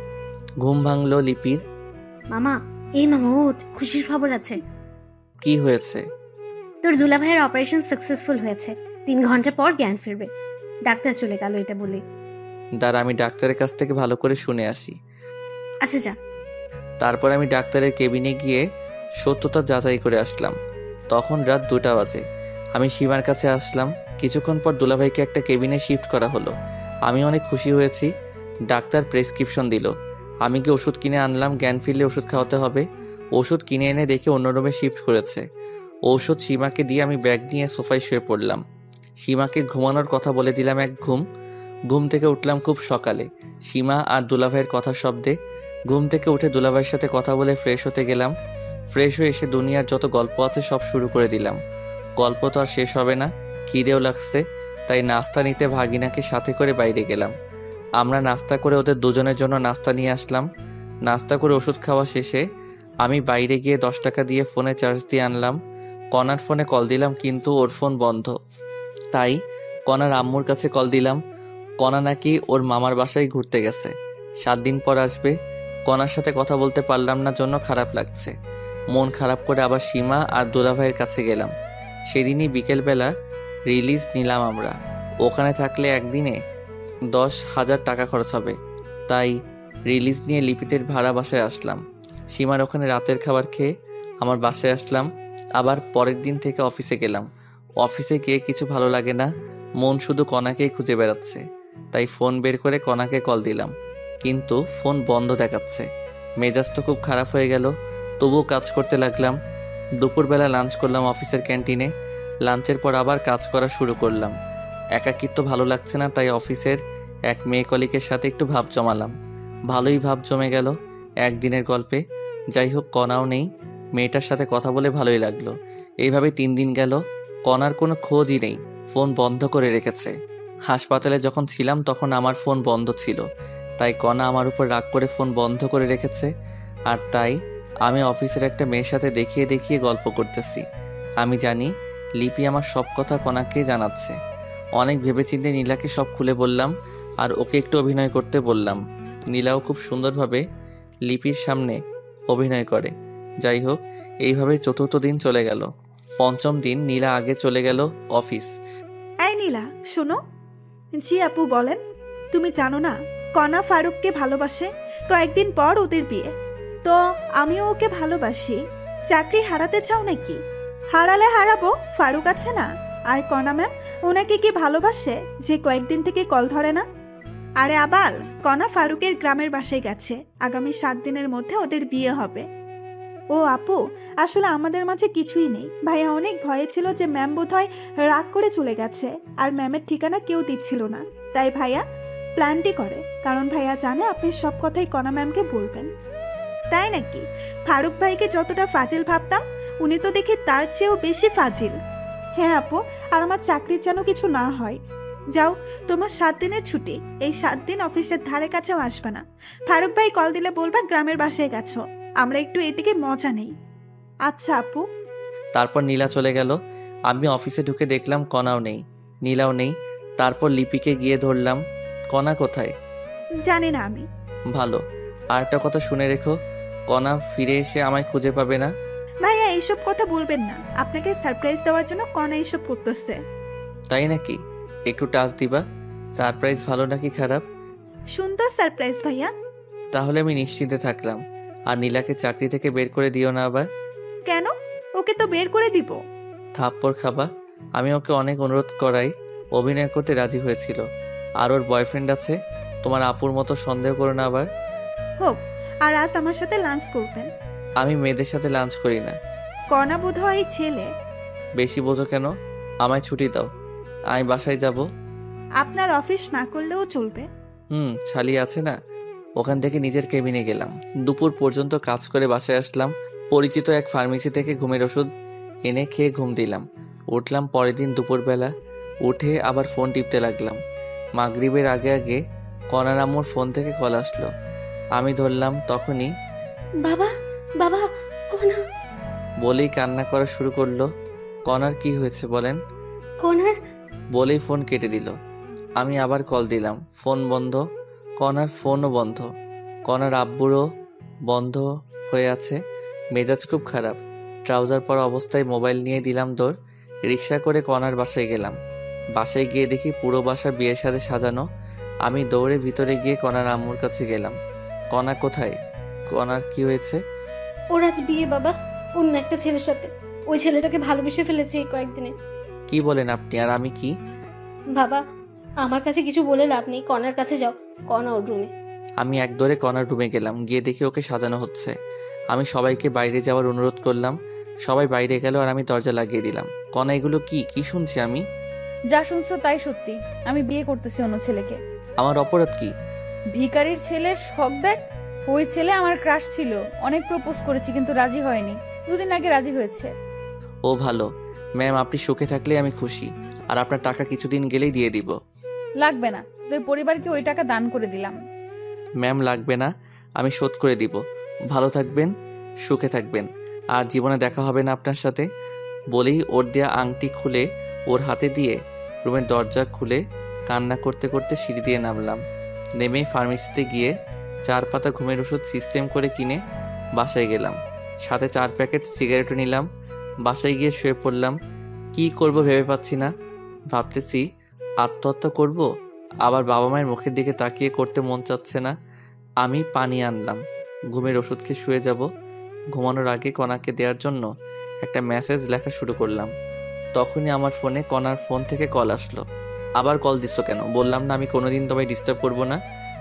ঘুম ভাঙলো লিপির। মামা ওঠ, খুশির খবর আছে। কি হয়েছে? তোর দুলাভাইয়ের অপারেশন সাকসেসফুল হয়েছে। 3 ঘন্টা পর জ্ঞান ফিরবে। ডাক্তার চলে গেল এটা বলে। দাঁড়া, আমি ডাক্তারের কাছ থেকে ভালো করে শুনে আসি। আচ্ছা যা। তারপর আমি ডাক্তারের কেবিনে গিয়ে সত্যতা যাচাই করে আসলাম। তখন রাত 2টা বাজে। আমি সীমার কাছে আসলাম। কিছুক্ষণ পর দুলাভাইকে একটা কেবিনে শিফট করা হলো। আমি অনেক খুশি হয়েছি। ডাক্তার প্রেসক্রিপশন দিল। আমি গিয়ে ওষুধ কিনে আনলাম। জ্ঞান ফিরলে ওষুধ খাওয়াতে হবে। ওষুধ কিনে এনে দেখে অন্য রুমে শিফট করেছে। ঔষধ সীমাকে দিয়ে আমি ব্যাগ নিয়ে সোফায় শুয়ে পড়লাম। সীমাকে ঘুমানোর কথা বলে দিলাম এক ঘুম। ঘুম থেকে উঠলাম খুব সকালে, সীমা আর দুলাভাইয়ের কথার শব্দে। ঘুম থেকে উঠে দুলাভাইয়ের সাথে কথা বলে ফ্রেশ হতে গেলাম। ফ্রেশ হয়ে এসে দুনিয়ার যত গল্প আছে সব শুরু করে দিলাম। গল্প তো আর শেষ হবে না, খিদেও লাগছে, তাই নাস্তা নিতে ভাগিনাকে সাথে করে বাইরে গেলাম। আমরা নাস্তা করে ওদের দুজনের জন্য নাস্তা নিয়ে আসলাম। নাস্তা করে ওষুধ খাওয়া শেষে আমি বাইরে গিয়ে 10 টাকা দিয়ে ফোনে চার্জ দিয়ে আনলাম। কনার ফোনে কল দিলাম, কিন্তু ওর ফোন বন্ধ। তাই কনার আম্মুর কাছে কল দিলাম। কনা নাকি ওর মামার বাসায় ঘুরতে গেছে, 7 দিন পর আসবে। কনার সাথে কথা বলতে পারলাম না জন্য খারাপ লাগছে। মন খারাপ করে আবার সীমা আর দুলাভাইয়ের কাছে গেলাম। সেদিনই বিকেলবেলা রিলিজ নিলাম আমরা। ওখানে থাকলে একদিনে 10,000 টাকা খরচ হবে, তাই রিলিজ নিয়ে লিপিতের ভাড়া বাসায় আসলাম। সীমার ওখানে রাতের খাবার খেয়ে আমার বাসায় আসলাম। আবার পরের দিন থেকে অফিসে গেলাম। অফিসে গিয়ে কিছু ভালো লাগে না, মন শুধু কনাকেই খুঁজে বেড়াচ্ছে। তাই ফোন বের করে কনাকে কল দিলাম, কিন্তু ফোন বন্ধ দেখাচ্ছে। মেজাজ তো খুব খারাপ হয়ে গেল, তবুও কাজ করতে লাগলাম। দুপুরবেলা লাঞ্চ করলাম অফিসের ক্যান্টিনে। লাঞ্চের পর আবার কাজ করা শুরু করলাম। একাকিত্ব ভালো লাগছে না, তাই অফিসের এক মেয়ে কলিকের সাথে একটু ভাব জমালাম। ভালোই ভাব জমে গেল একদিনের গল্পে। যাই হোক, কনাও নেই। মেয়েটার সাথে কথা বলে ভালোই লাগলো। এইভাবে 3 দিন গেল। কনার কোনো খোঁজই নেই, ফোন বন্ধ করে রেখেছে। হাসপাতালে যখন ছিলাম তখন আমার ফোন বন্ধ ছিল, তাই কনা আমার উপর রাগ করে ফোন বন্ধ করে রেখেছে। আর তাই আমি অফিসের একটা মেয়ের সাথে দেখিয়ে দেখিয়ে গল্প করতেছি। আমি জানি লিপি আমার সব কথা কনাকে জানাচ্ছে। অনেক ভেবেচিন্তে নীলাকে সব খুলে বললাম আর ওকে একটু অভিনয় করতে বললাম। নীলাও খুব সুন্দরভাবে লিপির সামনে অভিনয় করে। যাই হোক, এইভাবে 4র্থ দিন চলে গেল। 5ম দিন নীলা আগে চলে গেল অফিস। এই নীলা, শোনো। জি আপু বলেন। তুমি জানো না কনা ফারুককে ভালোবাসে, তো একদিন পর ওদের বিয়ে। তো আমিও ওকে ভালোবাসি। চাকরি হারাতে চাও নাকি? হারালে হারাবো, ফারুক আছে না। আর কনা ম্যাম ওনাকে কি ভালোবাসে যে কয়েকদিন থেকে কল ধরে না? আরে আবাল, কনা ফারুকের গ্রামের বাসায় গেছে। আগামী 7 দিনের মধ্যে ওদের বিয়ে হবে। ও আপু, আসলে আমাদের মাঝে কিছুই নেই। ভাইয়া অনেক ভয়ে ছিল যে ম্যাম বোধহয় রাগ করে চলে গেছে, আর ম্যামের ঠিকানা কেউ দিচ্ছিল না। তাই ভাইয়া প্ল্যানটি করে, কারণ ভাইয়া জানে আপনি সব কথাই কনা ম্যামকে বলবেন। তাই নাকি? ফারুক ভাইকে যতটা ফাজিল ভাবতাম, উনি তো দেখি তার চেয়েও বেশি ফাজিল। হ্যাঁ আপু, আর আমার চাকরির যেন কিছু না হয়। যাও, তোমার 7 দিনের ছুটি। এই 7 দিন অফিসের ধারে কাছেও আসবে না। ফারুক ভাই কল দিলে বলবা গ্রামের বাসায় গেছো। আমরা একটু এদিকে মজা নেই। আচ্ছা আপু। তারপর নীলা চলে গেল। আমি অফিসে ঢুকে দেখলাম কণাও নেই, নীলাও নেই। তারপর লিপিকে গিয়ে ধরলাম। কণা কোথায়? জানি না আমি। ভালো। আর একটা কথা শুনে রেখো, কণা ফিরে এসে আমায় খুঁজে পাবে না। ভাইয়া এইসব কথা বলবেন না, আপনাকে সারপ্রাইজ দেওয়ার জন্য কনা এইসব করতেছে। তাই নাকি? একটু টাচ দিবা। সারপ্রাইজ ভালো নাকি খারাপ? সুন্দর সারপ্রাইজ ভাইয়া। তাহলে আমি নিশ্চিন্তে থাকলাম। আর নীলাকে চাকরি থেকে বের করে দিও না আবার। কেন? ওকে তো বের করে দিব। থাপ্পড় খাবা। আমি ওকে অনেক অনুরোধ করাই, অভিনয় করতে রাজি হয়েছিল। আর ওর বয়ফ্রেন্ড আছে। তোমার আপুর মতো সন্দেহ করো না আবার। হোক। আর আজ আমার সাথে লাঞ্চ করবেন। আমি মেয়েদের সাথে লাঞ্চ করি না। কনা বোধহয় ছেলে। বেশি বোঝো কেন? আমায় ছুটি দাও, আমি বাসায় যাব। আপনার অফিস না করলেও চলবে। ছালি আছে না, ওখান থেকে নিজের কেবিনে গেলাম। দুপুর পর্যন্ত কাজ করে বাসায় আসলাম। পরিচিত এক ফার্মেসি থেকে ঘুমের ওষুধ এনে খেয়ে ঘুম দিলাম। উঠলাম পরের দিন দুপুরবেলা। উঠে আবার ফোন টিপতে লাগলাম। মাগরিবের আগে আগে কনার আম্মুর ফোন থেকে কল আসলো। আমি ধরলাম। তখনই বাবা, বাবা, কনা। বলেই কান্না করা শুরু করলো। কনার কি হয়েছে বলেন? কনার। বলেই ফোন কেটে দিল। আমি আবার কল দিলাম, ফোন বন্ধ। কনার ফোনও বন্ধ। কনার আব্বুরও বন্ধ হয়ে আছে। মেজাজ খুব খারাপ। ট্রাউজার পরা অবস্থায় মোবাইল নিয়ে দিলাম দৌড়। রিক্সা করে কনার বাসায় গেলাম। বাসায় গিয়ে দেখি পুরো বাসা বিয়ের সাথে সাজানো। আমি দৌড়ে ভিতরে গিয়ে কনার আম্মুর কাছে গেলাম। কনা কোথায়? কনার কি হয়েছে? ওর আজ বিয়ে বাবা, অন্য একটা ছেলের সাথে। ওই ছেলেটাকে ভালোবেসে ফেলেছে এই কয়েকদিনে। কি বলেন আপনি? আর আমি কি? বাবা, আমার কাছে কিছু বলে লাভ নেই, কনার কাছে যাও। কনা ওর রুমে। আমি এক দৌড়ে কনার রুমে গেলাম। গিয়ে দেখি ওকে সাজানো হচ্ছে। আমি সবাইকে বাইরে যাওয়ার অনুরোধ করলাম। সবাই বাইরে গেল আর আমি দরজা লাগিয়ে দিলাম। কনা, এগুলো কি কি শুনছি আমি? যা শুনছো তাই সত্যি। আমি বিয়ে করতেছি অন্য ছেলেকে। আমার অপরাধ কি? ভিখারির ছেলের শখ দেখ। ওই ছেলে আমার ক্রাশ ছিল, অনেক প্রপোজ করেছি কিন্তু রাজি হয়নি। 2 দিন আগে রাজি হয়েছে। ও ভালো। ম্যাম, আপনি সুখে থাকলে আমি খুশি। আর আপনার টাকা কিছুদিন গেলেই দিয়ে দিব। লাগবে না, তোদের পরিবারকে ওই টাকা দান করে দিলাম। ম্যাম, লাগবে না, আমি শোধ করে দিব। ভালো থাকবেন, সুখে থাকবেন, আর জীবনে দেখা হবে না আপনার সাথে। বলেই ওর দেয়া আংটি খুলে ওর হাতে দিয়ে রুমের দরজা খুলে কান্না করতে করতে সিঁড়ি দিয়ে নামলাম। নেমেই ফার্মেসিতে গিয়ে 4 পাতা ঘুমের ওষুধ সিস্টেম করে কিনে বাসায় গেলাম। সাথে 4 প্যাকেট সিগারেটও নিলাম। বাসায় গিয়ে শুয়ে পড়লাম। কি করব ভেবে পাচ্ছি না। ভাবতেছি আত্মহত্যা করব, আবার বাবা মায়ের মুখের দিকে তাকিয়ে করতে মন চাচ্ছে না। আমি পানি আনলাম, ঘুমের ওষুধ খেয়ে শুয়ে যাব। ঘুমানোর আগে কনাকে দেওয়ার জন্য একটা মেসেজ লেখা শুরু করলাম। তখনই আমার ফোনে কনার ফোন থেকে কল আসলো। আবার কল দিছো কেন? বললাম না আমি কোনোদিন তোমায় ডিস্টার্ব করব না।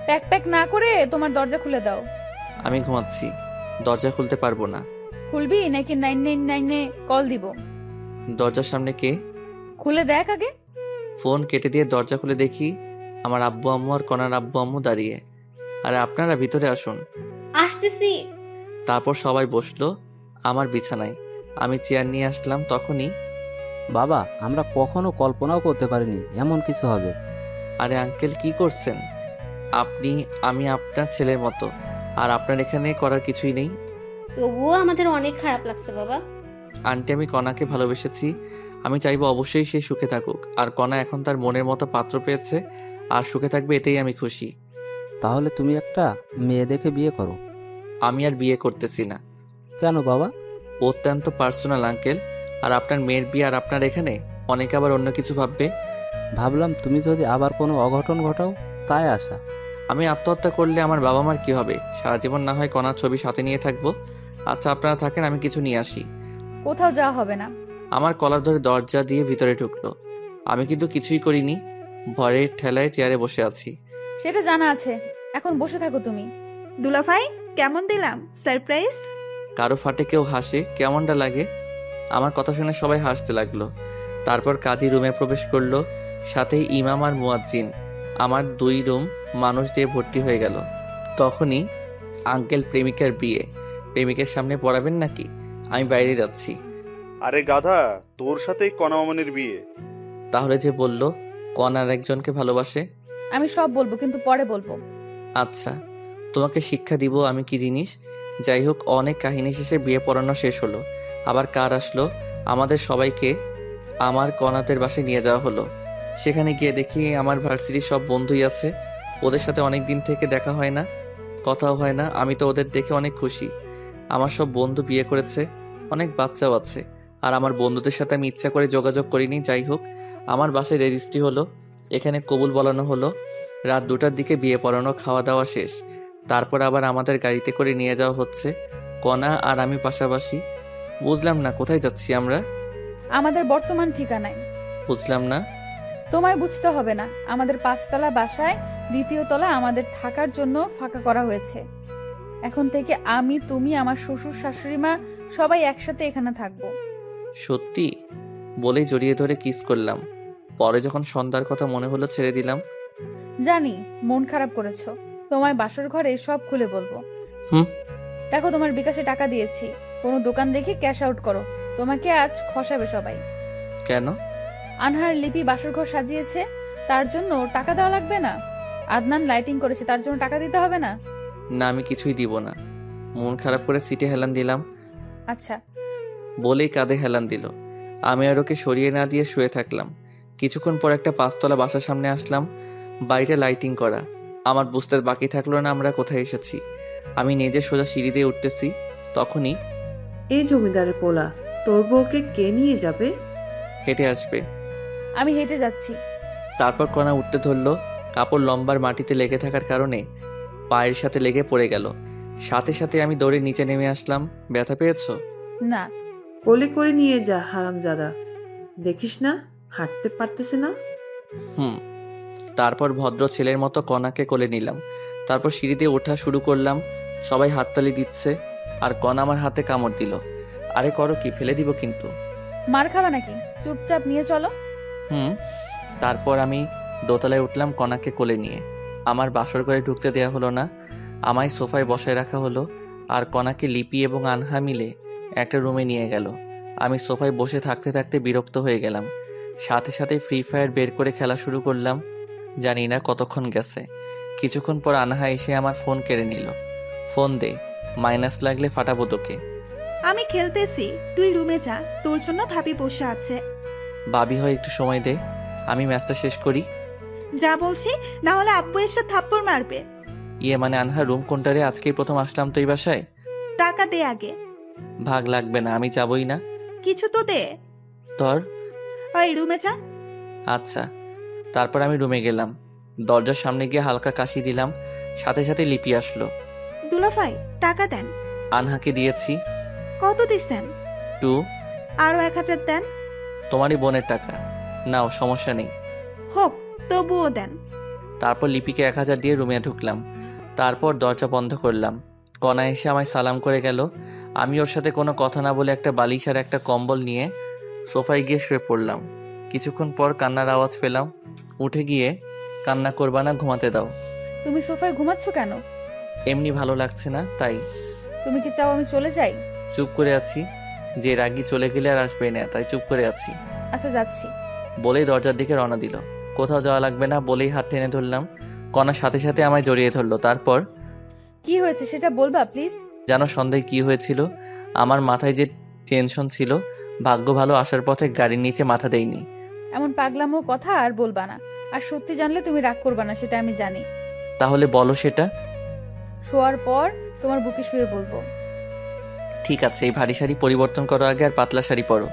প্যাক প্যাক না করে তোমার দরজা খুলে দাও। আমি ঘুমাচ্ছি, দরজা খুলতে পারবো না। খুলবি নাকি 999 কল দিব? দরজার সামনে কে? খুলে দেখ আগে। ফোন কেটে দিয়ে দরজা খুলে দেখি আমার আব্বু আম্মু আর কনার আব্বু আম্মু দাঁড়িয়ে। আরে আপনারা ভিতরে আসুন। আসতেছি। তারপর সবাই বসলো আমার বিছানায়। আমি চেয়ার নিয়ে আসলাম। তখনই বাবা, আমরা কখনো কল্পনাও করতে পারিনি এমন কিছু হবে। আরে আঙ্কেল, কি করছেন আপনি? আমি আপনার ছেলের মতো, আর আপনার এখানে করার কিছুই নেই। তবুও আমাদের অনেক খারাপ লাগছে বাবা। আন্টি, আমি কনাকে ভালোবেসেছি। আমি চাইবো অবশ্যই সে সুখে থাকুক। আর কনা এখন তার মনের মতো পাত্র পেয়েছে আর সুখে থাকবে, এতেই আমি খুশি। তাহলে তুমি একটা মেয়ে দেখে বিয়ে করো। আমি আর বিয়ে করতেছি না। কেন বাবা? অত্যন্ত পার্সোনাল আঙ্কেল। আর আপনার মেয়ের বিয়ে আর আপনার এখানে অনেকে আবার অন্য কিছু ভাববে। ভাবলাম তুমি যদি আবার কোনো অঘটন ঘটাও, তাই আশা। আমি আত্মহত্যা করলে আমার বাবা মার কি হবে? সারা জীবন না হয় কনার ছবি সাথে নিয়ে থাকবো। আচ্ছা, আপনারা থাকেন, আমি কিছু নিয়ে আসি। কোথাও যাওয়া হবে না। আমার কলার ধরে দরজা দিয়ে ভিতরে ঢুকলো। আমি কিন্তু কিছুই করিনি, ভয়ের ঠেলায় চেয়ারে বসে আছি। সেটা জানা আছে, এখন বসে থাকো তুমি। দুলাভাই, কেমন দিলাম সারপ্রাইজ? কারো ফাটে কেউ হাসে, কেমনটা লাগে? আমার কথা শুনে সবাই হাসতে লাগলো। তারপর কাজী রুমে প্রবেশ করলো, সাথে ইমাম আর মুয়াজ্জিন। আমার 2 রুম মানুষ দিয়ে ভর্তি হয়ে গেল। তখনই আঙ্কেল, প্রেমিকার বিয়ে, প্রেমিকের সামনে পড়াবেন নাকি? আমি বাইরে যাচ্ছি। আরে গাধা, তোর সাথেই কণা মামনির বিয়ে। তাহলে যে বলল কনার একজনকে ভালোবাসে? আমি সব বলবো, কিন্তু পরে বলবো। আচ্ছা, তোমাকে শিক্ষা দিব আমি কি জিনিস। যাই হোক, অনেক কাহিনী শেষে বিয়ে পড়ানো শেষ হলো। আবার কার আসলো, আমাদের সবাইকে আমার কনাতের বাসায় নিয়ে যাওয়া হলো। সেখানে গিয়ে দেখি আমার ভার্সিটির সব বন্ধুই আছে। ওদের সাথে অনেক দিন থেকে দেখা হয় না, কথাও হয় না। আমি তো ওদের দেখে অনেক খুশি। আমার সব বন্ধু বিয়ে করেছে, অনেক বাচ্চাও আছে। আর আমার বন্ধুদের সাথে আমি ইচ্ছা করে যোগাযোগ করিনি। যাই হোক, আমার বাসায় রেজিস্ট্রি হলো, এখানে কবুল বলানো হলো। রাত 2টার দিকে বিয়ে পড়ানো, খাওয়া দাওয়া শেষ। তারপর আবার আমাদের গাড়িতে করে নিয়ে যাওয়া হচ্ছে, কণা আর আমি পাশাপাশি। বুঝলাম না কোথায় যাচ্ছি আমরা। আমাদের বর্তমান ঠিকানায়। বুঝলাম না। তোমায় বুঝতে হবে না, আমাদের 5তলা বাসায় 2য় তলা আমাদের থাকার জন্য ফাঁকা করা হয়েছে। এখন থেকে আমি, তুমি, আমার শ্বশুর শাশুড়ি মা সবাই একসাথে এখানে থাকবো। সত্যি? বলেই জড়িয়ে ধরে কিস করলাম। পরে যখন সন্ধ্যার কথা মনে হলো ছেড়ে দিলাম। জানি মন খারাপ করেছো, তোমায় বাসর ঘরে সব খুলে বলবো। হুম। দেখো, তোমার বিকাশে টাকা দিয়েছি, কোনো দোকান দেখে ক্যাশ আউট করো, তোমাকে আজ খসাবে সবাই। কেন? আনহার লিপি বাসর ঘর সাজিয়েছে, তার জন্য টাকা দেওয়া লাগবে না? আদনান লাইটিং করেছে, তার জন্য টাকা দিতে হবে না? না, আমি কিছুই দিব না। মন খারাপ করে সিটে হেলান দিলাম। আচ্ছা। বলেই কাঁধে হেলান দিল। আমি আর ওকে সরিয়ে না দিয়ে শুয়ে থাকলাম। কিছুক্ষণ পর একটা 5তলা বাসার সামনে আসলাম। বাড়িটা লাইটিং করা। আমার বুঝতে বাকি থাকলো না আমরা কোথায় এসেছি। আমি নিজে সোজা সিঁড়ি দিয়ে উঠতেছি, তখনই এই জমিদারের পোলা, তোর বউকে কে নিয়ে যাবে? হেঁটে আসবে। আমি হেঁটে যাচ্ছি। তারপর কণা উঠতে ধরলো। কাপড় লম্বার মাটিতে লেগে থাকার কারণে পায়ের সাথে লেগে পড়ে গেল। সাথে সাথে আমি দৌড়ে নিচে নেমে আসলাম। ব্যথা পেয়েছো? না। কোলে করে নিয়ে যা হারামজাদা, দেখিস না হাঁটতে পারতেছে না। হুম। তারপর ভদ্র ছেলের মতো কণাকে কোলে নিলাম। তারপর সিঁড়ি দিয়ে ওঠা শুরু করলাম। সবাই হাততালি দিচ্ছে, আর কণা আমার হাতে কামড় দিল। আরে করো কি, ফেলে দিব কিন্তু। মার খাবা নাকি? চুপচাপ নিয়ে চলো। হুম। তারপর আমি দোতলায় উঠলাম কণাকে কোলে নিয়ে। আমার বাসর ঘরে ঢুকতে দেয়া হলো না, আমায় সোফায় বসায় রাখা হলো। আর কণাকে লিপি এবং আনহা মিলে একটা রুমে নিয়ে গেল। আমি সোফায় বসে থাকতে থাকতে বিরক্ত হয়ে গেলাম। সাথে সাথে ফ্রি ফায়ার বের করে খেলা শুরু করলাম। জানি না কতক্ষণ গেছে। কিছুক্ষণ পর আনহা এসে আমার ফোন কেড়ে নিল। ফোন দে, মাইনাস লাগলে ফাটাবো তোকে। আমি খেলতেছি, তুই রুমে যা, তোর জন্য ভাবি বসে আছে। ভাবি হয় একটু সময় দে, আমি ম্যাচটা শেষ করি। যা বলছি, না হলে আব্বু এসে থাপ্পড় মারবে। ইয়ে মানে আনহা, রুম কোনটারে? আজকেই প্রথম আসলাম তো এই বাসায়। টাকা দে আগে। ভাগ লাগবে না, আমি যাবই না। কিছু তো দে। ধর। ওই রুমে যা। আচ্ছা। তারপর আমি রুমে গেলাম। দরজার সামনে গিয়ে হালকা কাশি দিলাম। সাথে সাথে লিপি আসলো। দুলাভাই টাকা দেন। আনহাকে দিয়েছি। কত দিছেন? 2। আরো 1000 দেন। তোমারই বোনের টাকা, নাও, সমস্যা নেই। হোক, তবুও দেন। তারপর লিপিকে 1000 দিয়ে রুমে ঢুকলাম। তারপর দরজা বন্ধ করলাম। কণা এসে আমায় সালাম করে গেল। আমি ওর সাথে কোনো কথা না বলে একটা বালিশ আর একটা কম্বল নিয়ে সোফায় গিয়ে শুয়ে পড়লাম। কিছুক্ষণ পর কান্নার আওয়াজ পেলাম। উঠে গিয়ে, কান্না করবা না, ঘুমাতে দাও। তুমি সোফায় ঘুমাচ্ছ কেন? এমনি ভালো লাগছে না, তাই। তুমি কি চাও আমি চলে যাই? চুপ করে আছি, যে রাগী চলে গেলে আর আসবে না, তাই চুপ করে আছি। আচ্ছা, যাচ্ছি। বলেই দরজার দিকে রওনা দিল। কোথাও যাওয়া লাগবে না বলেই হাত টেনে ধরলাম। কণার সাথে সাথে আমায় জড়িয়ে ধরলো। তারপর কি হয়েছে সেটা বলবা প্লিজ? জানো সন্ধ্যায় কি হয়েছিল? আমার মাথায় যে টেনশন ছিল, ভাগ্য ভালো আসার পথে গাড়ির নিচে মাথা দেয়নি। এমন পাগলামো কথা আর বলবা না। আর সত্যি জানলে তুমি রাগ করবা না, সেটা আমি জানি। তাহলে বলো সেটা। শোয়ার পর তোমার বুকে শুয়ে বলবো। ঠিক আছে, এই ভারী শাড়ি পরিবর্তন করো আগে, আর পাতলা শাড়ি পরো।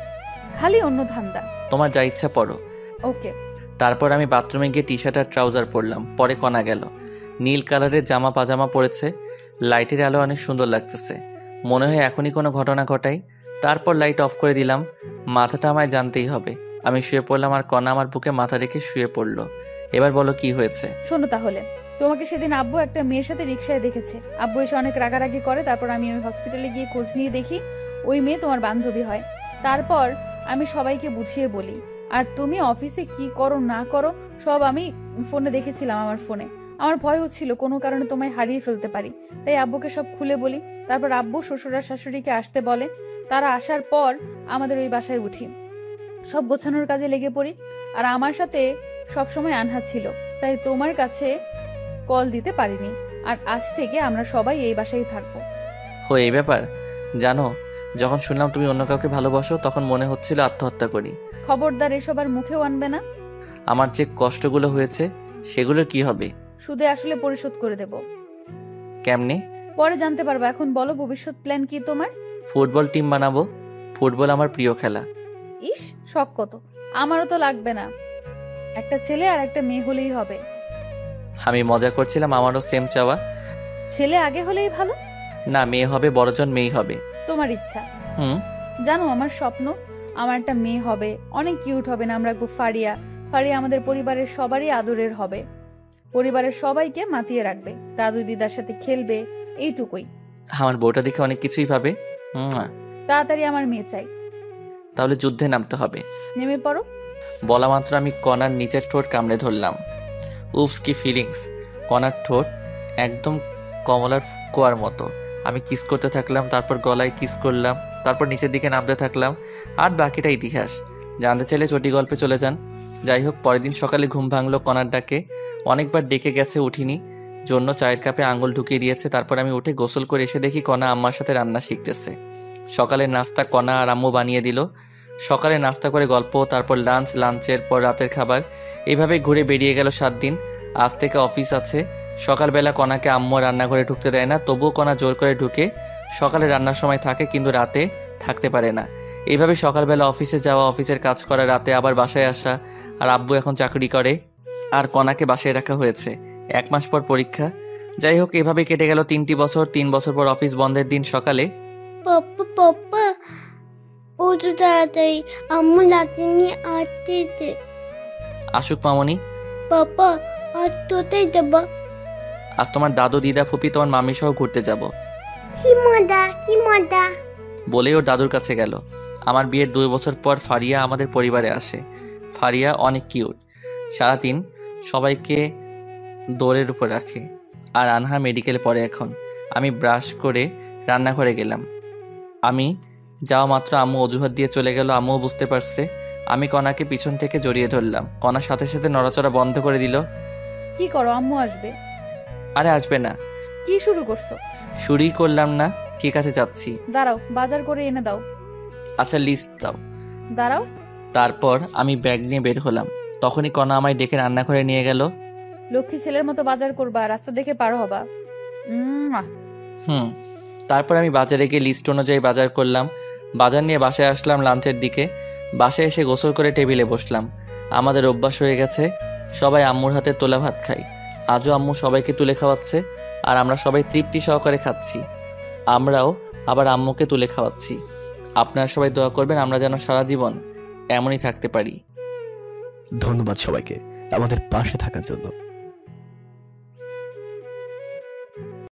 খালি অন্য ধান্দা। তোমার যা ইচ্ছা পরো। ওকে। তারপর আমি বাথরুমে গিয়ে টি শার্ট আর ট্রাউজার পরলাম। পরে কণা গেল। নীল কালারের জামা পাজামা পরেছে। লাইটের আলো অনেক সুন্দর লাগতেছে। মনে হয় এখনই কোনো ঘটনা ঘটাই। তারপর লাইট অফ করে দিলাম। মাথাটা আমায় জানতেই হবে। আমি শুয়ে পড়লাম আর কণা আমার বুকে মাথা রেখে শুয়ে পড়লো। এবার বলো কি হয়েছে। শোনো তাহলে, তোমাকে সেদিন আব্বু একটা মেয়ের সাথে রিকশায় দেখেছে। আব্বু এসে অনেক রাগারাগি করে। তারপর আমি ওই হসপিটালে গিয়ে খোঁজ নিয়ে দেখি ওই মেয়ে তোমার বান্ধবী হয়। তারপর আমি সবাইকে বুঝিয়ে বলি। আর তুমি অফিসে কি করো না করো সব আমি ফোনে দেখেছিলাম। আমার ফোনে আমার ভয় হচ্ছিল কোনো কারণে তোমায় হারিয়ে ফেলতে পারি, তাই আব্বুকে সব খুলে বলি। তারপর আব্বু শ্বশুর আর শাশুড়িকে আসতে বলে। তারা আসার পর আমাদের ওই বাসায় উঠি, সব গোছানোর কাজে লেগে পড়ি। আর আমার সাথে সবসময় আনহা ছিল, তাই তোমার কাছে কল দিতে পারিনি। আর আজ থেকে আমরা সবাই এই বাসায় থাকবো। ও এই ব্যাপার। জানো, যখন শুনলাম তুমি অন্য কাউকে ভালোবাসো তখন মনে হচ্ছিল আত্মহত্যা করি। খবরদার এসব আর মুখেও আনবে না। আমার যে কষ্টগুলো হয়েছে সেগুলোর কি হবে? সুদে আসলে পরিশোধ করে দেব। কেমনে? পরে জানতে পারবো। এখন বলো ভবিষ্যৎ প্ল্যান কি তোমার? ফুটবল টিম বানাবো। ফুটবল আমার প্রিয় খেলা। ইস, শখ কত! আমারও তো লাগবে না, একটা ছেলে আর একটা মেয়ে হলেই হবে। আমি মজা করছিলাম, আমারও সেম চাওয়া। ছেলে আগে হলেই ভালো। না, মেয়ে হবে, বড়জন মেয়ে হবে। তোমার ইচ্ছা। হুম। জানো, আমার স্বপ্ন আমার একটা মেয়ে হবে, অনেক কিউট হবে, নাম রাখবো ফারিয়া। ফারিয়া আমাদের পরিবারের সবারই আদরের হবে, পরিবারের সবাইকে মাতিয়ে রাখবে, দাদু দিদার সাথে খেলবে, এইটুকুই। আমার বউটা দেখে অনেক কিছুই ভাবে। তাড়াতাড়ি আমার মেয়ে চাই। তাহলে যুদ্ধে নামতে হবে। নেমে পড়ো। বলা মাত্র আমি কণার নিচের ঠোঁট কামড়ে ধরলাম। উফস, কি ফিলিংস! কণার ঠোঁট একদম কমলার কোয়ার মতো। আমি কিস করতে থাকলাম, তারপর গলায় কিস করলাম, তারপর নিচের দিকে নামতে থাকলাম। আর বাকিটা ইতিহাস। জানতে চাইলে চটি গল্পে চলে যান। যাই হোক, পরের দিন সকালে ঘুম ভাঙলো কণার ডাকে। অনেকবার ডেকে গেছে, উঠিনি জন্য চায়ের কাপে আঙুল ঢুকিয়ে দিয়েছে। তারপর আমি উঠে গোসল করে এসে দেখি কণা আম্মার সাথে রান্না শিখতেছে। সকালের নাস্তা কণা আর আম্মু বানিয়ে দিল। সকালে নাস্তা করে গল্প, তারপর লাঞ্চ, লাঞ্চের পর রাতের খাবার। এইভাবে ঘুরে বেরিয়ে গেল 7 দিন। আজ থেকে অফিস আছে। সকালবেলা কণাকে আম্মু রান্নাঘরে ঢুকতে দেয় না, তবুও কণা জোর করে ঢুকে। সকালে রান্নার সময় থাকে কিন্তু রাতে থাকতে পারে না। এইভাবে সকালবেলা অফিসে যাওয়া, অফিসের কাজ করা, রাতে আবার বাসায় আসা। আর আব্বু এখন চাকরি করে আর কণাকে বাসায় রাখা হয়েছে। 1 মাস পর পরীক্ষা। যাই হোক, এভাবে কেটে গেল 3টি বছর। 3 বছর পর অফিস বন্ধের দিন সকালে। পাপ্পা ও তো তাড়াতাড়ি, আম্মু লাঠি নিয়ে আসতেছে। আসুক মামনি। পাপা আজ তোতেই দেবা। আজ তোমার দাদু, দিদা, ফুপি, তোমার মামি সহ ঘুরতে যাব। কি মজা। বলেই ওর দাদুর কাছে গেল। আমার বিয়ের 2 বছর পর ফারিয়া আমাদের পরিবারে আসে। ফারিয়া অনেক কিউট। সারাদিন সবাইকে দৌড়ের উপর রাখে। আর আনহা মেডিকেলে পড়ে এখন। আমি ব্রাশ করে রান্নাঘরে গেলাম। আমি যাওয়া মাত্র আম্মু অজুহাত দিয়ে চলে গেল। আম্মুও বুঝতে পারছে। আমি কণাকে পিছন থেকে জড়িয়ে ধরলাম। কণার সাথে সাথে নড়াচড়া বন্ধ করে দিল। কি করো? আম্মু আসবে। আরে আসবে না। কি শুরু করছো? শুরুই করলাম না। ঠিক আছে, যাচ্ছি। দাঁড়াও, বাজার করে এনে দাও। আচ্ছা, লিস্ট দাও। দাঁড়াও। তারপর আমি ব্যাগ নিয়ে বের হলাম। তখনই কণা আমায় ডেকে রান্নাঘরে নিয়ে গেল। লক্ষ্মী ছেলের মতো বাজার করবা, রাস্তা দেখে পার হবা। তারপর আমি বাজারে গিয়ে লিস্ট অনুযায়ী বাজার করলাম। বাজার নিয়ে বাসায় আসলাম লাঞ্চের দিকে। বাসায় এসে গোসল করে টেবিলে বসলাম। আমাদের অভ্যাস হয়ে গেছে সবাই আম্মুর হাতে তোলা ভাত খাই। আজও আম্মু সবাইকে তুলে খাওয়াচ্ছে আর আমরা সবাই তৃপ্তি সহকারে খাচ্ছি। আমরাও আবার আম্মুকে তুলে খাওয়াচ্ছি। আপনারা সবাই দোয়া করবেন আমরা যেন সারা জীবন এমনই থাকতে পারি। ধন্যবাদ সবাইকে আমাদের পাশে থাকার জন্য।